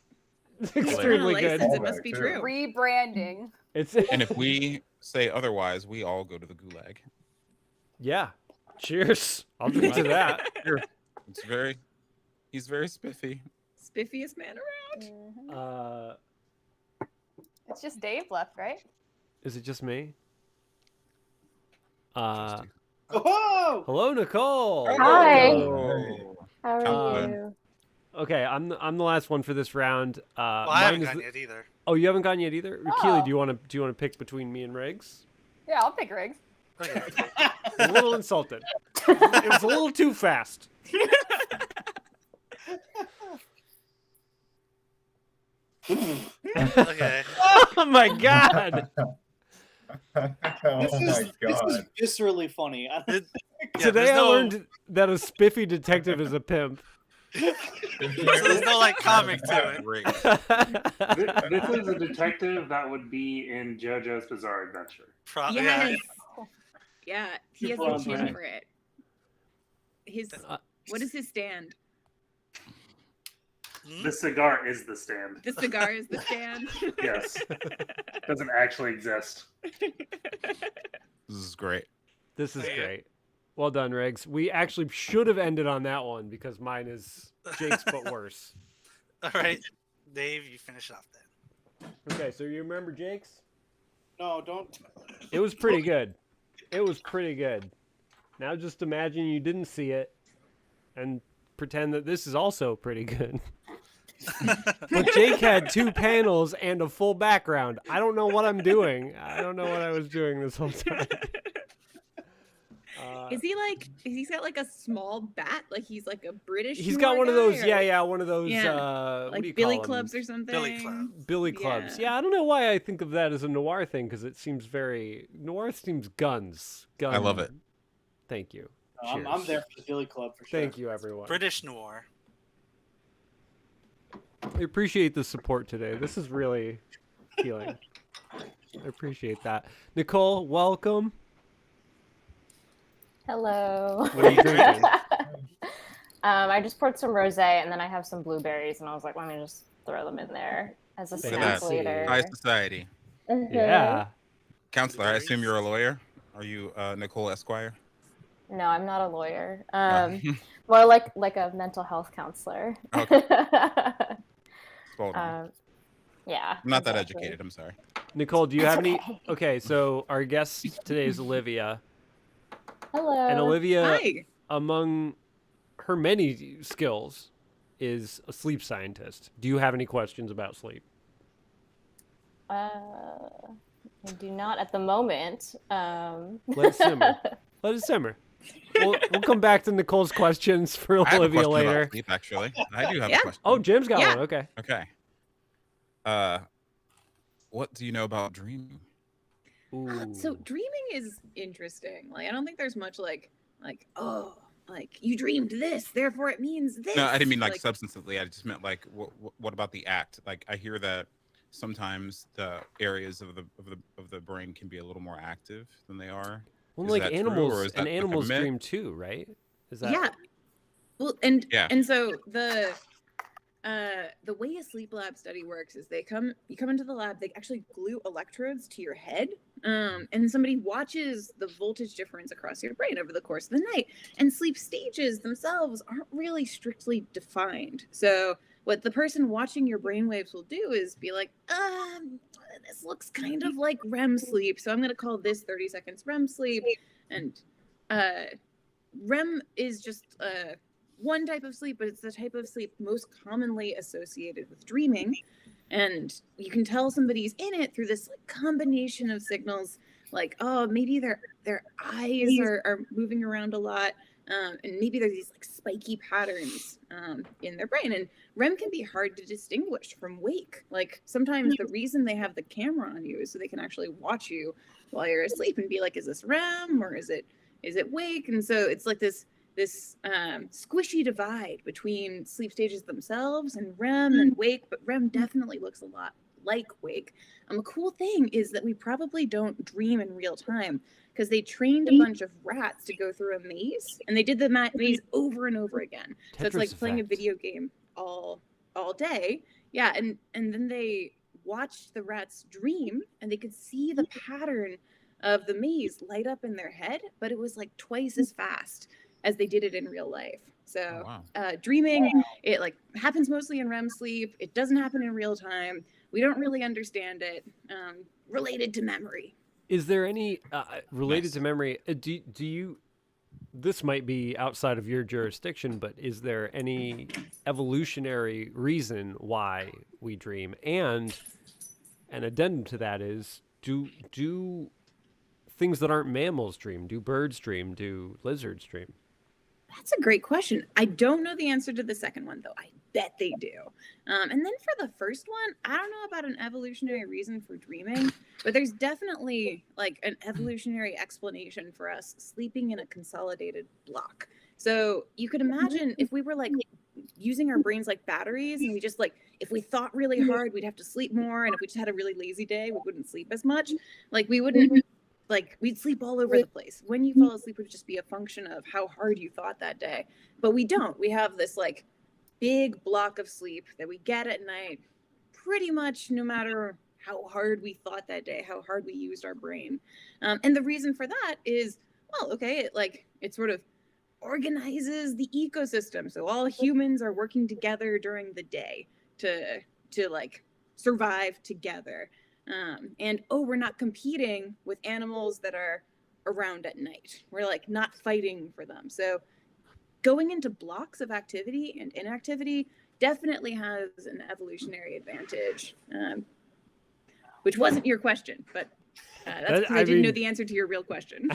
Extremely good. License, it must be Too. true. Rebranding. And if we say otherwise, we all go to the gulag. Yeah. Cheers. I'll drink to that. He's very spiffy. Spiffiest man around. Mhm. It's just Dave left, right? Is it just me? Oh! Hello, Nicole. Hi. Oh. How Count are them. you? Okay, I'm the last one for this round. Well, I haven't gone yet either. Oh, you haven't gone yet either. Oh. Keely, do you want to pick between me and Riggs? Yeah, I'll pick Riggs. Okay. I'm a little insulted. It was a little too fast. Okay. Oh my god! Oh This my is god. viscerally funny. Yeah, Today there's I no- learned that a spiffy detective is a pimp. So there's no like comic to it. Great. This is a detective that would be in JoJo's Bizarre Adventure. Yes. Yeah, he has Super a on chin brand. for it. What is his stand? The cigar is the stand. The cigar is the stand. Yes. Doesn't actually exist. This is great. This is Yeah. great. Well done, Riggs. We actually should have ended on that one because mine is Jake's but worse. All right, Dave, you finish off then. Okay, so you remember Jake's? No, don't. It was pretty good. It was pretty good. Now just imagine you didn't see it and pretend that this is also pretty good. But Jake had 2 panels and a full background. I don't know what I'm doing. I don't know what I was doing this whole time. Is he's got like a small bat? Like he's like a British. He's got noir one of guy, those, or yeah, one of those, Yeah. what do you like call Billy them? clubs or something. Billy Club. Billy clubs. Yeah. Yeah, I don't know why I think of that as a noir thing because it seems very noir seems guns. I love it. Thank you. I'm Cheers. there for the Billy Club for sure. Thank you, everyone. British noir. I appreciate the support today. This is really healing. I appreciate that. Nicole, welcome. Hello. What are you drinking? I just poured some rosé, and then I have some blueberries, and I was like, let me just throw them in there as a Look at snack that. later. High society. Mhm. Yeah. Counselor, I assume you're a lawyer? Are you Nicole Esquire? No, I'm not a lawyer. More like a mental health counselor. Okay. Well, Yeah. I'm not that exactly. educated. I'm sorry. Nicole, do you have any? okay. Okay, so our guest today is Olivia. Hello. And Olivia, Hi. among her many skills, is a sleep scientist. Do you have any questions about sleep? I do not at the moment. Let it simmer. Let it simmer. We'll come back to Nicole's questions for I have a Olivia question later. about sleep, actually. I do have Yeah. a question. Oh, Jim's got Yeah. one. Okay. Okay. What do you know about dreaming? Ooh. So dreaming is interesting. Like I don't think there's much like oh like you dreamed this, therefore it means this. No, I didn't mean like substantively. I just meant like what about the act? Like I hear that sometimes the areas of the brain can be a little more active than they are. Well, Is like that true, animals or is that and like a animals myth? dream too, right? Is that Yeah. Well, and so the way a sleep lab study works is you come into the lab, they actually glue electrodes to your head, and somebody watches the voltage difference across your brain over the course of the night. And sleep stages themselves aren't really strictly defined. So what the person watching your brainwaves will do is be like, this looks kind of like REM sleep, so I'm going to call this 30 seconds REM sleep. And REM is just one type of sleep, but it's the type of sleep most commonly associated with dreaming. And you can tell somebody's in it through this like combination of signals, like, oh, maybe their eyes are moving around a lot, and maybe there's these like spiky patterns in their brain. And REM can be hard to distinguish from wake. Like sometimes the reason they have the camera on you is so they can actually watch you while you're asleep and be like, is this REM or is it wake? And so it's like this squishy divide between sleep stages themselves and REM and wake, but REM definitely looks a lot like wake. A cool thing is that we probably don't dream in real time because they trained a bunch of rats to go through a maze, and they did the maze over and over again. So it's like playing a video game all day. Yeah, and then they watched the rats dream, and they could see the pattern of the maze light up in their head, but it was like twice as fast as they did it in real life. So dreaming, it like happens mostly in REM sleep. It doesn't happen in real time. We don't really understand it. Related to memory. Is there any related to memory? Do you? This might be outside of your jurisdiction, but is there any evolutionary reason why we dream? And an addendum to that is, do things that aren't mammals dream? Do birds dream? Do lizards dream? That's a great question. I don't know the answer to the second one, though. I bet they do. And then for the first one, I don't know about an evolutionary reason for dreaming, but there's definitely like an evolutionary explanation for us sleeping in a consolidated block. So you could imagine if we were like using our brains like batteries, and we just like, if we thought really hard, we'd have to sleep more. And if we just had a really lazy day, we wouldn't sleep as much. Like we wouldn't, like we'd sleep all over the place. When you fall asleep would just be a function of how hard you thought that day. But we don't. We have this like big block of sleep that we get at night, pretty much no matter how hard we thought that day, how hard we used our brain. And the reason for that is, well, okay, it sort of organizes the ecosystem. So all humans are working together during the day to like survive together. And we're not competing with animals that are around at night. We're like not fighting for them. So going into blocks of activity and inactivity definitely has an evolutionary advantage, which wasn't your question, but that's because I didn't know the answer to your real question.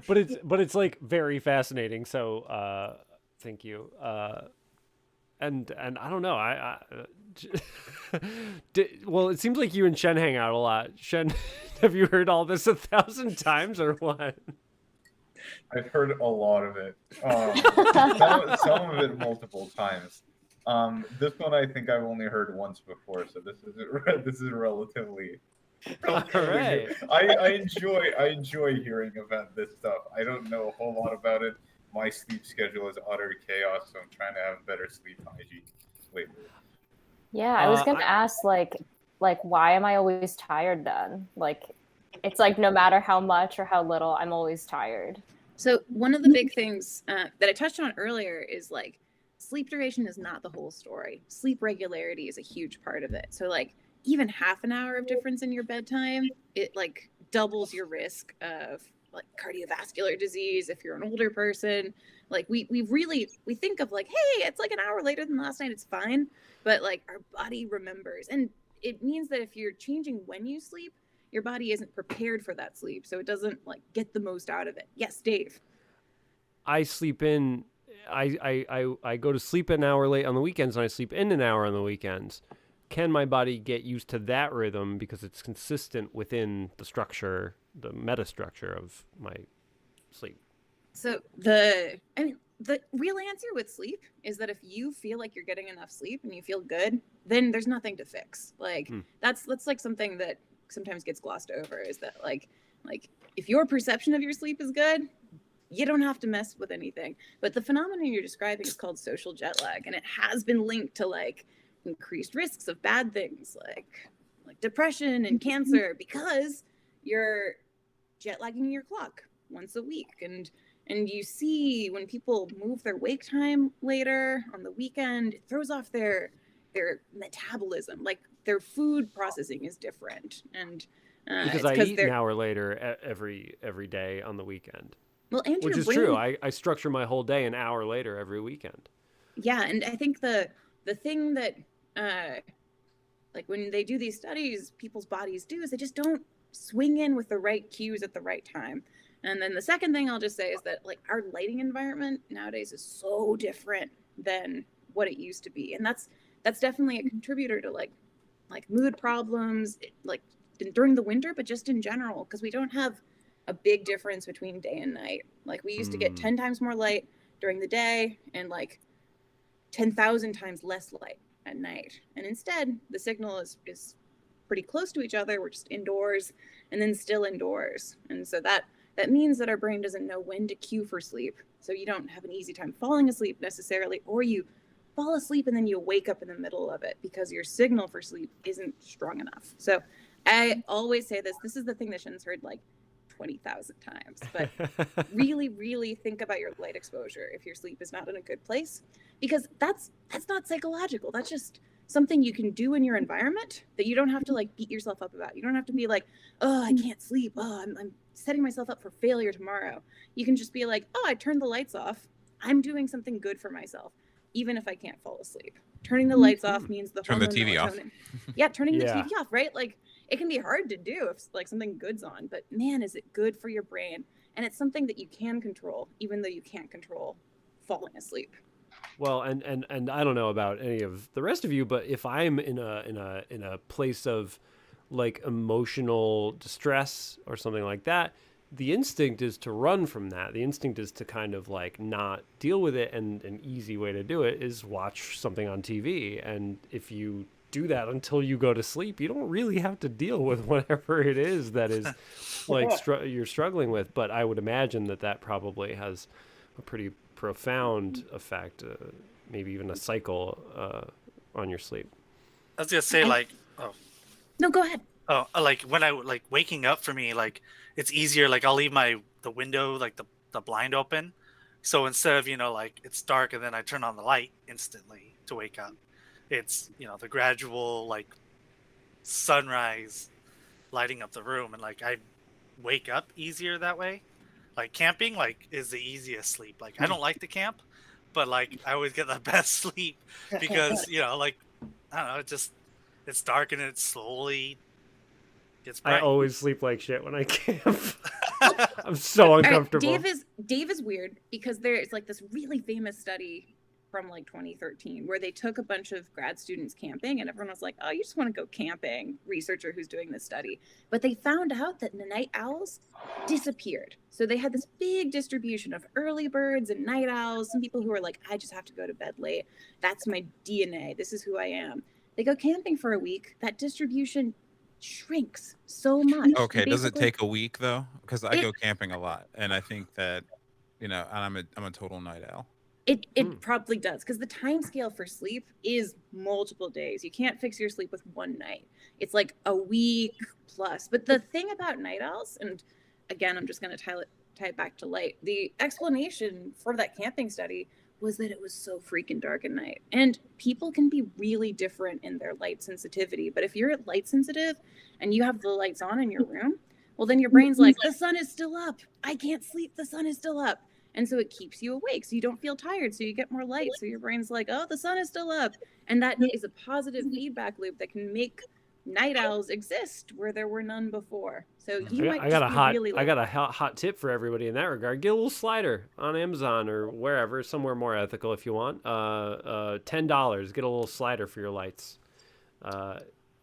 but it's like very fascinating. So thank you. And I don't know. Well, it seems like you and Shen hang out a lot. Shen, have you heard all this 1,000 times or what? I've heard a lot of it. Some of it multiple times. This one I think I've only heard once before, so this is relatively. All right. I enjoy hearing about this stuff. I don't know a whole lot about it. My sleep schedule is utter chaos, so I'm trying to have better sleep hygiene lately. Yeah, I was gonna ask, like, why am I always tired then? Like, it's like no matter how much or how little, I'm always tired. So one of the big things that I touched on earlier is like sleep duration is not the whole story. Sleep regularity is a huge part of it. So like even half an hour of difference in your bedtime, it like doubles your risk of like cardiovascular disease if you're an older person. Like we think of like, hey, it's like an hour later than last night, it's fine. But like our body remembers. And it means that if you're changing when you sleep, your body isn't prepared for that sleep. So it doesn't like get the most out of it. Yes, Dave. I sleep in. I go to sleep an hour late on the weekends, and I sleep in an hour on the weekends. Can my body get used to that rhythm because it's consistent within the structure, the meta structure of my sleep? So the real answer with sleep is that if you feel like you're getting enough sleep and you feel good, then there's nothing to fix. Like that's like something that sometimes gets glossed over, is that like if your perception of your sleep is good, you don't have to mess with anything. But the phenomenon you're describing is called social jet lag, and it has been linked to like increased risks of bad things like depression and cancer, because you're jet lagging your clock once a week. And you see when people move their wake time later on the weekend, it throws off their metabolism, like their food processing is different. And because I eat an hour later every day on the weekend. Well, and which is true. I structure my whole day an hour later every weekend. Yeah, and I think the thing that like when they do these studies, people's bodies do is they just don't swing in with the right cues at the right time. And then the second thing I'll just say is that like our lighting environment nowadays is so different than what it used to be, and that's definitely a contributor to like mood problems, like during the winter, but just in general, because we don't have a big difference between day and night. Like we used to get 10 times more light during the day and like 10,000 times less light at night. And instead, the signal is pretty close to each other. We're just indoors and then still indoors. And so that means that our brain doesn't know when to cue for sleep. So you don't have an easy time falling asleep necessarily, or you fall asleep and then you wake up in the middle of it because your signal for sleep isn't strong enough. So I always say this is the thing that Shen's heard like 20,000 times, but really, really think about your light exposure if your sleep is not in a good place, because that's not psychological. That's just something you can do in your environment that you don't have to like beat yourself up about. You don't have to be like, oh, I can't sleep. Oh, I'm setting myself up for failure tomorrow. You can just be like, oh, I turned the lights off. I'm doing something good for myself, even if I can't fall asleep. Turning the lights off means turn the TV off. Yeah, turning the TV off, right? Like it can be hard to do if like something good's on, but man, is it good for your brain? And it's something that you can control, even though you can't control falling asleep. Well, and I don't know about any of the rest of you, but if I'm in a place of like emotional distress or something like that, the instinct is to run from that. The instinct is to kind of like not deal with it, and an easy way to do it is watch something on TV. And if you do that until you go to sleep, you don't really have to deal with whatever it is that is like you're struggling with. But I would imagine that probably has a pretty profound effect, maybe even a cycle on your sleep. I was gonna say No, go ahead. Oh, like when I like waking up for me, like it's easier. Like I'll leave the window, like the blind open. So instead of, like it's dark and then I turn on the light instantly to wake up, it's, the gradual like sunrise lighting up the room, and like I wake up easier that way. Like camping is the easiest sleep. Like I don't like to camp, but like I always get the best sleep because, like, I don't know, it's dark and it slowly gets bright. I always sleep like shit when I camp. I'm so uncomfortable. Right, Dave is weird because there's like this really famous study from like 2013 where they took a bunch of grad students camping, and everyone was like, oh, you just want to go camping, researcher who's doing this study. But they found out that the night owls disappeared. So they had this big distribution of early birds and night owls. Some people who are like, I just have to go to bed late. That's my DNA. This is who I am. They go camping for a week. That distribution shrinks so much. Okay, does it take a week though? Because I go camping a lot, and I think that, and I'm a total night owl. It probably does, because the time scale for sleep is multiple days. You can't fix your sleep with one night. It's like a week plus. But the thing about night owls, and again, I'm just going to tie it back to light. The explanation for that camping study was that it was so freaking dark at night. And people can be really different in their light sensitivity. But if you're light sensitive and you have the lights on in your room, well, then your brain's like, the sun is still up. I can't sleep. The sun is still up. And so it keeps you awake, so you don't feel tired, so you get more light. So your brain's like, oh, the sun is still up. And that is a positive feedback loop that can make night owls exist where there were none before. So you might just be really like, I got a hot tip for everybody in that regard. Get a little slider on Amazon or wherever, somewhere more ethical if you want. $10. Get a little slider for your lights.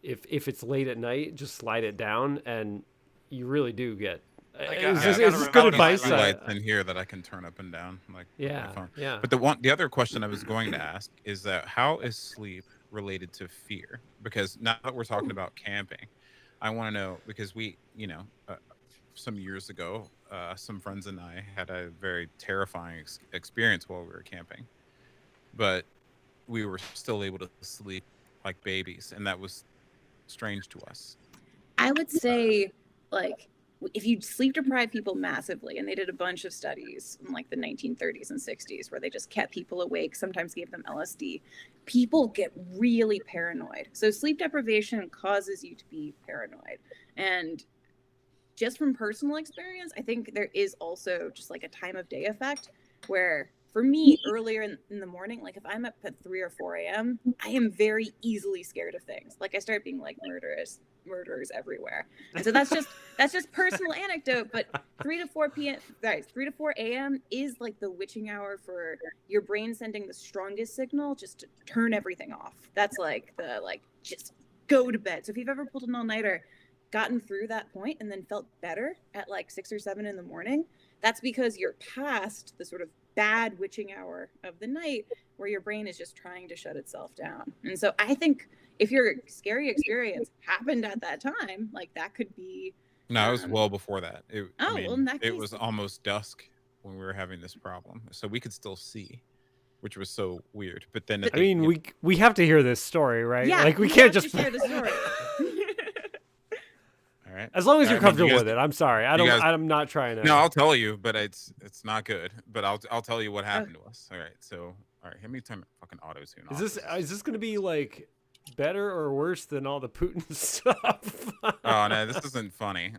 If it's late at night, just slide it down, and you really do get. Is this good advice? Lights in here that I can turn up and down, like yeah, yeah. But the other question I was going to ask is that how is sleep related to fear? Because now that we're talking about camping, I want to know, because we, some years ago, some friends and I had a very terrifying experience while we were camping, but we were still able to sleep like babies, and that was strange to us. I would say, like, if you sleep deprive people massively, and they did a bunch of studies in like the 1930s and 60s where they just kept people awake, sometimes gave them LSD, people get really paranoid. So sleep deprivation causes you to be paranoid. And just from personal experience, I think there is also just like a time of day effect where, for me, earlier in the morning, like if I'm up at 3 or 4 a.m., I am very easily scared of things. Like I start being like murderers everywhere. And so that's just personal anecdote, but 3 to 4 a.m. is like the witching hour for your brain sending the strongest signal just to turn everything off. That's like just go to bed. So if you've ever pulled an all-nighter, gotten through that point and then felt better at like 6 or 7 in the morning, that's because you're past the sort of bad witching hour of the night where your brain is just trying to shut itself down. And so I think if your scary experience happened at that time, like that could be. No, it was well before that. It was almost dusk when we were having this problem, so we could still see, which was so weird. But then, we have to hear this story, right? Yeah, like we can't just share the story. All right. As long as you're comfortable with it. I'm sorry. I'm not trying to. No, I'll tell you, but it's not good. But I'll tell you what happened to us. All right. So, all right. Let me turn fucking auto tune off. Is this gonna be like better or worse than all the Putin stuff? Oh no, this isn't funny.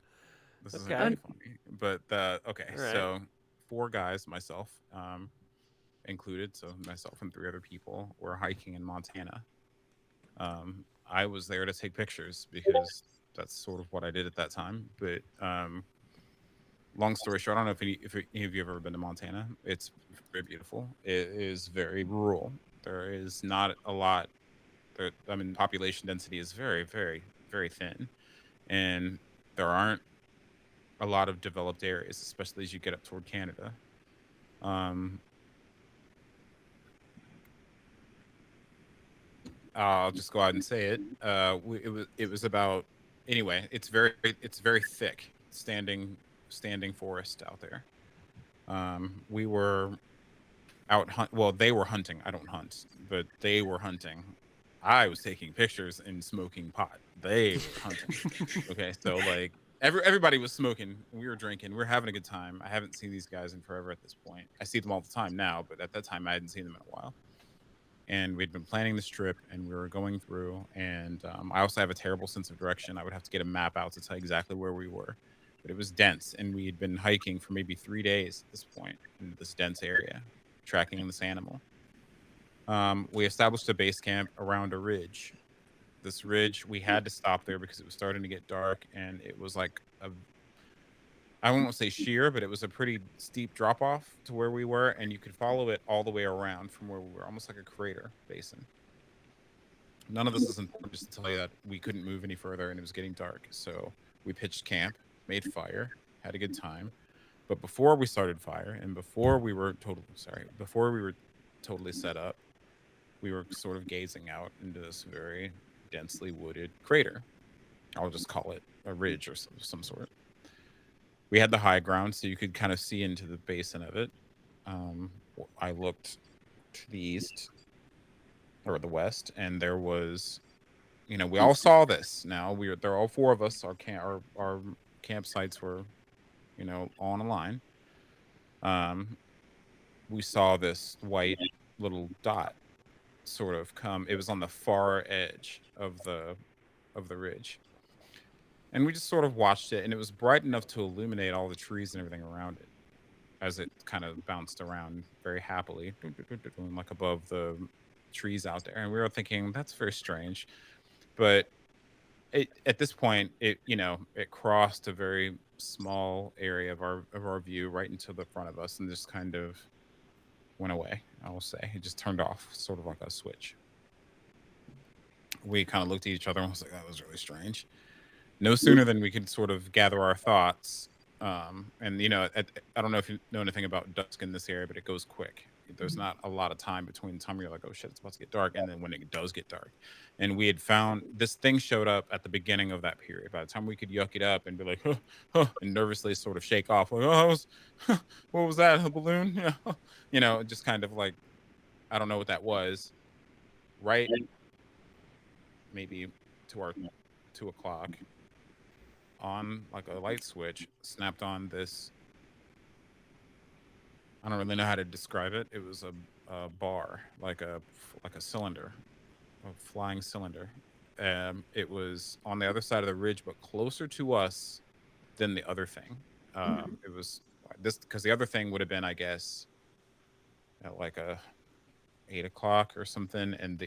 This isn't really funny. But okay. Right. So 4 guys, myself included, so myself and 3 other people, were hiking in Montana. I was there to take pictures because that's sort of what I did at that time. But long story short, I don't know if any of you have ever been to Montana. It's very beautiful. It is very rural. There is not a lot. Population density is very, very, very thin. And there aren't a lot of developed areas, especially as you get up toward Canada. I'll just go out and say it. It was about. Anyway, it's very thick, standing forest out there. We were out they were hunting. I don't hunt, but they were hunting. I was taking pictures and smoking pot. They were hunting. Okay, so like everybody was smoking. We were drinking. We were having a good time. I haven't seen these guys in forever at this point. I see them all the time now, but at that time I hadn't seen them in a while. And we'd been planning this trip, and we were going through, and I also have a terrible sense of direction. I would have to get a map out to tell exactly where we were. But it was dense, and we had been hiking for maybe 3 days at this point in this dense area, tracking this animal. We established a base camp around a ridge. This ridge, we had to stop there because it was starting to get dark, and it was like I won't say sheer, but it was a pretty steep drop off to where we were, and you could follow it all the way around from where we were, almost like a crater basin. None of this is important, just to tell you that we couldn't move any further, and it was getting dark. So we pitched camp, made fire, had a good time. But before we started fire, and before we were totally set up, we were sort of gazing out into this very densely wooded crater. I'll just call it a ridge or some sort. We had the high ground, so you could kind of see into the basin of it. I looked to the east or the west, and there was, we all saw this. Now there are all 4 of us. Our campsites were, on a line. We saw this white little dot sort of come. It was on the far edge of the ridge. And we just sort of watched it, and it was bright enough to illuminate all the trees and everything around it as it kind of bounced around very happily, like above the trees out there. And we were thinking, that's very strange. But at this point, it crossed a very small area of our view right into the front of us, and just kind of went away. I will say it just turned off, sort of like a switch. We kind of looked at each other and was like, "That was really strange." No sooner than we could sort of gather our thoughts, and I don't know if you know anything about dusk in this area, but it goes quick. There's not a lot of time between the time you're like, oh shit, it's about to get dark, and then when it does get dark. And we had found this thing showed up at the beginning of that period. By the time we could yuck it up and be like, and nervously sort of shake off, like, what was that? A balloon? Just kind of like, I don't know what that was. Right? Maybe to our 2 o'clock, on like a light switch, snapped on this. I don't really know how to describe it. It was a bar, like a cylinder, a flying cylinder. It was on the other side of the ridge, but closer to us than the other thing. It was this because the other thing would have been, I guess, at like a 8 o'clock or something, and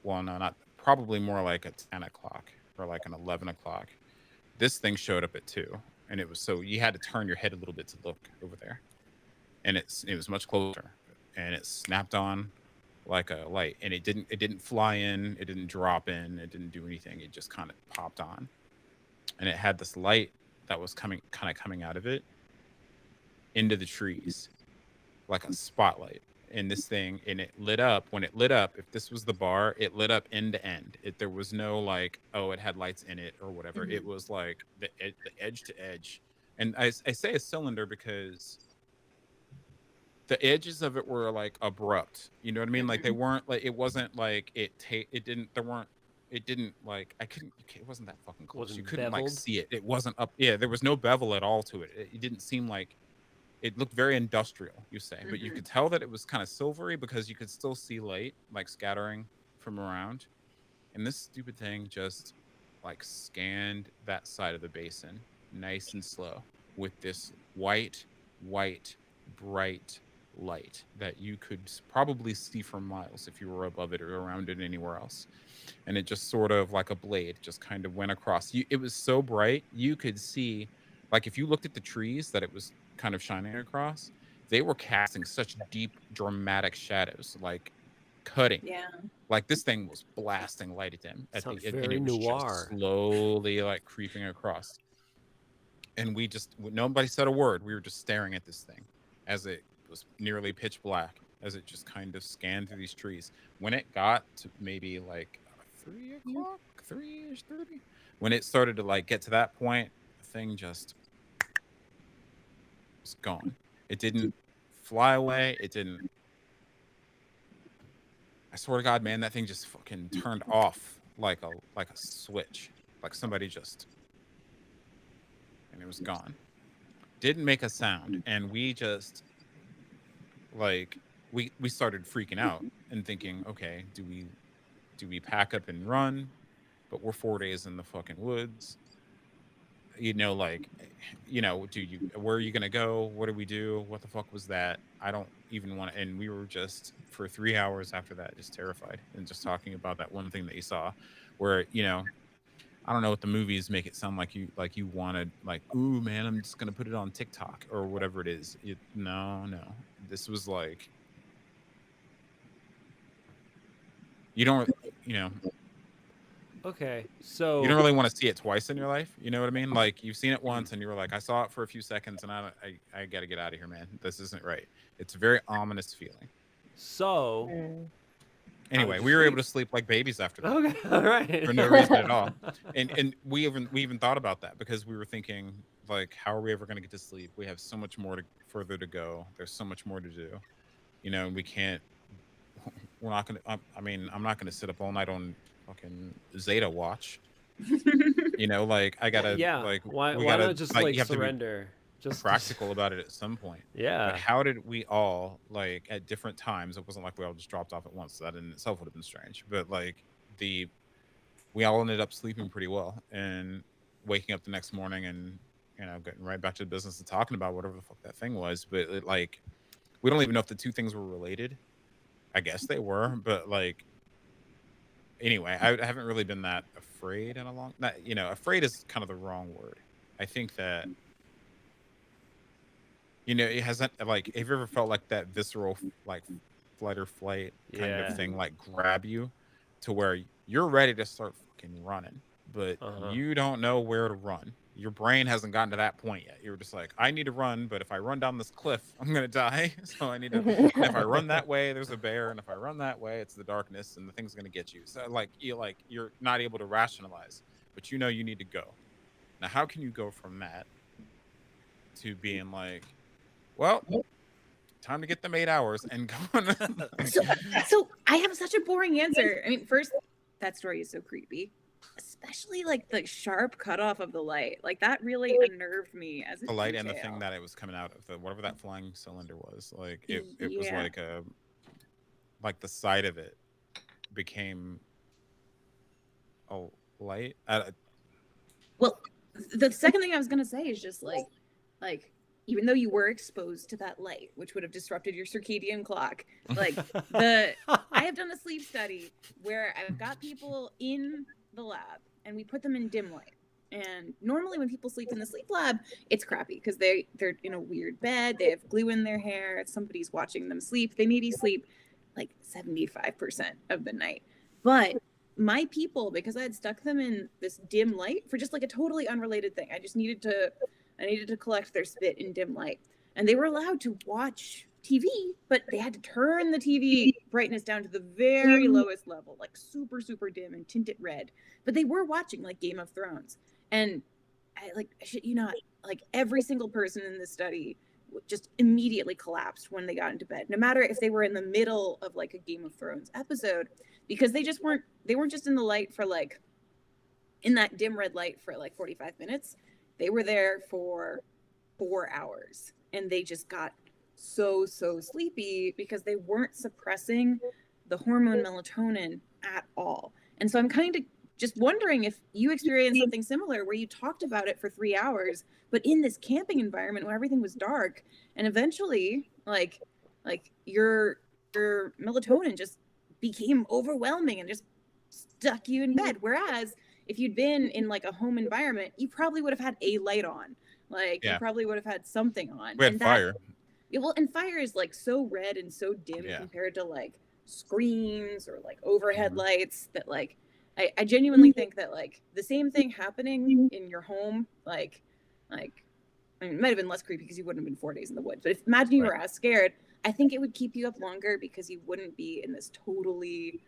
no, not probably more like a 10 o'clock or like an 11 o'clock. This thing showed up at 2, and it was so you had to turn your head a little bit to look over there. And it was much closer, and it snapped on like a light, and it didn't fly in, it didn't drop in, it didn't do anything. It just kind of popped on, and it had this light that was coming out of it into the trees, like a spotlight. And this thing, and it lit up. When it lit up, if this was the bar, it lit up end to end. There was no like, oh, it had lights in it or whatever. It was like the edge to edge. And I say a cylinder because the edges of it were like abrupt, you know what I mean? Like they weren't like, it wasn't like it didn't like, it wasn't that fucking close. You couldn't like see it. It wasn't up. Yeah, there was no bevel at all to it. It didn't seem like, it looked very industrial, you say, but you could tell that it was kind of silvery because you could still see light like scattering from around. And this stupid thing just like scanned that side of the basin nice and slow with this white, bright light that you could probably see for miles if you were above it or around it anywhere else. And it just sort of like a blade just kind of went across. It was so bright you could see, like if you looked at the trees that it was kind of shining across, they were casting such deep dramatic shadows, like cutting. Yeah. Like this thing was blasting light at them at Sounds the very and it was noir. just slowly like creeping across. And nobody said a word. We were just staring at this thing as it was nearly pitch black, as it just kind of scanned through these trees. When it got to maybe like 3 o'clock, 3-ish, 30, when it started to like get to that point, the thing just was gone. It didn't fly away. It didn't. I swear to God, man, that thing just fucking turned off like a switch, like somebody just, and it was gone. Didn't make a sound, and we just like we started freaking out and thinking, okay, do we pack up and run? But we're 4 days in the fucking woods. Like, where are you gonna go? What do we do? What the fuck was that? I don't even want to. And we were just for 3 hours after that, just terrified and just talking about that one thing that you saw, where I don't know what the movies make it sound like you wanted, like, ooh man, I'm just gonna put it on TikTok or whatever it is. No, this was like, you don't. Okay, so you don't really want to see it twice in your life. You know what I mean? Like you've seen it once and you were like, I saw it for a few seconds and I got to get out of here, man. This isn't right. It's a very ominous feeling. So anyway, we were able to sleep like babies after that. Okay, all right. For no reason at all. And we even thought about that because we were thinking, like, how are we ever going to get to sleep? We have so much further to go. There's so much more to do. We can't. We're not going to. I'm not going to sit up all night on fucking Zeta watch. Like I gotta. Yeah. Like why gotta, not just you have surrender? To be practical about it at some point. Yeah. But how did we all at different times? It wasn't like we all just dropped off at once. So that in itself would have been strange. But we all ended up sleeping pretty well and waking up the next morning and getting right back to the business and talking about whatever the fuck that thing was. But we don't even know if the two things were related. I guess they were, but anyway, I haven't really been that afraid in a long. Not, you know, afraid is kind of the wrong word. I think that, you know, it hasn't like. Have you ever felt like that visceral like flight or flight kind of thing, like grab you, to where you're ready to start fucking running, but you don't know where to run. Your brain hasn't gotten to that point yet. You're just like, I need to run, but if I run down this cliff, I'm gonna die. So I need to. And if I run that way, there's a bear, and if I run that way, it's the darkness, and the thing's gonna get you. So you're not able to rationalize, but you know you need to go. Now, how can you go from that to being like, well, time to get them 8 hours and go on? So I have such a boring answer. I mean, first, that story is so creepy. Especially like the sharp cutoff of the light, like that really unnerved me as a the light detail. And the thing that it was coming out of, the whatever that flying cylinder was, like it was like the side of it became a light. Well, the second thing I was gonna say is just like even though you were exposed to that light, which would have disrupted your circadian clock, like I have done a sleep study where I've got people in the lab and we put them in dim light. And normally when people sleep in the sleep lab, it's crappy because they're in a weird bed, they have glue in their hair, somebody's watching them sleep, they maybe sleep like 75% of the night. But my people, because I had stuck them in this dim light for just like a totally unrelated thing, I needed to collect their spit in dim light, and they were allowed to watch TV, but they had to turn the TV brightness down to the very lowest level, like super, super dim and tint it red. But they were watching like Game of Thrones. And I shit you not, like every single person in this study just immediately collapsed when they got into bed, no matter if they were in the middle of like a Game of Thrones episode, because they weren't just in the light for like, in that dim red light for like 45 minutes. They were there for 4 hours and they just got so sleepy because they weren't suppressing the hormone melatonin at all. And so I'm kind of just wondering if you experienced something similar where you talked about it for 3 hours, but in this camping environment where everything was dark, and eventually like your melatonin just became overwhelming and just stuck you in bed. Whereas if you'd been in like a home environment, you probably would have had a light on. Like you probably would have had something on. We had fire. Well, and fire is like so red and so dim compared to like screens or like overhead lights that like I genuinely think that like the same thing happening in your home, like I mean, it might have been less creepy because you wouldn't have been 4 days in the woods. But imagine you were as scared, I think it would keep you up longer because you wouldn't be in this totally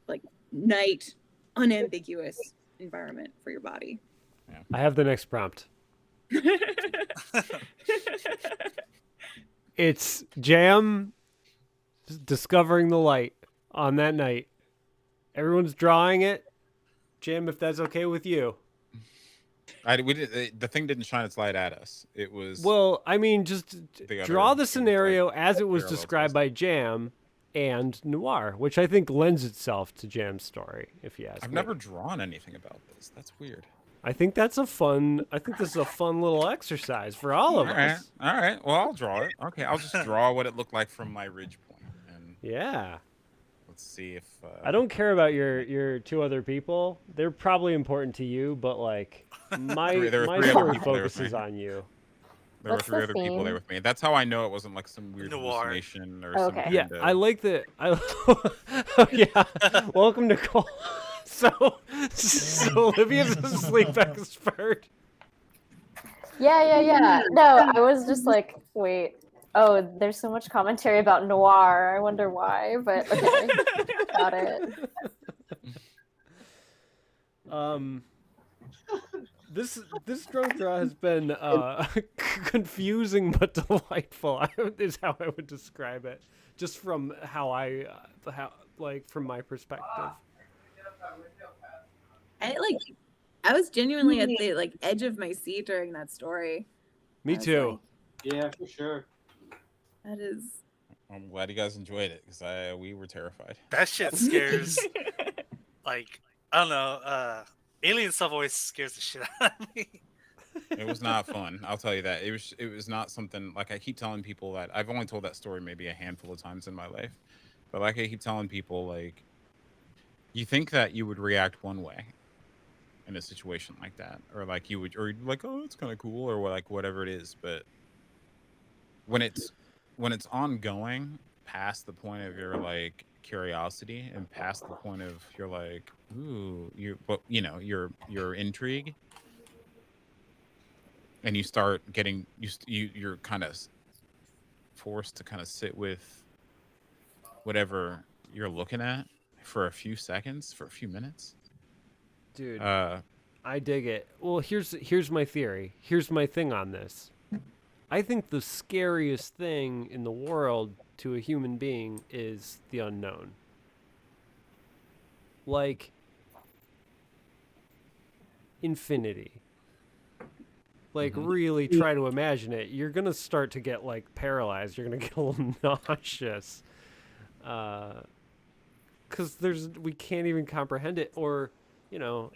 like night unambiguous environment for your body. Yeah. I have the next prompt. It's Jam discovering the light on that night. Everyone's drawing it. Jam, if that's okay with you. The thing didn't shine its light at us. It was... Well, I mean, just draw the scenario as it was described by Jam and Noir, which I think lends itself to Jam's story, if you ask me. I've never drawn anything about this. That's weird. I think this is a fun little exercise for all of us. All right. Well, I'll draw it. Okay, I'll just draw what it looked like from my ridge point. And let's see if... I don't care about your two other people. They're probably important to you, but like my story focuses on you. There were 3 other people there with me. That's how I know it wasn't like some weird hallucination or something. Yeah, I like that. Oh, yeah. Welcome, Nicole. So Olivia's a sleep expert. Yeah. No, I was just like, wait. Oh, there's so much commentary about Noir. I wonder why, but okay. Got it. This drunk draw has been confusing but delightful. Is how I would describe it, just from how from my perspective. I was genuinely at the like edge of my seat during that story. Me too. Yeah, for sure. That is. I'm glad you guys enjoyed it because we were terrified. That shit scares. Like I don't know. Alien stuff always scares the shit out of me. It was not fun. I'll tell you that. It was not something like I keep telling people that I've only told that story maybe a handful of times in my life, but like I keep telling people like You think that you would react one way in a situation like that, or like you would, or you'd be like, oh, it's kind of cool, or like whatever it is. But when it's ongoing past the point of your like curiosity and past the point of your like, ooh, but you know, your intrigue, and you start getting you're kind of forced to kind of sit with whatever you're looking at for a few seconds, for a few minutes. Dude, I dig it. Well, here's my theory. Here's my thing on this. I think the scariest thing in the world to a human being is the unknown. Like infinity. Like really try to imagine it. You're gonna start to get like paralyzed. You're gonna get a little nauseous. Because we can't even comprehend it, or you know,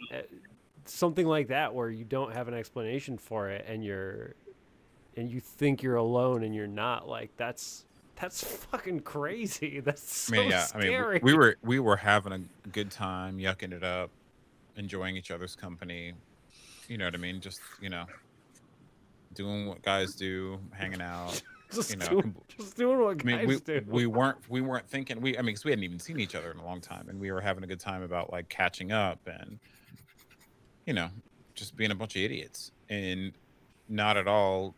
something like that where you don't have an explanation for it, and you think you're alone and you're not. Like that's fucking crazy. That's so scary. I mean, we were having a good time, yucking it up, enjoying each other's company. You know what I mean? Just, you know, doing what guys do, hanging out. Just just doing what guys do. We weren't thinking. Because we hadn't even seen each other in a long time, and we were having a good time about like catching up and, you know, just being a bunch of idiots, and not at all.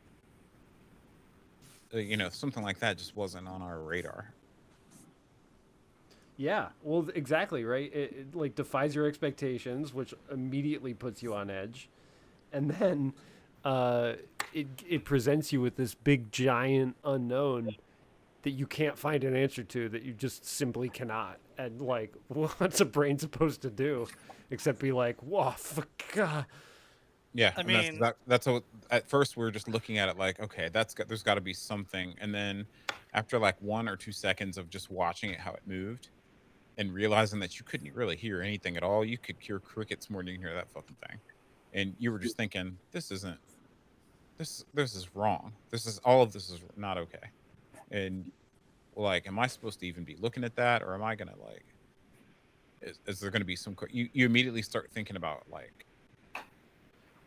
You know, something like that just wasn't on our radar. Yeah, well, exactly, right? It like defies your expectations, which immediately puts you on edge, and then it presents you with this big giant unknown that you can't find an answer to, that you just simply cannot. And like, what's a brain supposed to do except be like, whoa, fuck, God. Yeah, I mean, that's what. At first, we were just looking at it like, okay, there's got to be something, and then after like 1 or 2 seconds of just watching it how it moved, and realizing that you couldn't really hear anything at all, you could hear crickets more than you can hear that fucking thing, and you were just thinking, this is wrong. All of this is not okay, and like, am I supposed to even be looking at that, or am I gonna like, is there gonna be some? You immediately start thinking about like.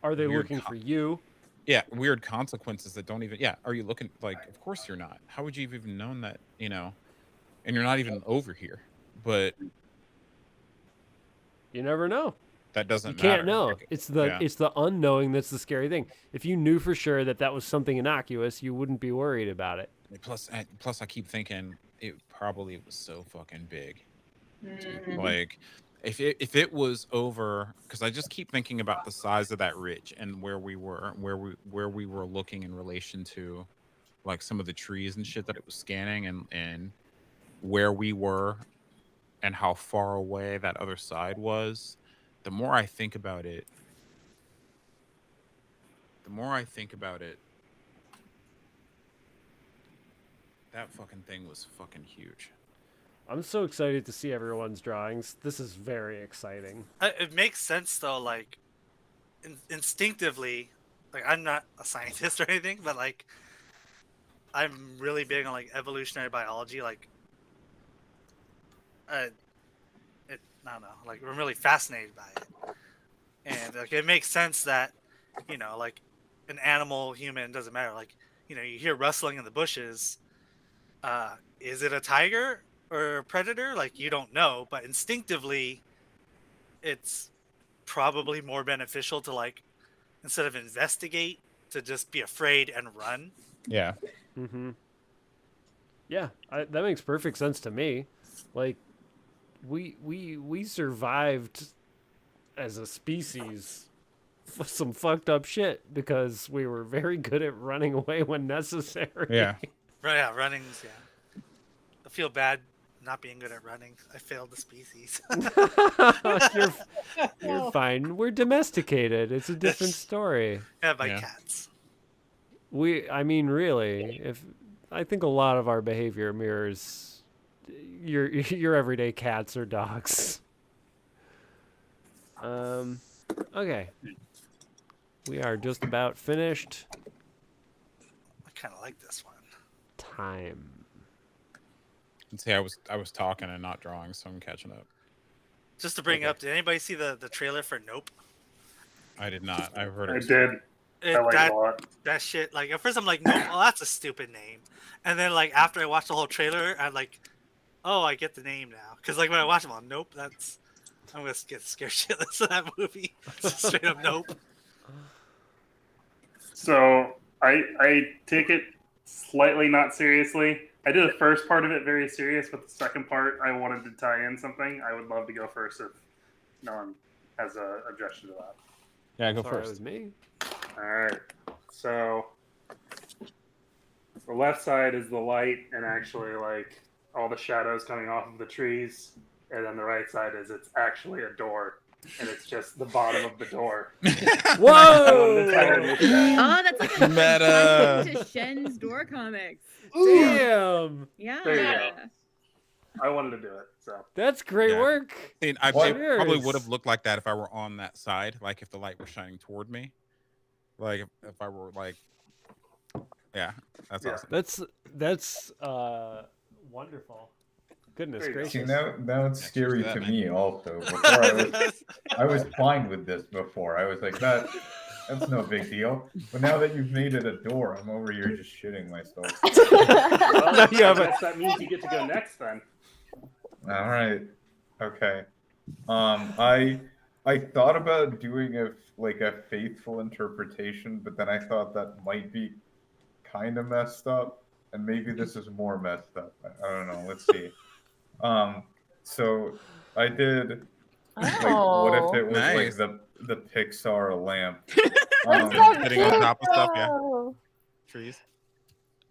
Are they looking for you? Yeah, weird consequences that don't even. Yeah, are you looking like? Of course you're not. How would you have even known that? You know, and you're not even over here. But you never know. That doesn't. You can't know. It's the unknowing that's the scary thing. If you knew for sure that was something innocuous, you wouldn't be worried about it. Plus, I keep thinking it probably was so fucking big. Like. If it was over, because I just keep thinking about the size of that ridge and where we were looking in relation to, like, some of the trees and shit that it was scanning, and where we were and how far away that other side was. The more I think about it, that fucking thing was fucking huge. I'm so excited to see everyone's drawings. This is very exciting. It makes sense though, like instinctively. Like, I'm not a scientist or anything, but like I'm really big on like evolutionary biology. Like, I don't know. Like, I'm really fascinated by it, and like it makes sense that, you know, like an animal, human, doesn't matter. Like, you know, you hear rustling in the bushes. Is it a tiger or a predator? Like, you don't know, but instinctively it's probably more beneficial to, like, instead of investigate, to just be afraid and run. Yeah. Yeah, that makes perfect sense to me. Like, we survived as a species some fucked up shit because we were very good at running away when necessary. Yeah. Right, yeah, running's, yeah. I feel bad not being good at running. I failed the species. You're fine. We're domesticated. It's a different story. Yeah, by cats. I mean, really, I think a lot of our behavior mirrors your everyday cats or dogs. Okay. We are just about finished. I kind of like this one. Time. And see, I was talking and not drawing, so I'm catching up. Just to bring up, did anybody see the trailer for Nope? I did not. I've heard I it. did. I like it a lot. That shit, like at first I'm like, Nope, oh that's a stupid name, and then like after I watched the whole trailer, I'm like, oh, I get the name now. Because like when I watch them, I'm Nope, I'm gonna get scared shitless of that movie. Straight up Nope. So I take it slightly not seriously. I did the first part of it very serious, but the second part I wanted to tie in something. I would love to go first if no one has a objection to that. Yeah, go Sorry, first. It was me. All right. So the left side is the light and actually like all the shadows coming off of the trees, and then the right side is it's actually a door, and it's just the bottom of the door. Whoa! Oh, that's like a Meta. to Shen's door comics. Damn. Yeah. There you go. I wanted to do it, so That's great Yeah. work. It probably would have looked like that if I were on that side, like if the light was shining toward me. Like if I were like, yeah, that's Yeah. awesome. That's wonderful. Goodness There you go. gracious. See, now it's Yeah, scary cheers to to that, me also. Before I was fine with this before. I was like, that's no big deal. But now that you've made it a door, I'm over here just shitting myself. well, Now you have I guess that means you get to go next then. All right. Okay. I thought about doing a faithful interpretation, but then I thought that might be kind of messed up, and maybe this is more messed up. I don't know. Let's see. So I did like, what if it was Nice. like the Pixar lamp? Sitting on top of stuff, yeah. Trees.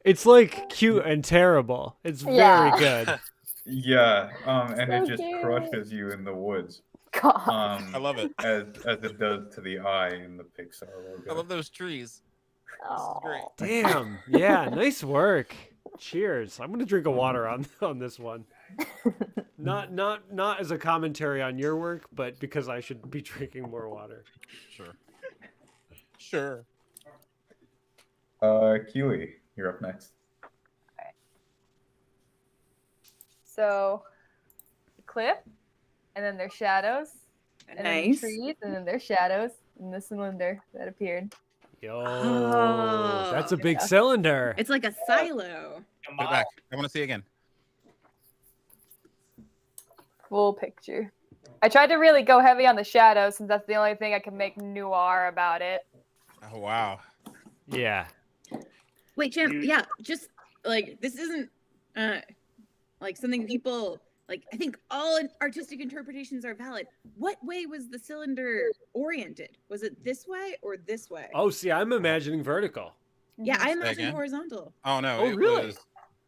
It's like cute and terrible. It's very good. Yeah. And So it just cute. crushes you in the woods. God. I love it. As it does to the eye in the Pixar logo. I love those trees. This is great. Damn. Yeah, nice work. Cheers. I'm gonna drink a water on this one. Not as a commentary on your work, but because I should be drinking more water. Sure. Keely, you're up next. So, clip, and then there's shadows, and then Nice. trees, and then there's shadows, and the cylinder that appeared. Yo, Oh. that's a big Yeah. cylinder. It's like a silo. Put it back. I want to see again. Full picture. I tried to really go heavy on the shadows since that's the only thing I can make noir about it. Oh wow. Yeah. Wait, Jim. Yeah, just like this isn't like something people like. I think all artistic interpretations are valid. What way was the cylinder oriented? Was it this way or this way? Oh, see, I'm imagining vertical. Yeah, I Say imagine again? horizontal. Oh no. Oh, really?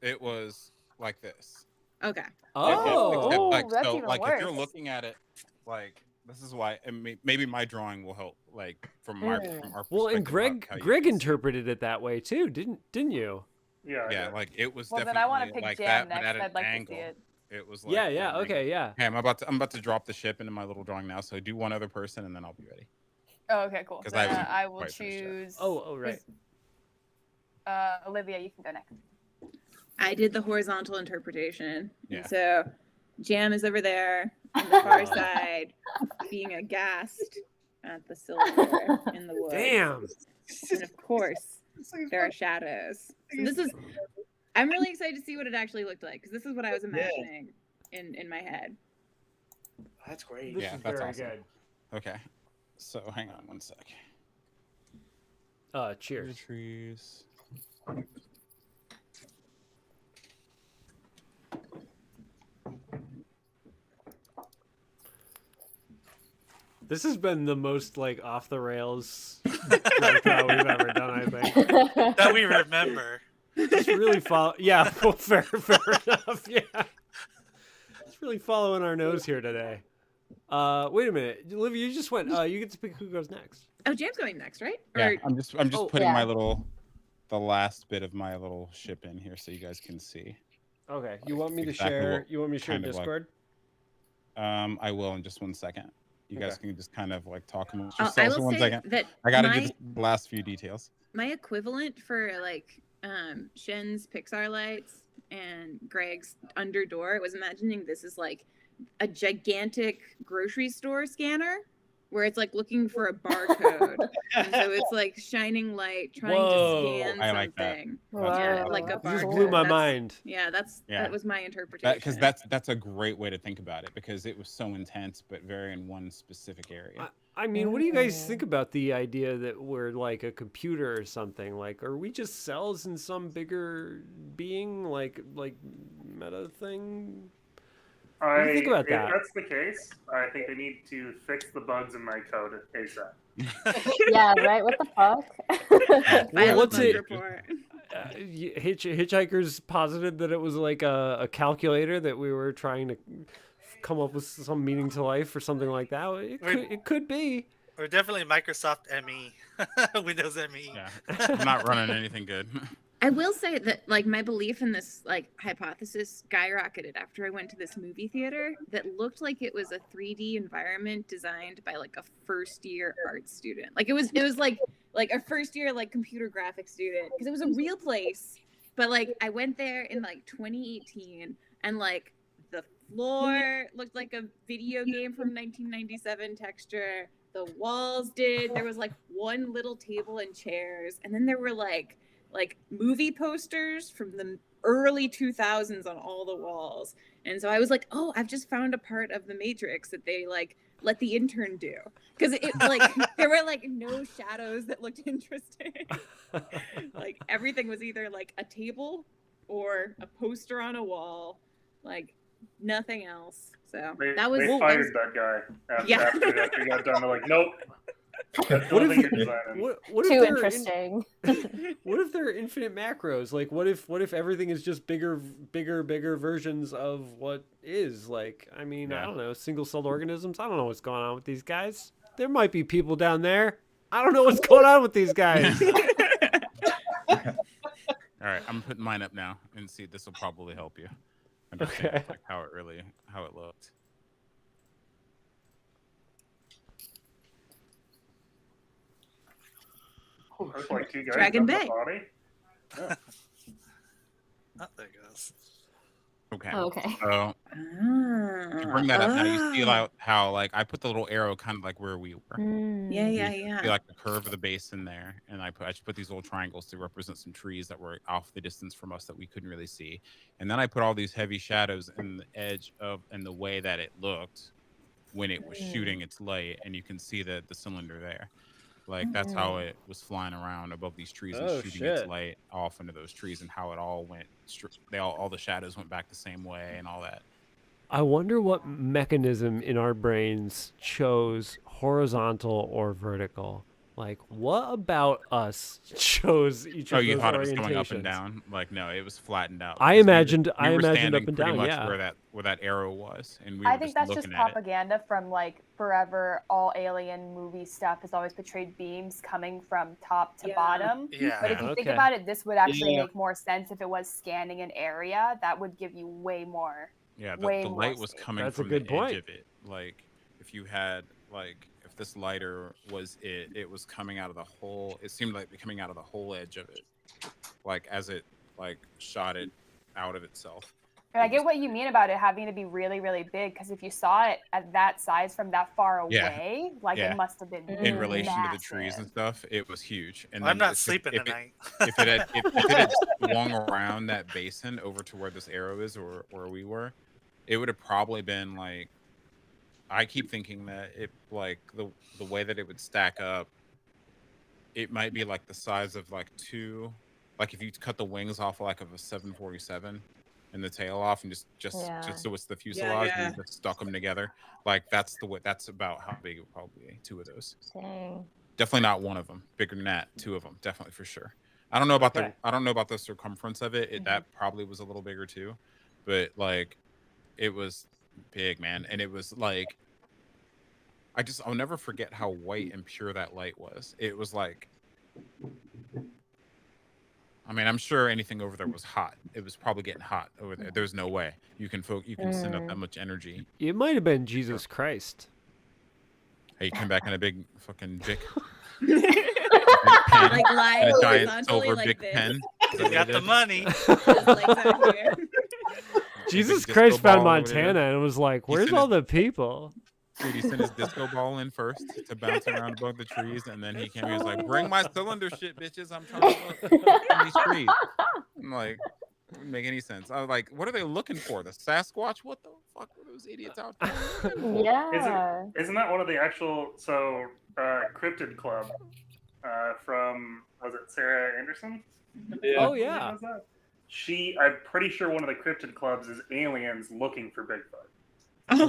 It was like this. Okay. Oh. Oh, like, that's so, even like if you're worse. looking at it, like this is why, and maybe my drawing will help. Like from our Well, and perspective, how you Greg can see. interpreted it that way too, didn't you? Yeah. Yeah, like it was Well, then definitely I want to pick like Jam that, but next. at an I'd like angle. to see it. It was like Yeah, at yeah, an angle. okay, yeah. Okay, I'm about to drop the ship into my little drawing now. So do one other person, and then I'll be ready. Oh, okay, cool. 'Cause I haven't I will quite finished yet. choose. Oh, right. Olivia, you can go next. I did the horizontal interpretation. Yeah. And so Jam is over there on the far side, being aghast at the cylinder in the woods. Damn. And of course, there are shadows. So this is. I'm really excited to see what it actually looked like because this is what I was imagining in my head. That's great. This Yeah, is that's very awesome. good. Okay, so hang on one sec. Cheers. Trees. This has been the most like off the rails DrunkDraw we've ever done, I think. That we remember. Just really follow. Yeah, well, fair enough. Yeah, it's really following our nose here today. Wait a minute, Olivia, you just went. You get to pick who goes next. Oh, Jam's going next, right? Yeah, Or I'm just Oh, putting yeah. the last bit of my little ship in here so you guys can see. Okay, you want me to Exactly share? what You want me to share kind of like- Discord? I will in just 1 second. You guys Okay. can just kind of like talk amongst I yourselves for will 1 say second. that I gotta my, do the last few details. my equivalent for like Shen's Pixar lights and Greg's under door was imagining this is like a gigantic grocery store scanner where it's like looking for a barcode. And so it's like shining light trying Whoa. to scan I like that. something. Wow. Like a You barcode. just blew my That's- mind. Yeah, Yeah. that was my interpretation. Because that's a great way to think about it, because it was so intense, but very in one specific area. I mean, what do you guys think about the idea that we're like a computer or something? Like, are we just cells in some bigger being, like meta thing? What do you think about If that? that's the case, I think they need to fix the bugs in my code ASAP. Yeah, right. What the fuck? Well, what's bug it? report. Hitchhikers posited that it was like a calculator that we were trying to come up with some meaning to life or something like that. It could be. Or definitely Microsoft ME, Windows ME. Yeah, I'm not running anything good. I will say that like my belief in this like hypothesis skyrocketed after I went to this movie theater that looked like it was a 3D environment designed by like a first year art student. Like it was like a first year like computer graphics student, because it was a real place. But like I went there in like 2018 and like the floor looked like a video game from 1997 texture. The walls did. There was like one little table and chairs, and then there were like movie posters from the early 2000s on all the walls. And so I was like, oh, I've just found a part of the Matrix that they like let the intern do, because it like there were like no shadows that looked interesting. Like everything was either like a table or a poster on a wall, like nothing else. So They that was fired that guy after he got done. They're like, nope. What if Too they're interesting. What if there are infinite macros? Like, what if everything is just bigger versions of what is? Like, I mean, I don't know, single-celled organisms. I don't know what's going on with these guys. There might be people down there. I don't know what's going on with these guys. All right, I'm putting mine up now and see. This will probably help you understand like how it looked. There's like two guys Dragon on the Bay. body. Oh, there it goes. Okay. Oh, okay. So to bring that up now, you see how like I put the little arrow kind of like where we were. Yeah. You see like the curve of the basin there, and I just put these little triangles to represent some trees that were off the distance from us that we couldn't really see, and then I put all these heavy shadows in the edge of and the way that it looked when it was shooting its light, and you can see the cylinder there. Like that's how it was flying around above these trees and shooting its light off into those trees, and how it all went. All the shadows went back the same way, and all that. I wonder what mechanism in our brains chose horizontal or vertical. Like, what about us chose each of those Oh, you thought it was orientations? going up and down? Like, no, it was flattened out. I because imagined we were up standing and pretty down. much Yeah. where that arrow was, and we I were think just that's looking just at it. propaganda from like forever. All alien movie stuff has always portrayed beams coming from top to bottom. Yeah. But if you think about it, this would actually make more sense if it was scanning an area. That would give you way more. Yeah, way the more light was space. coming That's a from good the point. edge of it. Like, if you had if this lighter was it was coming out of the whole. It seemed like coming out of the whole edge of it, like as it shot it out of itself. And I get what you mean about it having to be really, really big, because if you saw it at that size from that far away, it must have been In relation to the massive. trees and stuff, it was huge. And I'm then not sleeping tonight. If it had swung around that basin over to where this arrow is, or where we were, it would have probably been like. I keep thinking that it the way that it would stack up, it might be like the size of two, like if you cut the wings off of a 747 and the tail off, and just so it's the fuselage and you just stuck them together. Like that's about how big it would probably be. Two of those. Dang. Definitely not one of them. Bigger than that. Two of them, definitely for sure. I don't know about the circumference of it. That probably was a little bigger too, but it was big, man. And it was I'll never forget how white and pure that light was. It was I mean, I'm sure anything over there was hot. It was probably getting hot over there. There's no way you can send up that much energy. It might have been Jesus Christ. Hey, you come back in a big fucking Bic. Like lying and a giant horizontally silver like Bic this. pen. You got the money. Just like that here. Jesus disco Christ found ball or whatever. Montana and was like, He "Where's sent all his- the people?" Dude, he sent his disco ball in first to bounce around above the trees, and then he came here. He was like, "Bring my cylinder shit, bitches! I'm trying to look in these trees." I'm like, "Wouldn't make any sense." I was like, "What are they looking for? The Sasquatch? What the fuck were those idiots out there looking for?" Yeah. Isn't that one of the actual cryptid club from was it Sarah Anderson? Oh yeah. Was that? I'm pretty sure one of the cryptid clubs is aliens looking for Bigfoot. That's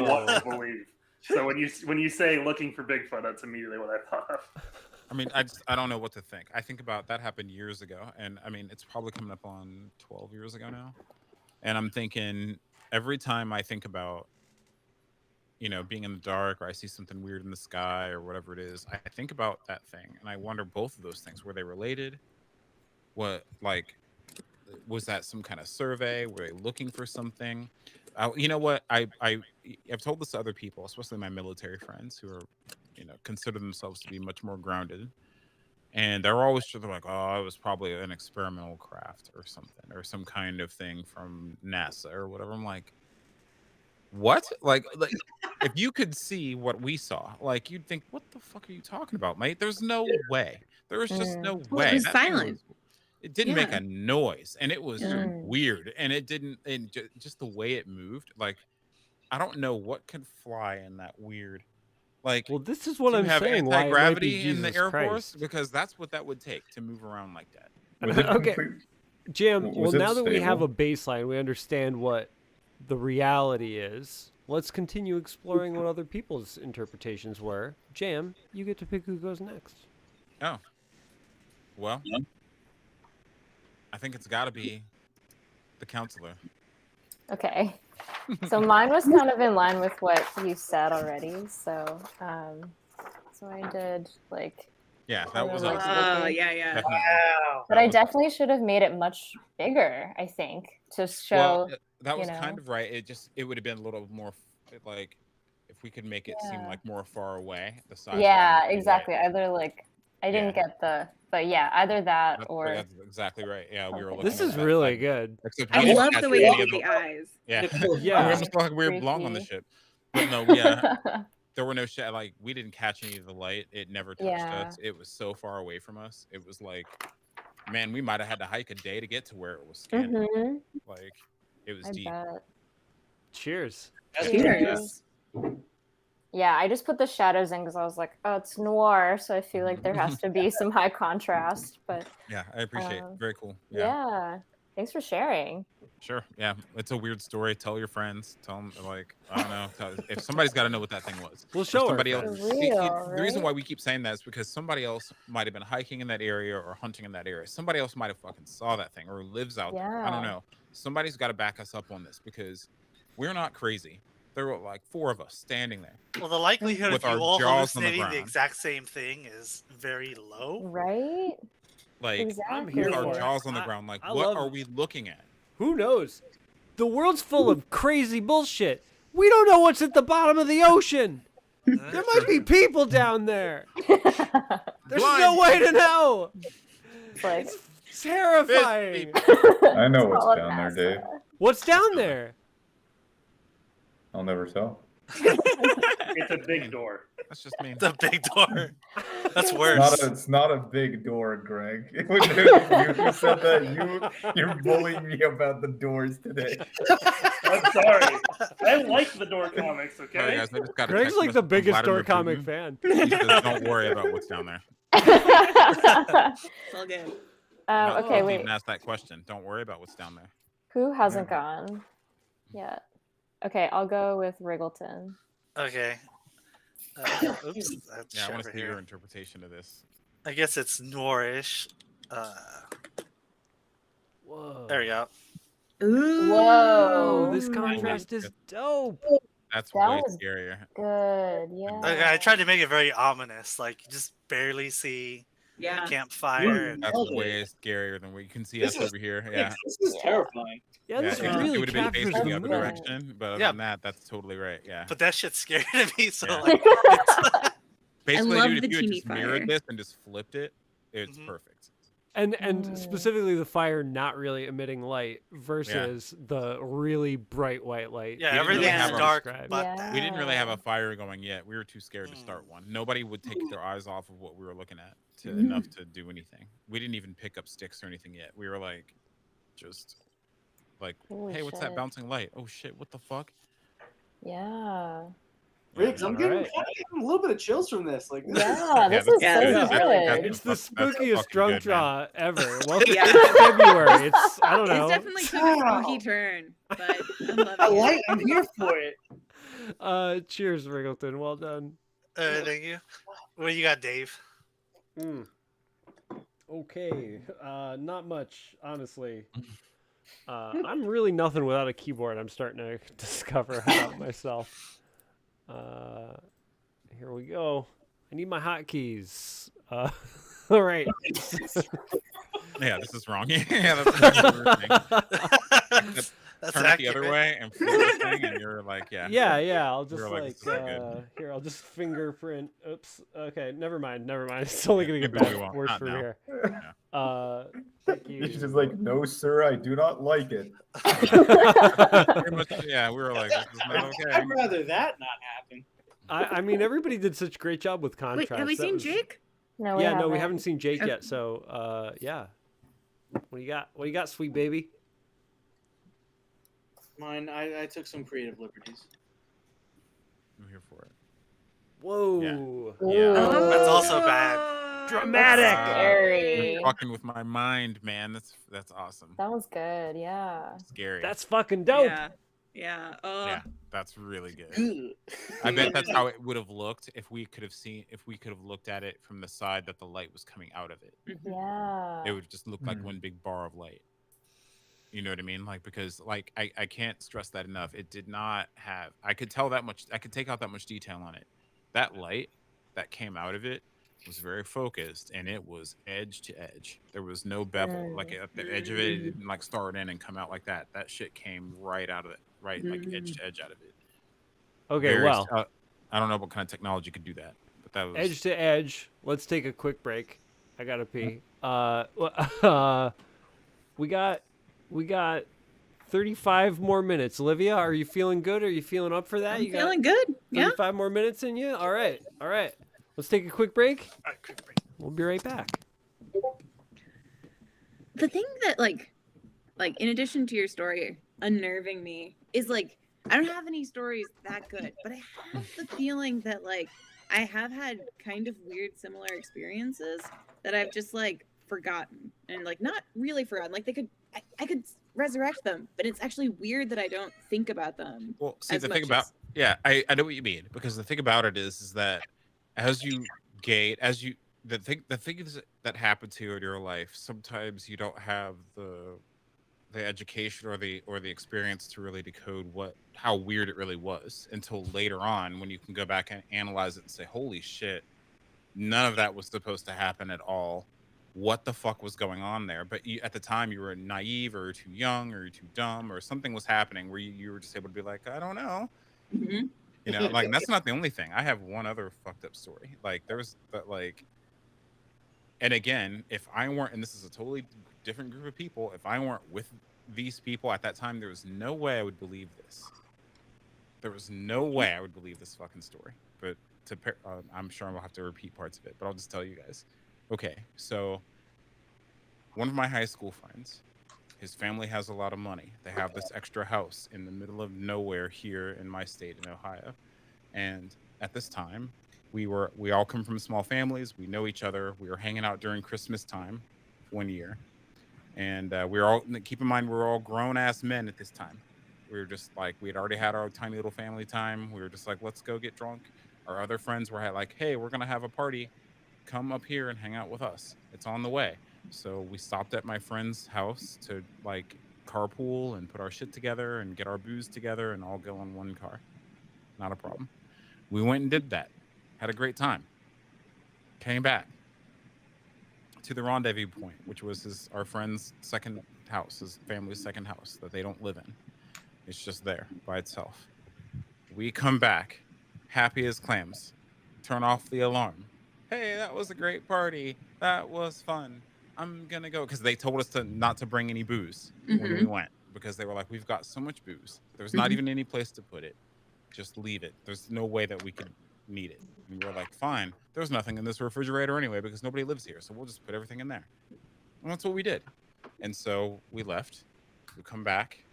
what I believe. So when you say looking for Bigfoot, that's immediately what I thought of. I mean, I don't know what to think. I think about that happened years ago, and I mean, it's probably coming up on 12 years ago now. And I'm thinking every time I think about, being in the dark, or I see something weird in the sky or whatever it is, I think about that thing, and I wonder both of those things, were they related? What, like, was that some kind of survey? Were they looking for something? You know what? I've told this to other people, especially my military friends who are, consider themselves to be much more grounded. And they're always sort of like, "Oh, it was probably an experimental craft or something, or some kind of thing from NASA or whatever." I'm like, what? Like if you could see what we saw, like you'd think, "What the fuck are you talking about, mate? There's no way. There was just no Well, way." it was That thing silent. it didn't make Yeah. a noise, and it was Mm. weird, and it didn't, and just the way it moved. Like, I don't know what could fly in that weird. Like, Well, this is what do you I'm have saying. Why it might be anti-gravity in the Jesus Air Christ. Force? Because that's what that would take to move around like that. Was it Okay. complete- Jam, Was well, it now that we have a stable? baseline, we understand what the reality is. Let's continue exploring what other people's interpretations were. Jam, you get to pick who goes next. Oh, well, I think it's got to be the counselor. Okay. So mine was kind of in line with what you said already. So I did like. Yeah, that was Oh, awesome. Yeah. Definitely. Wow. But I definitely should have made it much bigger, I think, to show. Well, that you was know. kind of right. It would have been a little more like if we could make it seem Yeah. like more far away. The size. Yeah, would be exactly. right. Either like I didn't Yeah. get the, but yeah, either that or That's exactly right. Yeah, we were Okay. looking. This at is that really side. good. Except I we didn't love catch the way you any did of the eyes. Yeah, Yeah. we almost felt like we were belong on the Freaky. ship. But no, yeah, there were no like we didn't catch any of the light. It never touched Yeah. us. It was so far away from us. It was like, man, we might have had to hike a day to get to where it was standing. hmm Like, it was I deep. bet. Cheers. Cheers. Yeah, I just put the shadows in because I was like, oh, it's noir, so I feel like there has to be some high contrast. But Yeah, I appreciate it. Very cool. yeah, thanks for sharing. Sure. Yeah, it's a weird story. Tell your friends. Tell them, like, I don't know. If somebody's got to know what that thing was. We'll Or show her. somebody else. For real, The reason right? why we keep saying that is because somebody else might have been hiking in that area or hunting in that area. Somebody else might have fucking saw that thing or lives out there. I don't Yeah. know. Somebody's got to back us up on this because we're not crazy. There were like 4 of us standing there. Well, the likelihood With of you our all jaws on the hallucinating the ground. exact same thing is very low. Right? Like, Exactly. here with our for it. jaws on the I- ground. Like, I what love are it. we looking at? Who knows? The world's full of crazy bullshit. We don't know what's at the bottom of the ocean. There might be people down there. There's no Blind way to know. It's like It's terrifying. I know it's what's all down there, NASA. Dave. What's down there? I'll never tell. It's a big door. That's just me. The big door. That's It's worse. it's not a big door, Greg. You said that. You're bullying me about the doors today. I'm sorry. I like the door comics, Sorry, okay? guys, I just got a Greg's text like message the from biggest Vladimir door comic Putin. fan. He says, don't worry about what's down there. It's all good. Okay, You wait. even ask that question. Don't worry about what's down there. Who hasn't gone yet? Okay, I'll go with Wriggleton. Okay. Oops. That's Yeah, I want to over see your here. interpretation of this. I guess it's Noirish. Whoa. There we go. Ooh. Whoa. Oh, this contrast is dope. That's That way was- scarier. Good, yeah. Okay, I tried to make it very ominous. Like, you just barely see Yeah. campfire. That's Nailed it. way scarier than what you can see This us is- over here. Yeah. This is terrifying. Yeah, this it really would have been captures facing the the other mood. direction, but other Yeah. than that, that's totally right. Yeah. But that shit's scary to me. So, Yeah. like, it's, Basically, love dude, the if you had teeny just mirrored fire. this and just flipped it, it's Mhm. perfect. And specifically the fire not really emitting light versus the really bright white light. Yeah, everything's dark. But we didn't really have a fire going yet. We were too scared to start one. Nobody would take their eyes off of what we were looking at enough to do anything. We didn't even pick up sticks or anything yet. We were like, just like, holy hey, what's that bouncing light? Oh shit, what the fuck? Yeah. Riggs, I'm getting a little bit of chills from this. Like, this is so good. It's the spookiest drunk draw ever. Welcome to February. It's I don't know. It's definitely took a spooky turn, but I'm loving it. I'm here for it. Cheers, Wriggleton. Well done. Thank you. What do you got, Dave? Okay. Not much, honestly. I'm really nothing without a keyboard. I'm starting to discover about myself. Here we go. I need my hotkeys. All right. Yeah, this is wrong. Yeah, that's turn it the other way and flip the thing, and you're like, yeah. I'll just here. I'll just fingerprint. Oops. Okay, never mind. It's only gonna get worse from here. Thank you. He's just like, no, sir, I do not like it. Pretty much, we were like, this is not okay. I'd rather that not happen. I mean, everybody did such a great job with contrast. Wait, have we seen Jake? No, we haven't seen Jake yet. So, yeah. What do you got, sweet baby? Mine, I took some creative liberties. I'm here for it. Whoa. Yeah. That's also bad. Dramatic. Scary. You're fucking with my mind, man. That's awesome. That was good. Yeah. Scary. That's fucking dope. Yeah. Yeah, that's really good. I bet that's how it would have looked if we could have looked at it from the side that the light was coming out of it. Yeah. It would just look like one big bar of light. You know what I mean? Like, because like I can't stress that enough. It did not have, I could tell that much, I could take out that much detail on it. That light that came out of it was very focused, and it was edge to edge. There was no bevel. Like at the edge of it didn't like start in and come out like that. That shit came right out of it, right? Like edge to edge out of it. Okay, well. I don't know what kind of technology could do that, but that was edge to edge. Let's take a quick break. I gotta pee. We got 35 more minutes. Olivia, are you feeling good? Are you feeling up for that? I'm feeling good. 35 more minutes in you? All right. Let's take a quick break. All right, quick break. We'll be right back. The thing that like in addition to your story unnerving me is like I don't have any stories that good, but I have the feeling that like I have had kind of weird similar experiences that I've just like forgotten and like not really forgotten. Like I could resurrect them, but it's actually weird that I don't think about them. Well, see, the thing about I know what you mean, because the thing about it is that as you the things that happen to you in your life, sometimes you don't have the education or the experience to really decode how weird it really was until later on, when you can go back and analyze it and say, holy shit, none of that was supposed to happen at all. What the fuck was going on there? But at the time you were naive, or too young, or too dumb, or something was happening where you were just able to be like, I don't know. Mm-hmm. You know, like that's not the only thing. I have one other fucked up story. Like and again, if I weren't, and this is a totally different group of people, if I weren't with these people at that time, there was no way I would believe this. There was no way I would believe this fucking story. But I'm sure I'll have to repeat parts of it, but I'll just tell you guys. Okay, so one of my high school friends, his family has a lot of money. They have this extra house in the middle of nowhere here in my state in Ohio. And at this time, we all come from small families. We know each other. We were hanging out during Christmas time one year. And keep in mind, we're all grown ass men at this time. We were just like, we had already had our tiny little family time. We were just like, let's go get drunk. Our other friends were like, hey, we're going to have a party. Come up here and hang out with us. It's on the way. So we stopped at my friend's house to like carpool and put our shit together and get our booze together and all go in one car. Not a problem. We went and did that. Had a great time. Came back to the rendezvous point, which was our friend's second house, his family's second house that they don't live in. It's just there by itself. We come back, happy as clams. Turn off the alarm. Hey, that was a great party. That was fun. I'm gonna go, because they told us not to bring any booze when we went, because they were like, we've got so much booze. There's not even any place to put it. Just leave it. There's no way that we could need it. And we were like, fine. There's nothing in this refrigerator anyway, because nobody lives here, so we'll just put everything in there. And that's what we did. And so we left. We come back,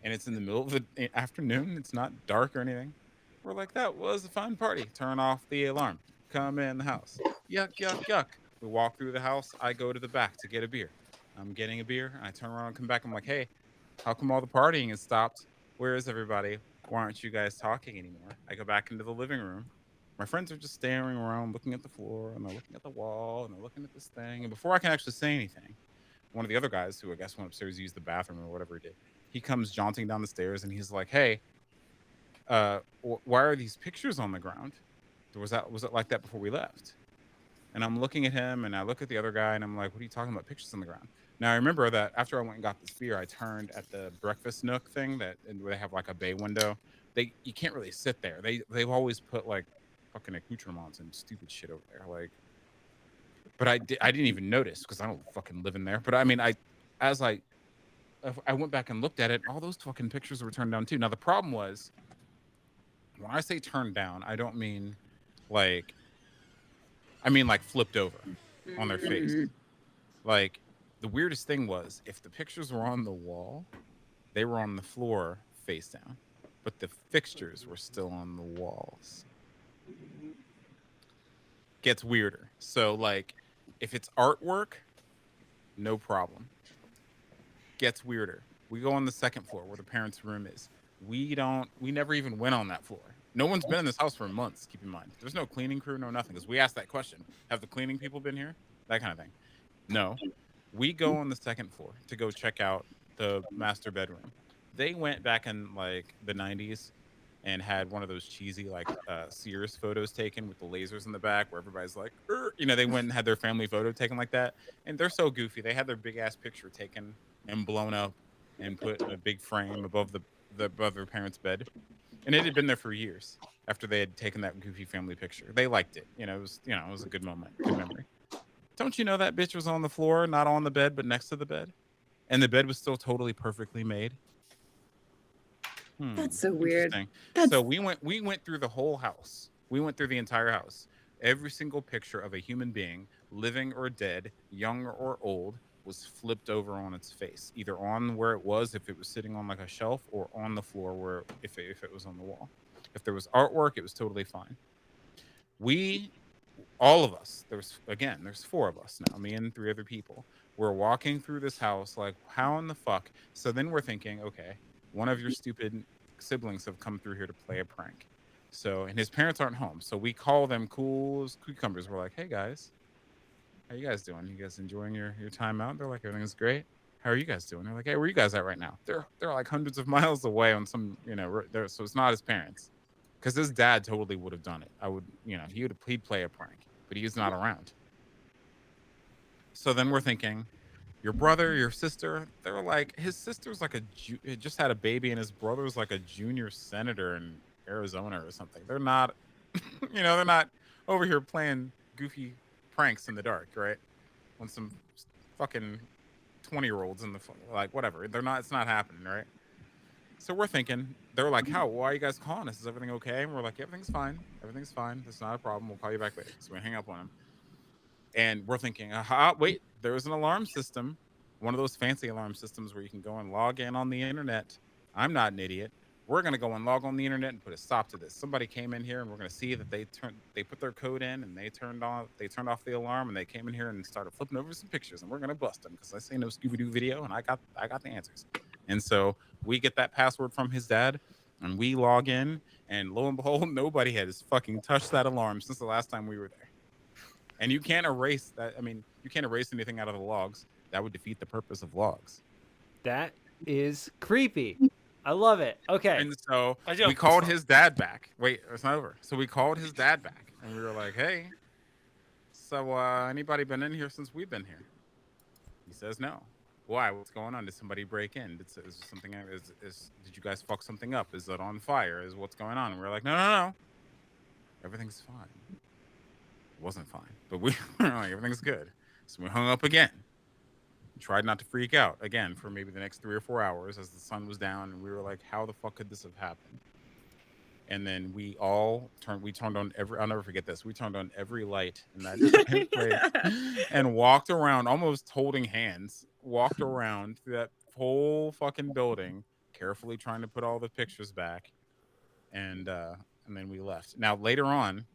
and it's in the middle of the afternoon. It's not dark or anything. We're like, that was a fun party. Turn off the alarm. Come in the house. Yuck, yuck, yuck. We walk through the house. I go to the back to get a beer. I'm getting a beer, and I turn around and come back. I'm like, hey, how come all the partying has stopped? Where is everybody? Why aren't you guys talking anymore? I go back into the living room. My friends are just staring around, looking at the floor, and they're looking at the wall, and they're looking at this thing. And before I can actually say anything, one of the other guys, who I guess went upstairs to use the bathroom or whatever he did, he comes jaunting down the stairs, and he's like, hey, why are these pictures on the ground? Was it like that before we left? And I'm looking at him, and I look at the other guy, and I'm like, what are you talking about, pictures on the ground? Now, I remember that after I went and got this beer, I turned at the breakfast nook thing where they have like a bay window. You can't really sit there. They've always put like fucking accoutrements and stupid shit over there. Like, but I didn't even notice because I don't fucking live in there. But I mean, I went back and looked at it. All those fucking pictures were turned down too. Now the problem was, when I say turned down, I don't mean like, I mean like flipped over on their face. Like, the weirdest thing was, if the pictures were on the wall, they were on the floor face down, but the fixtures were still on the walls. Gets weirder. So like, if it's artwork, no problem. Gets weirder. We go on the second floor where the parents' room is. We never even went on that floor. No one's been in this house for months, keep in mind. There's no cleaning crew, no nothing, because we asked that question. Have the cleaning people been here? That kind of thing. No. We go on the second floor to go check out the master bedroom. They went back in like the 90s and had one of those cheesy like Sears photos taken with the lasers in the back where everybody's like, they went and had their family photo taken like that. And they're so goofy. They had their big ass picture taken and blown up and put in a big frame above above their parents' bed. And it had been there for years after they had taken that goofy family picture. They liked it. It was a good moment, good memory. Don't you know that bitch was on the floor, not on the bed, but next to the bed? And the bed was still totally perfectly made. That's so weird. So we went through the whole house. We went through the entire house. Every single picture of a human being, living or dead, young or old, was flipped over on its face. Either on where it was, if it was sitting on like a shelf, or on the floor where if it was on the wall. If there was artwork, it was totally fine. All of us, there's 4 of us now, me and 3 other people. We're walking through this house like, how in the fuck? So then we're thinking, okay, one of your stupid siblings have come through here to play a prank. So, and his parents aren't home. So we call them cool as cucumbers. We're like, hey guys, how you guys doing? You guys enjoying your time out? They're like, everything's great. How are you guys doing? They're like, hey, where are you guys at right now? They're like hundreds of miles away on some, so it's not his parents. Because his dad totally would have done it. He'd play a prank, but he's not around. So then we're thinking, your brother, your sister, they're like, his sister's like just had a baby, and his brother's like a junior senator in Arizona or something. They're not, they're not over here playing goofy pranks in the dark, right? On some fucking 20-year-olds in the, like, whatever. They're not, it's not happening, right? So we're thinking, they're like, why are you guys calling us? Is everything okay? And we're like, everything's fine. Everything's fine. It's not a problem. We'll call you back later. So we hang up on them. And we're thinking, wait, there's an alarm system. One of those fancy alarm systems where you can go and log in on the internet. I'm not an idiot. We're going to go and log on the internet and put a stop to this. Somebody came in here, and we're going to see that they put their code in, and they turned off the alarm, and they came in here and started flipping over some pictures, and we're going to bust them because I say no Scooby-Doo video, and I got the answers. And so we get that password from his dad, and we log in, and lo and behold, nobody has fucking touched that alarm since the last time we were there. And you can't erase that. I mean, you can't erase anything out of the logs. That would defeat the purpose of logs. That is creepy. I love it. Okay. And so we called his dad back. Wait, it's not over. So we called his dad back, and we were like, hey, so anybody been in here since we've been here? He says no. Why? What's going on? Did somebody break in? Is something? Did you guys fuck something up? Is it on fire? Is what's going on? And we're like, no. Everything's fine. It wasn't fine, but we were like, everything's good. So we hung up again. Tried not to freak out again for maybe the next 3 or 4 hours as the sun was down, and we were like, how the fuck could this have happened? And then we turned on I'll never forget this. We turned on every light in that place and walked around, almost holding hands, walked around through that whole fucking building, carefully trying to put all the pictures back. And then we left. Now, later on,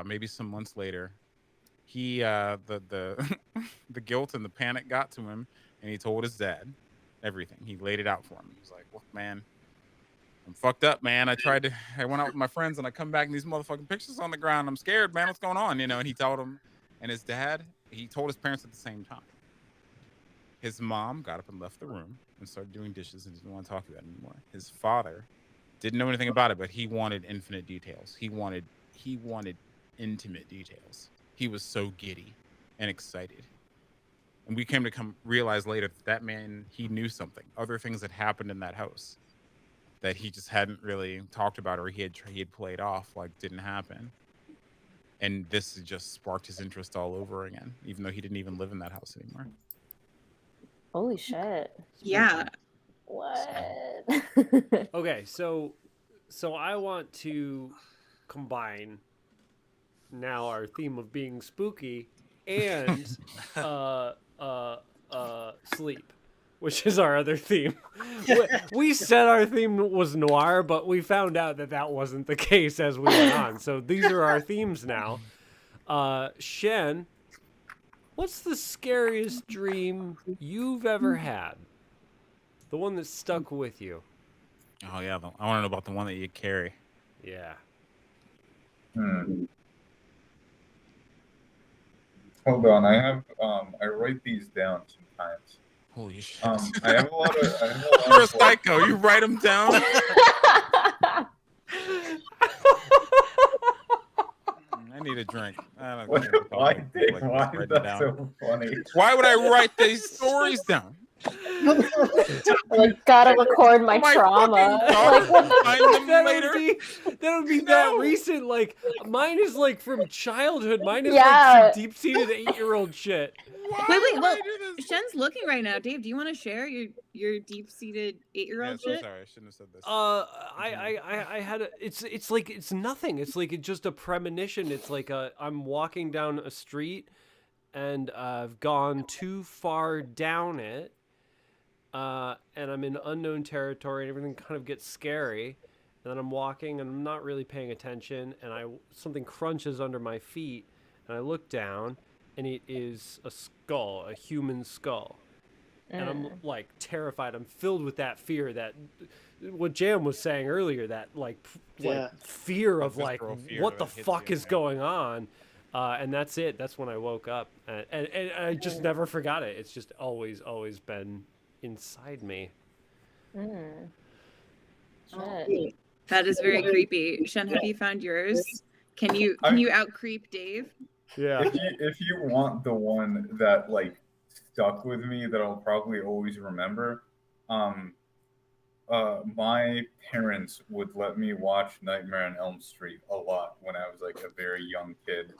maybe some months later, he the guilt and the panic got to him, and he told his dad everything. He laid it out for him. He was like, look, man, I'm fucked up, man. I went out with my friends, and I come back and these motherfucking pictures on the ground. I'm scared, man. What's going on? And he told him, and his dad, he told his parents at the same time. His mom got up and left the room and started doing dishes and didn't want to talk about it anymore. His father didn't know anything about it, but he wanted infinite details. He wanted intimate details. He was so giddy and excited. And we came to realize later that man, he knew something. Other things that happened in that house that he just hadn't really talked about, or he had played off like didn't happen. And this just sparked his interest all over again, even though he didn't even live in that house anymore. Holy shit. Yeah. What? Okay, so I want to combine now our theme of being spooky and sleep, which is our other theme. We said our theme was noir, but we found out that wasn't the case as we went on. So these are our themes now. Shen, what's the scariest dream you've ever had? The one that stuck with you. Oh yeah, I want to know about the one that you carry. Yeah. Hold on, I have I write these down sometimes. Holy shit! I have a lot of. You're a psycho. You write them down. I need a drink. Why is that so funny? Why would I write these stories down? Like, gotta record my trauma. That would be that recent. Like, mine is like from childhood. Mine is like some deep-seated 8-year-old shit. Wait. Well, Shen's looking right now. Dave, do you want to share your deep-seated 8-year-old shit? Sorry, I shouldn't have said this. I had a. It's like it's nothing. It's like it's just a premonition. It's like I'm walking down a street, and I've gone too far down it. And I'm in unknown territory, and everything kind of gets scary. And then I'm walking, and I'm not really paying attention, and something crunches under my feet, and I look down, and it is a skull, a human skull. And I'm like terrified. I'm filled with that fear, that what Jam was saying earlier, that like fear of like what the fuck is going on. And that's it. That's when I woke up, and I just never forgot it. It's just always been inside me. Shit. That is very creepy. Shen, have you found yours? Can you out creep Dave? Yeah. If you want the one that like stuck with me that I'll probably always remember, my parents would let me watch Nightmare on Elm Street a lot when I was like a very young kid.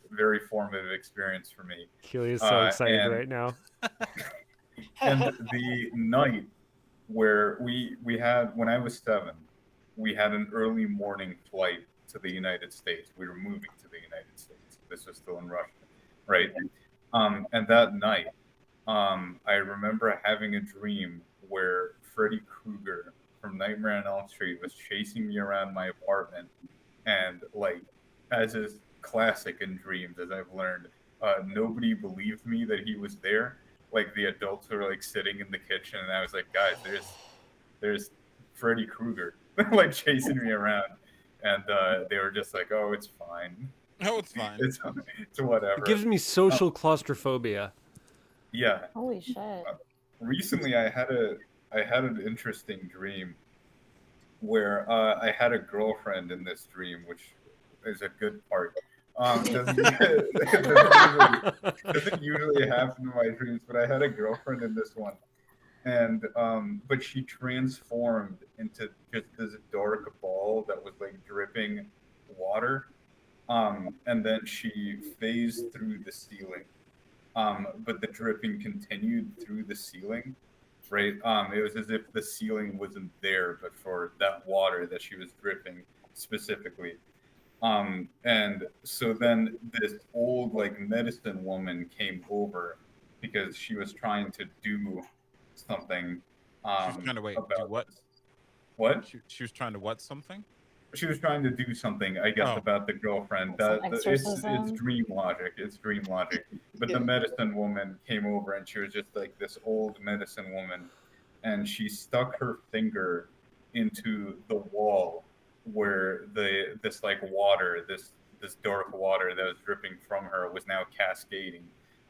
Very formative experience for me. Keely is so excited right now. And the night where we had, when I was 7, we had an early morning flight to the United States. We were moving to the United States. This was still in Russia, right? And that night, I remember having a dream where Freddy Krueger from Nightmare on Elm Street was chasing me around my apartment. And like, as is classic in dreams, as I've learned, nobody believed me that he was there. Like the adults were like sitting in the kitchen, and I was like, guys, there's Freddy Krueger like chasing me around. And they were just like, oh, it's fine. Oh, it's fine. It's whatever. It gives me social claustrophobia. Yeah. Holy shit. Recently, I had an interesting dream where I had a girlfriend in this dream, which is a good part. Doesn't usually happen in my dreams, but I had a girlfriend in this one, and but she transformed into just this dark ball that was like dripping water, And then she phased through the ceiling. But the dripping continued through the ceiling, right? It was as if the ceiling wasn't there, but for that water that she was dripping specifically. And so then this old like medicine woman came over because she was trying to do something She's trying to do about what? this. What? She was trying to what something? She was trying to do something, I guess, about the girlfriend. It's dream logic. It's dream logic. But the medicine woman came over, and she was just like this old medicine woman, and she stuck her finger into the wall where this like water, this dark water that was dripping from her was now cascading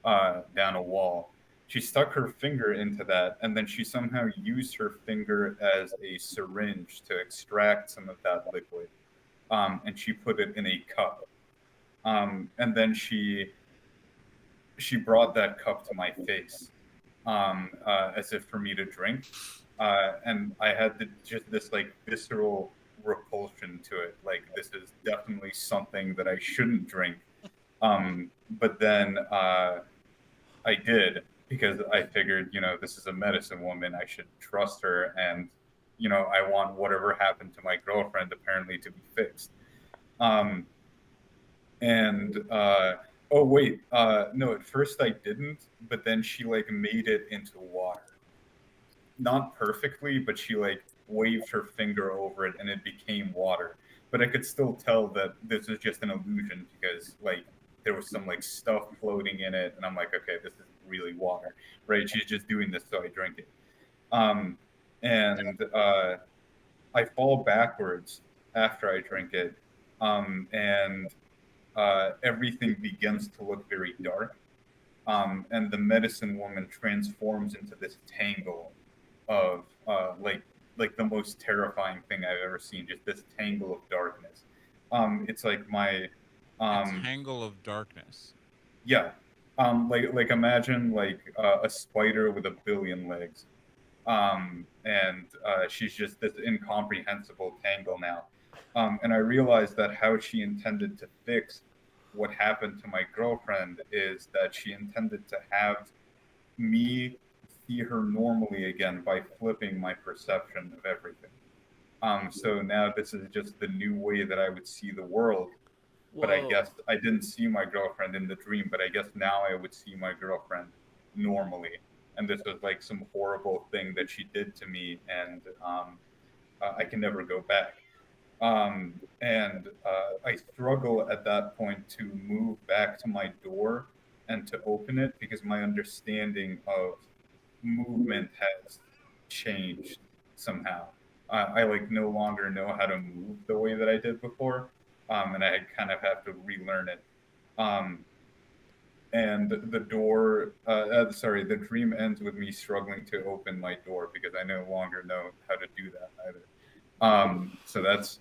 down a wall. She stuck her finger into that, and then she somehow used her finger as a syringe to extract some of that liquid. And she put it in a cup. And then she brought that cup to my face, as if for me to drink. And I had just this like visceral repulsion to it. Like, this is definitely something that I shouldn't drink. But then I did, because I figured, this is a medicine woman. I should trust her, and I want whatever happened to my girlfriend apparently to be fixed. Oh wait, no, at first I didn't, but then she like made it into water. Not perfectly, but she like waved her finger over it and it became water. But I could still tell that this is just an illusion, because like there was some like stuff floating in it, and I'm like, okay, this is really water, right? She's just doing this so I drink it. I fall backwards after I drink it, and everything begins to look very dark, and the medicine woman transforms into this tangle of like the most terrifying thing I've ever seen. Just this tangle of darkness. It's like my a tangle of darkness. Yeah. Like imagine like a spider with a billion legs. And she's just this incomprehensible tangle now. And I realized that how she intended to fix what happened to my girlfriend is that she intended to have me see her normally again by flipping my perception of everything. So now this is just the new way that I would see the world. But I guess I didn't see my girlfriend in the dream, but I guess now I would see my girlfriend normally. And this was like some horrible thing that she did to me, and I can never go back. I struggle at that point to move back to my door and to open it, because my understanding of movement has changed somehow. I like no longer know how to move the way that I did before. And I kind of have to relearn it. And the door, the dream ends with me struggling to open my door because I no longer know how to do that either. So that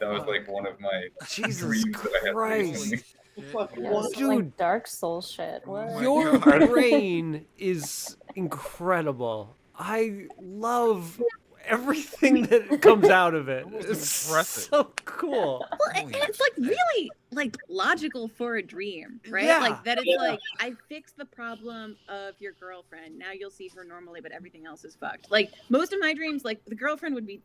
was like one of my dreams that I had recently. Dude, like Dark Soul shit. What? Your brain is incredible. I love everything that comes out of it. It's so cool. Well, and it's like really like logical for a dream, right? Yeah. Like that it's like, I fixed the problem of your girlfriend. Now you'll see her normally, but everything else is fucked. Like most of my dreams, like the girlfriend would be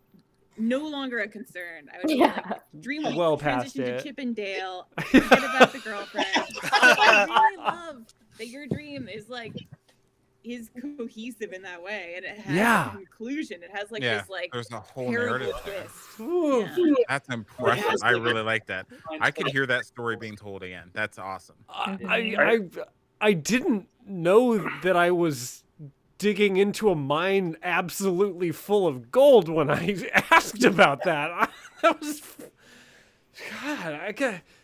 no longer a concern. I would like, dream would well transition past to it. Chippendale, forget about the girlfriend. I really love that your dream is like cohesive in that way, and it has a conclusion. It has like this like there's a whole narrative twist. That's impressive. I really like that. I could hear that story being told again. That's awesome. I didn't know that I was digging into a mine absolutely full of gold when I asked about that. That was, God,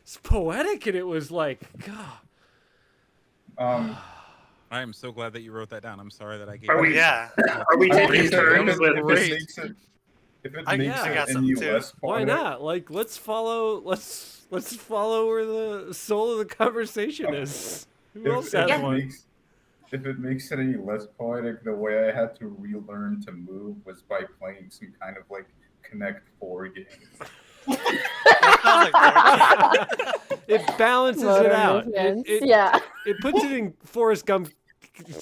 it's poetic, and it was like, God. I am so glad that you wrote that down. I'm sorry that I gave. Are we taking turns with if it makes it any less poetic? Why not? Like, let's follow where the soul of the conversation is. Who else has one? If it makes it any less poetic, the way I had to relearn to move was by playing some kind of like Connect 4 game. That was like It balances Motor it out. movements, It yeah. It puts it in Forrest Gump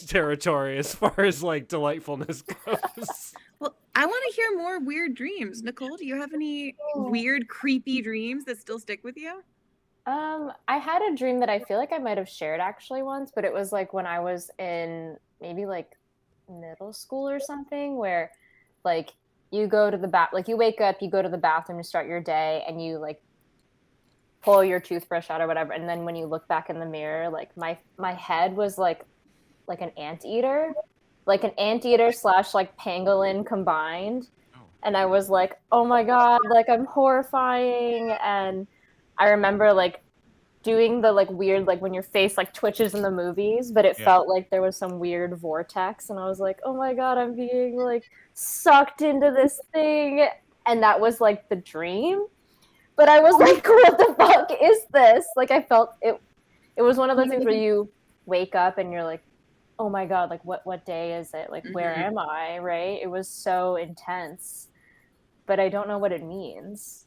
territory as far as like delightfulness goes. Well, I want to hear more weird dreams. Nicole, do you have any weird, creepy dreams that still stick with you? I had a dream that I feel like I might have shared actually once, but it was like when I was in maybe like middle school or something, where like you go to the like you wake up, you go to the bathroom to start your day, and you like pull your toothbrush out or whatever, and then when you look back in the mirror, like my head was like an anteater, like an anteater / like pangolin combined, and I was like, oh my god, like I'm horrifying. And I remember like doing the like weird, like when your face like twitches in the movies, but it felt like there was some weird vortex, and I was like, oh my god, I'm being like sucked into this thing. And that was like the dream, but I was like, what the fuck is this? Like I felt it was one of those things where you wake up and you're like, oh my god, like what day is it, like where am I, right? It was so intense, but I don't know what it means.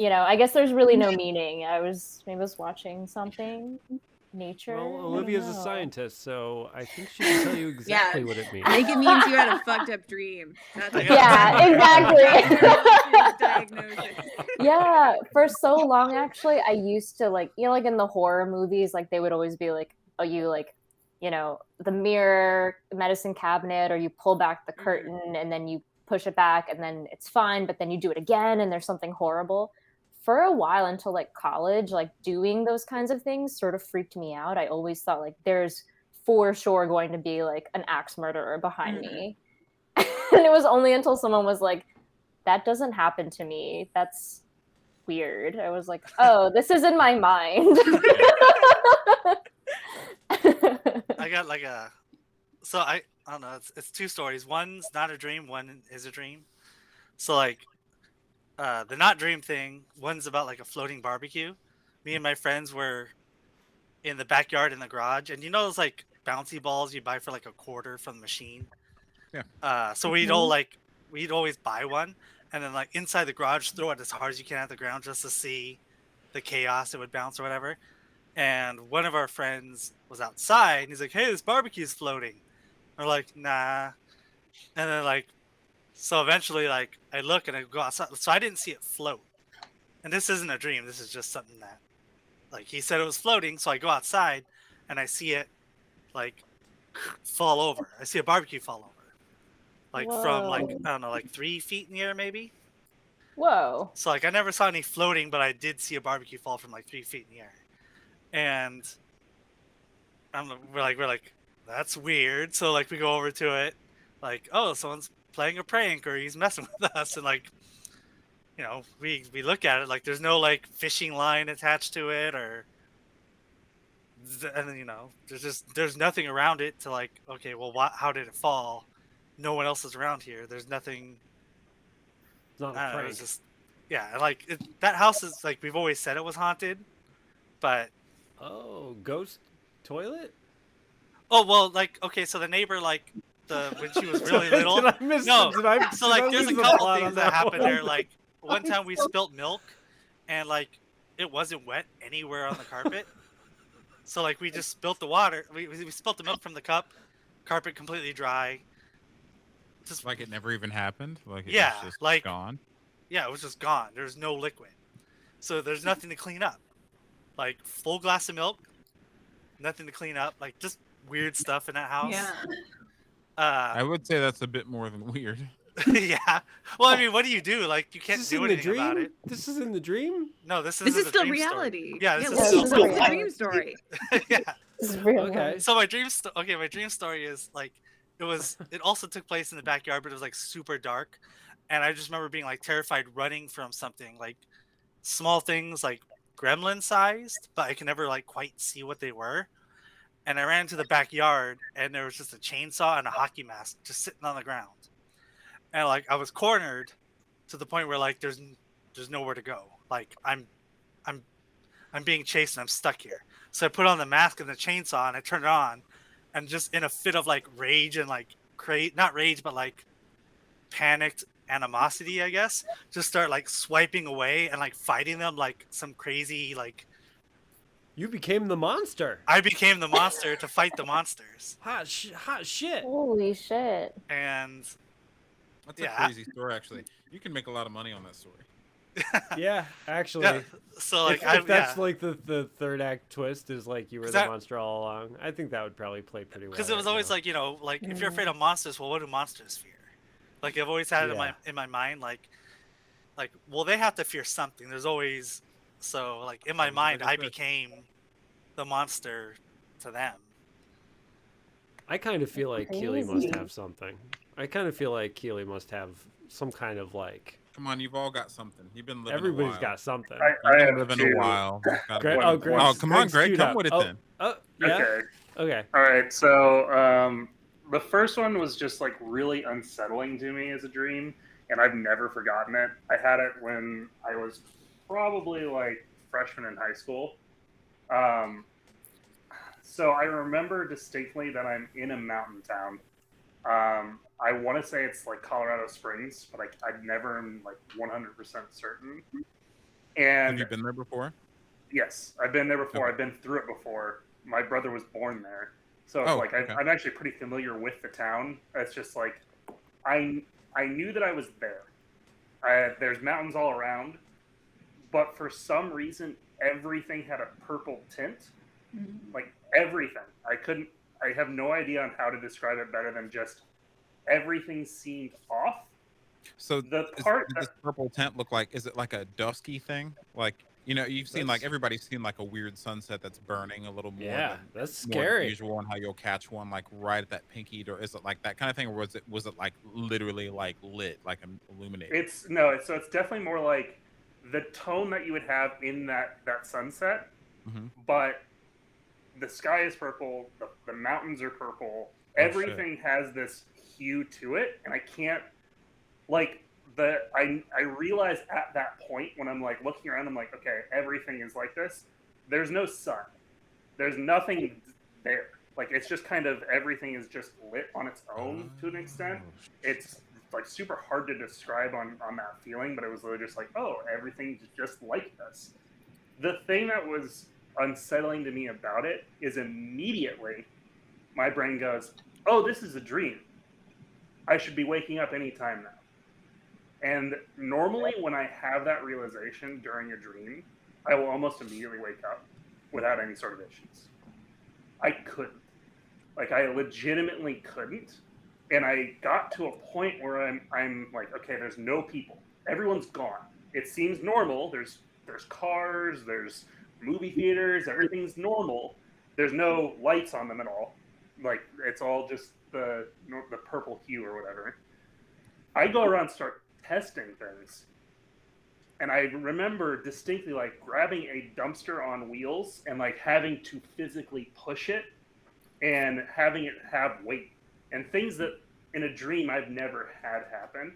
I guess there's really no meaning. I was watching something, nature. Well, Olivia's a scientist, so I think she can tell you exactly what it means. I think it means you had a fucked up dream. Yeah, exactly. Diagnosis. Yeah, for so long, actually, I used to like in the horror movies, like they would always be like, oh, you like, the mirror medicine cabinet, or you pull back the curtain and then you push it back and then it's fine, but then you do it again and there's something horrible. For a while, until like college, like doing those kinds of things sort of freaked me out. I always thought like there's for sure going to be like an axe murderer behind me. And it was only until someone was like, that doesn't happen to me, that's weird. I was like, oh, this is in my mind. I got like I don't know, it's two stories. One's not a dream, one is a dream. So like the not dream thing, one's about like a floating barbecue. Me and my friends were in the backyard in the garage, and those like bouncy balls you buy for like $0.25 from the machine. Yeah. So we'd always buy one, and then like inside the garage throw it as hard as you can at the ground just to see the chaos it would bounce or whatever. And one of our friends was outside, and he's like, "Hey, this barbecue's floating." We're like, "Nah." And then like, so eventually, like, I look and I go outside. So I didn't see it float. And this isn't a dream. This is just something that, like, he said it was floating. So I go outside and I see it, like, fall over. I see a barbecue fall over. Like, from, like, I don't know, like 3 feet in the air, maybe? Whoa. So, like, I never saw any floating, but I did see a barbecue fall from, like, 3 feet in the air. And we're like, that's weird. So, like, we go over to it. Like, oh, someone's playing a prank or he's messing with us, and like we look at it, like there's no like fishing line attached to it, or and then there's nothing around it to like, okay, well how did it fall? No one else is around here, there's nothing. It's not a prank. It's just like that house is like, we've always said it was haunted, but ghost toilet. Oh well, like, okay, so the neighbor, like, when she was really little. Did I miss no, did I, so did like I there's a lose the couple plot things on that one? happened there. Like one time we spilt milk, and like it wasn't wet anywhere on the carpet. So like we just spilt the water. We spilt the milk from the cup, carpet completely dry. Just like it never even happened. Like it yeah, was just like gone. Yeah, it was just gone. There's no liquid, so there's nothing to clean up. Like full glass of milk, nothing to clean up. Like just weird stuff in that house. Yeah. I would say that's a bit more than weird. Yeah. Well, I mean, what do you do? Like, you can't do anything about it. This is in the dream? No, this is a still dream reality. Story. Yeah, this this is still a dream story. Yeah. This is real. Okay. So my dream story is like, it also took place in the backyard, but it was like super dark, and I just remember being like terrified, running from something, like small things like gremlin sized, but I can never like quite see what they were. And I ran to the backyard, and there was just a chainsaw and a hockey mask just sitting on the ground. And like I was cornered to the point where like there's nowhere to go. Like I'm being chased and I'm stuck here. So I put on the mask and the chainsaw and I turned it on, and just in a fit of like rage and like not rage but like panicked animosity, I guess, just start like swiping away and like fighting them like some crazy like. You became the monster. I became the monster to fight the monsters. Hot shit. Holy shit. And that's a crazy story, actually. You can make a lot of money on that story. Yeah, actually. Yeah, so like if that's like the third act twist is like you were the monster all along, I think that would probably play pretty well. Because it was always like, you know, like if you're afraid of monsters, well, what do monsters fear? Like I've always had it in my mind, like well, they have to fear something. There's always like in my mind, I became the monster to them. I kind of feel like Keely must have something. I kind of feel like Keely must have some kind of like. Come on, you've all got something. You've been living. Everybody's got something. I have living a while. Come on, Greg, come with it then. Yeah. Okay. All right. So the first one was just like really unsettling to me as a dream, and I've never forgotten it. I had it when I was probably like freshman in high school. So I remember distinctly that I'm in a mountain town. I want to say it's like Colorado Springs, but I'm never like 100% certain. And have you been there before? Yes, I've been there before. Okay. I've been through it before. My brother was born there, so it's I'm actually pretty familiar with the town. It's just like I knew that I was there. There's mountains all around, but for some reason everything had a purple tint. Mm-hmm. Like everything. I have no idea on how to describe it better than just everything seemed off. So does this purple tent look like, is it like a dusky thing? Like, you know, you've seen like, everybody's seen like a weird sunset that's burning a little more. Yeah, that's scary. Usual, and how you'll catch one like right at that pinky, or is it like that kind of thing, or was it like literally like lit, like illuminated? It's definitely more like the tone that you would have in that sunset, mm-hmm. But the sky is purple, the mountains are purple, everything has this hue to it, and I can't like I realized at that point when I'm like looking around, I'm like, okay, everything is like this. There's no sun. There's nothing there. Like it's just kind of everything is just lit on its own to an extent. It's like super hard to describe on that feeling, but it was literally just like, oh, everything's just like this. The thing that was unsettling to me about it is immediately my brain goes, oh, this is a dream. I should be waking up anytime now. And normally when I have that realization during a dream, I will almost immediately wake up without any sort of issues. I couldn't. Like I legitimately couldn't. And I got to a point where I'm like, okay, there's no people. Everyone's gone. It seems normal. There's cars, there's movie theaters, everything's normal. There's no lights on them at all. Like it's all just the purple hue or whatever. I go around and start testing things, and I remember distinctly like grabbing a dumpster on wheels and like having to physically push it and having it have weight and things that in a dream I've never had happen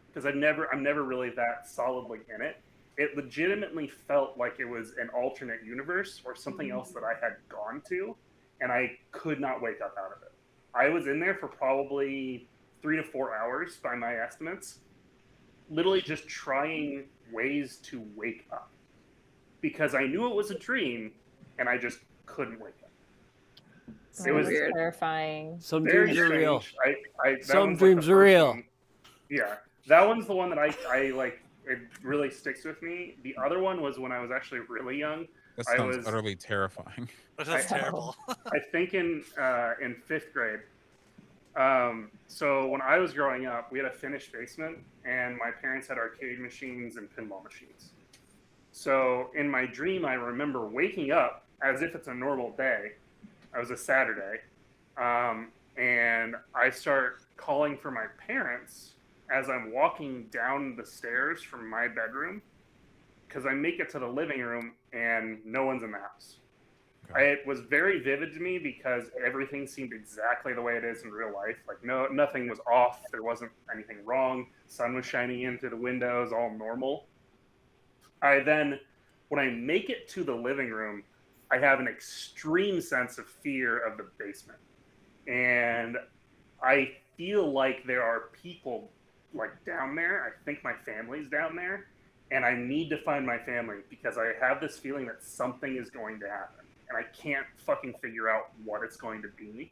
because I'm never really that solidly in it. It legitimately felt like it was an alternate universe or something else that I had gone to, and I could not wake up out of it. I was in there for probably 3 to 4 hours by my estimates, literally just trying ways to wake up because I knew it was a dream and I just couldn't wake up. It was terrifying. Some dreams are real. Some dreams are real. Yeah, that one's the one that I like. It really sticks with me. The other one was when I was actually really young. That sounds utterly terrifying. That's terrible. I think in 5th grade. So when I was growing up, we had a finished basement, and my parents had arcade machines and pinball machines. So in my dream, I remember waking up as if it's a normal day. It was a Saturday, and I start calling for my parents as I'm walking down the stairs from my bedroom, because I make it to the living room and no one's in the house. Okay. It was very vivid to me because everything seemed exactly the way it is in real life. Like nothing was off. There wasn't anything wrong. Sun was shining in through the windows, all normal. When I make it to the living room, I have an extreme sense of fear of the basement. And I feel like there are people like down there. I think my family's down there, and I need to find my family because I have this feeling that something is going to happen, and I can't fucking figure out what it's going to be.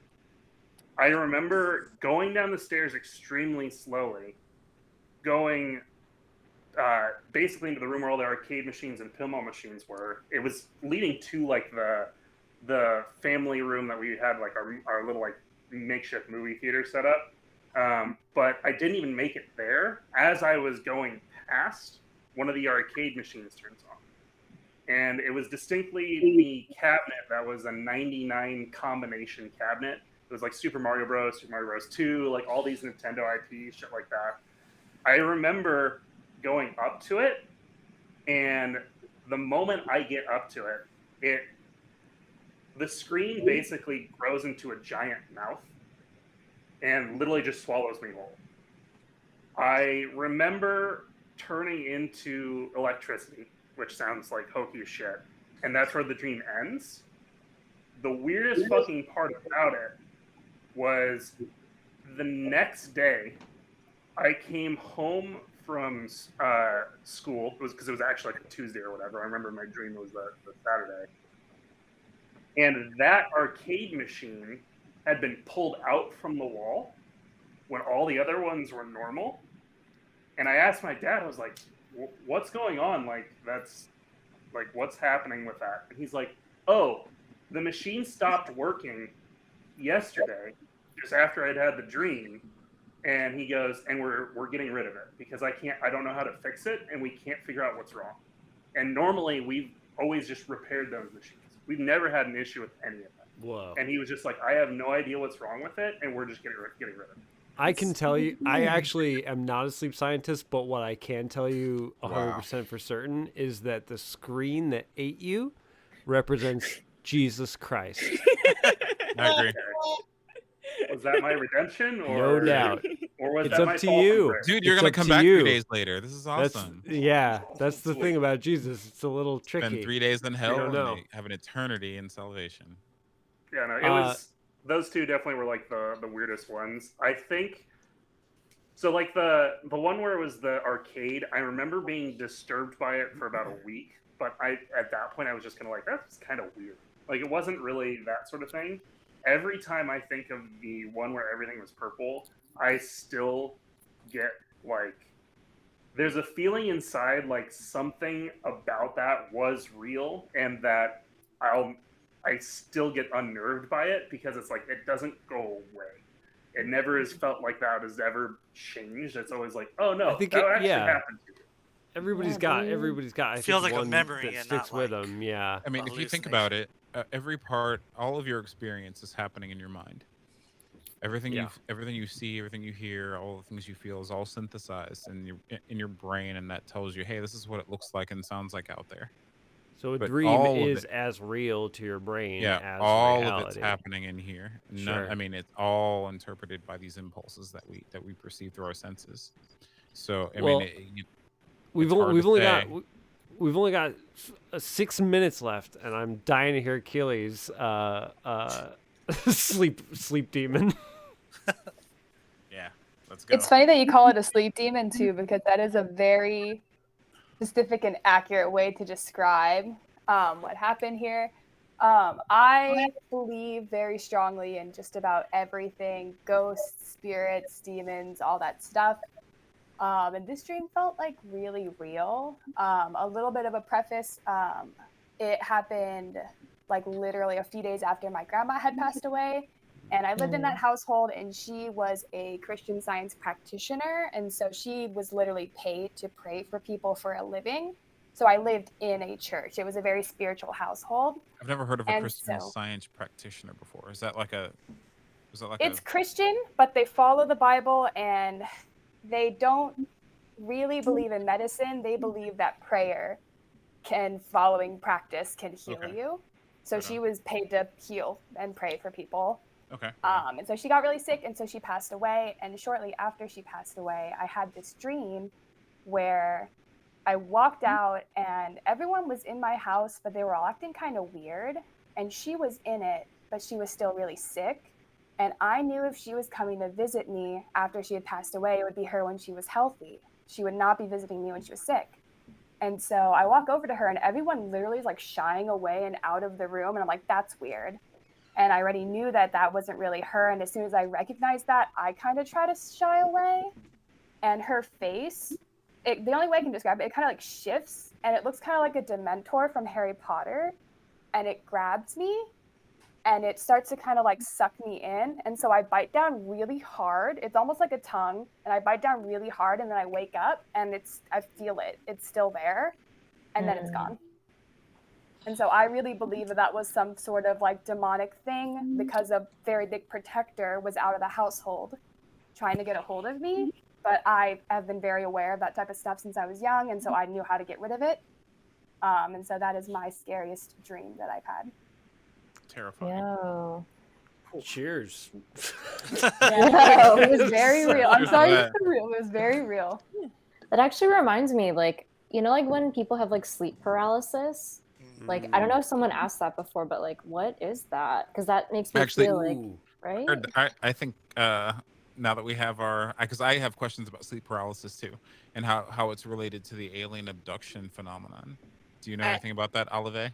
I remember going down the stairs extremely slowly, going basically into the room where all the arcade machines and pinball machines were. It was leading to like the family room that we had, like our little like makeshift movie theater set up. But I didn't even make it there. As I was going past, one of the arcade machines turns on. And it was distinctly the cabinet that was a 99 combination cabinet. It was like Super Mario Bros., Super Mario Bros. 2, like all these Nintendo IP, shit like that. I remember going up to it, and the moment I get up to it, the screen basically grows into a giant mouth and literally just swallows me whole. I remember turning into electricity, which sounds like hokey as shit, and that's where the dream ends. The weirdest fucking part about it was the next day I came home from school. It was because it was actually like a Tuesday or whatever. I remember my dream was the Saturday. And that arcade machine had been pulled out from the wall when all the other ones were normal. And I asked my dad, I was like, what's going on? Like, that's like, what's happening with that? And he's like, oh, the machine stopped working yesterday, just after I'd had the dream. And he goes, and we're getting rid of it because I don't know how to fix it, and we can't figure out what's wrong. And normally we've always just repaired those machines. We've never had an issue with any of them. Whoa. And he was just like, I have no idea what's wrong with it, and we're just getting rid of it. I can tell you, I actually am not a sleep scientist, but what I can tell you 100% for certain is that the screen that ate you represents Jesus Christ. I agree. Was that my redemption? Or, no doubt. Or was it's that up my to fault you. Dude, you're it's going to come back 3 days later. This is awesome. That's the thing about Jesus. It's a little tricky. Spend 3 days in hell and know. they have an eternity in salvation. Yeah, no, it was, those two definitely were like the weirdest ones. I think, so like the one where it was the arcade, I remember being disturbed by it for about a week, but at that point I was just kind of like, that's kind of weird. Like, it wasn't really that sort of thing. Every time I think of the one where everything was purple, I still get like, there's a feeling inside like something about that was real, and that I still get unnerved by it because it's like, it doesn't go away. It never has felt like that has ever changed. It's always like, oh no, I think that actually happened to you. Everybody's got. I feels think like a one memory that and sticks not with like them. Yeah. I mean, if you think about it, every part, all of your experience is happening in your mind. Everything you see, everything you hear, all the things you feel is all synthesized in your brain, and that tells you, hey, this is what it looks like and sounds like out there. So a But dream all of is it- as real to your brain as all reality. of it's happening in here. Sure. I mean, it's all interpreted by these impulses that we perceive through our senses. So I mean, we've only got 6 minutes left, and I'm dying to hear Keely's sleep demon. Yeah, let's go. It's funny that you call it a sleep demon too, because that is a very specific and accurate way to describe what happened here. I believe very strongly in just about everything: ghosts, spirits, demons, all that stuff. And this dream felt like really real. A little bit of a preface. It happened like literally a few days after my grandma had passed away. And I lived in that household, and she was a Christian Science practitioner. And so she was literally paid to pray for people for a living. So I lived in a church. It was a very spiritual household. I've never heard of a Christian Science practitioner before. Is that like a... It's Christian, but they follow the Bible, and they don't really believe in medicine. They believe that prayer following practice can heal you. So she was paid to heal and pray for people. Okay. And so she got really sick, and so she passed away. And shortly after she passed away, I had this dream where I walked out, and everyone was in my house, but they were all acting kind of weird. And she was in it, but she was still really sick. And I knew if she was coming to visit me after she had passed away, it would be her when she was healthy. She would not be visiting me when she was sick. And so I walk over to her and everyone literally is like shying away and out of the room. And I'm like, that's weird. And I already knew that that wasn't really her. And as soon as I recognized that, I kind of try to shy away. And her face, the only way I can describe it, it kind of like shifts. And it looks kind of like a Dementor from Harry Potter. And it grabs me. And it starts to kind of like suck me in. And so I bite down really hard. It's almost like a tongue. And I bite down really hard and then I wake up and I feel it. It's still there. And then it's gone. And so I really believe that was some sort of like demonic thing because a very big protector was out of the household trying to get a hold of me. But I have been very aware of that type of stuff since I was young. And so I knew how to get rid of it. And so that is my scariest dream that I've had. Terrifying. Yo. Cheers. Yeah, it was very real. I'm sorry, it was very real. That actually reminds me, like, you know, like when people have like sleep paralysis. Like, I don't know if someone asked that before, but like, what is that? Because that makes me feel like, right? I think now that we have because I have questions about sleep paralysis too, and how it's related to the alien abduction phenomenon. Do you know anything about that, Olivia?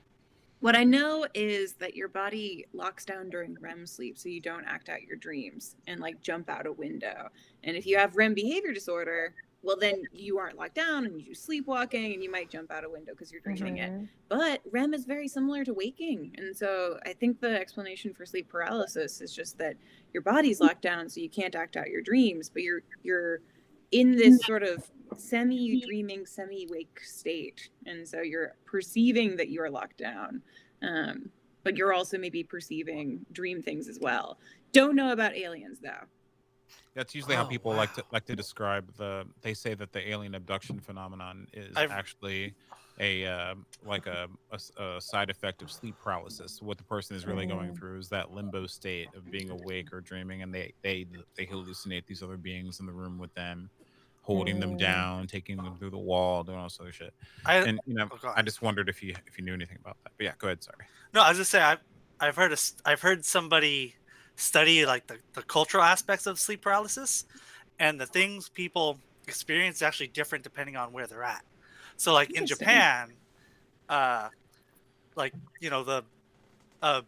What I know is that your body locks down during REM sleep, so you don't act out your dreams and like jump out a window. And if you have REM behavior disorder, well, then you aren't locked down and you do sleepwalking and you might jump out a window because you're dreaming it. But REM is very similar to waking. And so I think the explanation for sleep paralysis is just that your body's locked down, so you can't act out your dreams, but you're in this sort of semi-dreaming, semi-wake state. And so you're perceiving that you are locked down, but you're also maybe perceiving dream things as well. Don't know about aliens, though. That's usually how people like to describe they say that the alien abduction phenomenon is actually a side effect of sleep paralysis. What the person is really going through is that limbo state of being awake or dreaming, and they hallucinate these other beings in the room with them, holding them down, taking them through the wall, doing all this other shit. I just wondered if you knew anything about that. But yeah, go ahead. Sorry. No, I was just saying I've heard somebody study like the cultural aspects of sleep paralysis, and the things people experience is actually different depending on where they're at. So like in Japan, like, you know, the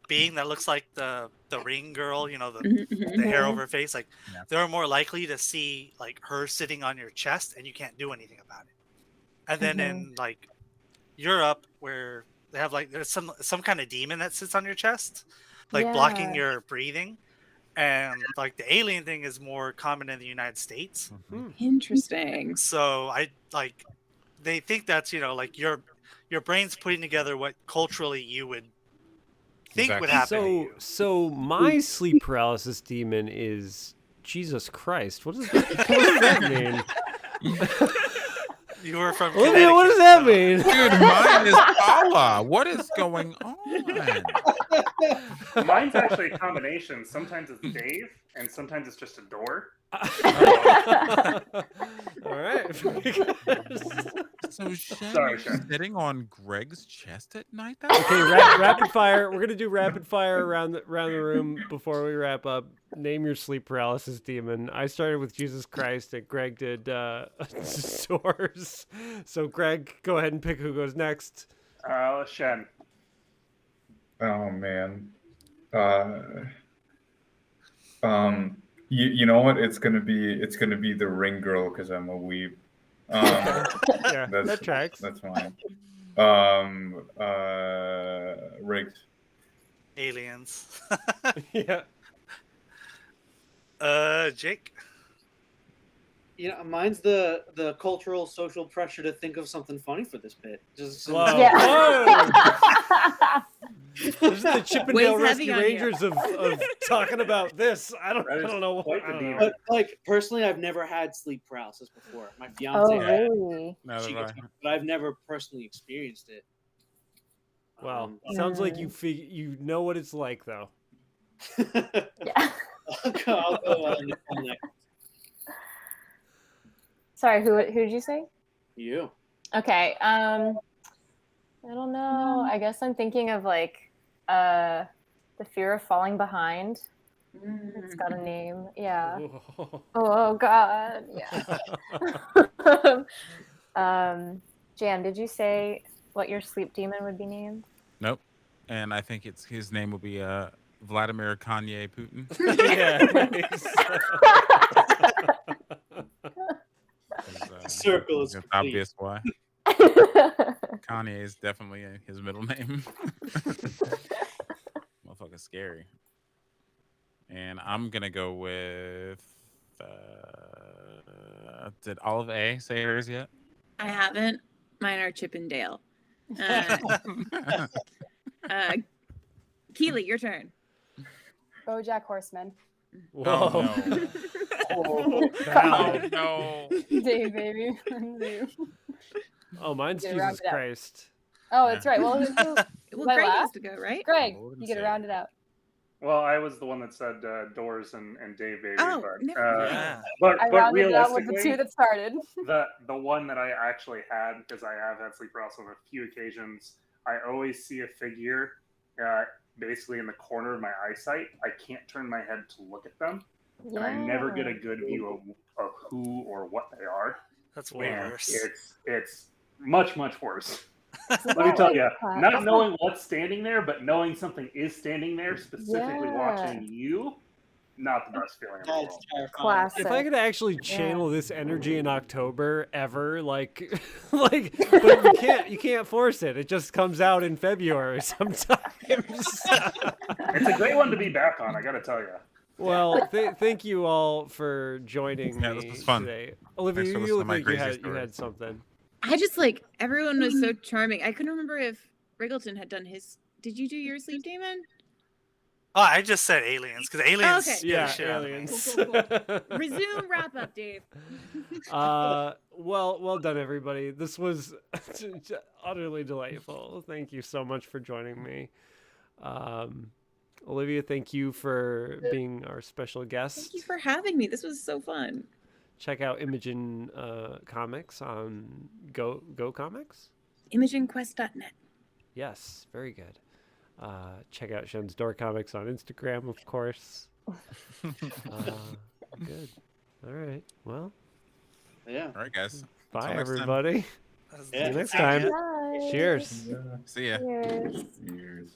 being that looks like the ring girl, you know, the hair over her face, like they're more likely to see like her sitting on your chest and you can't do anything about it. And then in like Europe, where they have like there's some kind of demon that sits on your chest, like blocking your breathing. And like the alien thing is more common in the United States. Interesting. So they think that's, you know, like your brain's putting together what culturally you would think would happen to you. So my sleep paralysis demon is Jesus Christ. What does that mean? You were from Olivia, what does that mean? Dude, mine is Allah. What is going on? Mine's actually a combination. Sometimes it's Dave, and sometimes it's just a door. All right. So Shen Sorry, is Shen. sitting on Greg's chest at night? Okay, rapid fire. We're gonna do rapid fire around the room before we wrap up. Name your sleep paralysis demon. I started with Jesus Christ, and Greg did doors. So Greg, go ahead and pick who goes next. Shen. Oh man. You know what? It's gonna be the ring girl because I'm a weeb. Yeah, that tracks. That's fine. Rigged. Aliens. Yeah. Jake. You know, mine's the cultural social pressure to think of something funny for this bit. Just Whoa. This is the Chippendale Rescue Rangers of talking about this. I don't know. But like personally, I've never had sleep paralysis before. My fiance really? But I've never personally experienced it. Well, sounds like you know what it's like, though. Yeah. I'll go next. Sorry, who did you say? You. Okay. I don't know. I guess I'm thinking of like the fear of falling behind. It's got a name. Yeah. Whoa. Oh God. Yeah. Jan, did you say what your sleep demon would be named? Nope. And I think his name will be Vladimir Kanye Putin. Yeah. Circle is it's complete. obvious why. Kanye is definitely his middle name. Motherfucker's scary. And I'm gonna go with. Did Olive A say hers yet? I haven't. Mine are Chip and Dale. Keely, your turn. BoJack Horseman. Whoa. Oh, God. no. Dave, baby. Oh, mine's Get around Jesus it out. Christ. Oh, that's right. Well, Well, my Greg last? has to go, right? Greg, Lord and you get to Savior. round it out. Well, I was the one that said Doors and Dave Baby, Oh, but never mind. Yeah. but I but rounded it out with the realistically, two that started. the one that I actually had, because I have had sleep paralysis on a few occasions, I always see a figure basically in the corner of my eyesight. I can't turn my head to look at them, and I never get a good view of who or what they are. That's way And worse. it's much worse. Let me tell you, That's not knowing what's standing there, but knowing something is standing there, specifically Yeah. watching you, not the best feeling in the That's world. terrifying. Classic. If I could actually channel this energy in October ever, like, but you can't force it. It just comes out in February sometimes. It's a great one to be back on, I gotta tell you. Well, thank you all for joining Yeah, me this was fun. today. Olivia, Thanks for you listening to look my like crazy you story. had something. I just everyone was so charming. I couldn't remember if Riggleton had done his. Did you do your sleep demon? Oh, I just said aliens because aliens Okay. scare the Yeah, shit out of me. aliens. Resume wrap up, Dave. Well done, everybody. This was utterly delightful. Thank you so much for joining me. Olivia, thank you for being our special guest. Thank you for having me. This was so fun. Check out Imogen Comics on Go Comics. ImogenQuest.net. Yes, very good. Check out Shen's Door Comics on Instagram, of course. Good. All right. Well, Yeah. All right, guys. bye, Until next time. everybody. That's- Yeah. See you next Thank time. you. Bye. Cheers. See ya. Cheers. Years.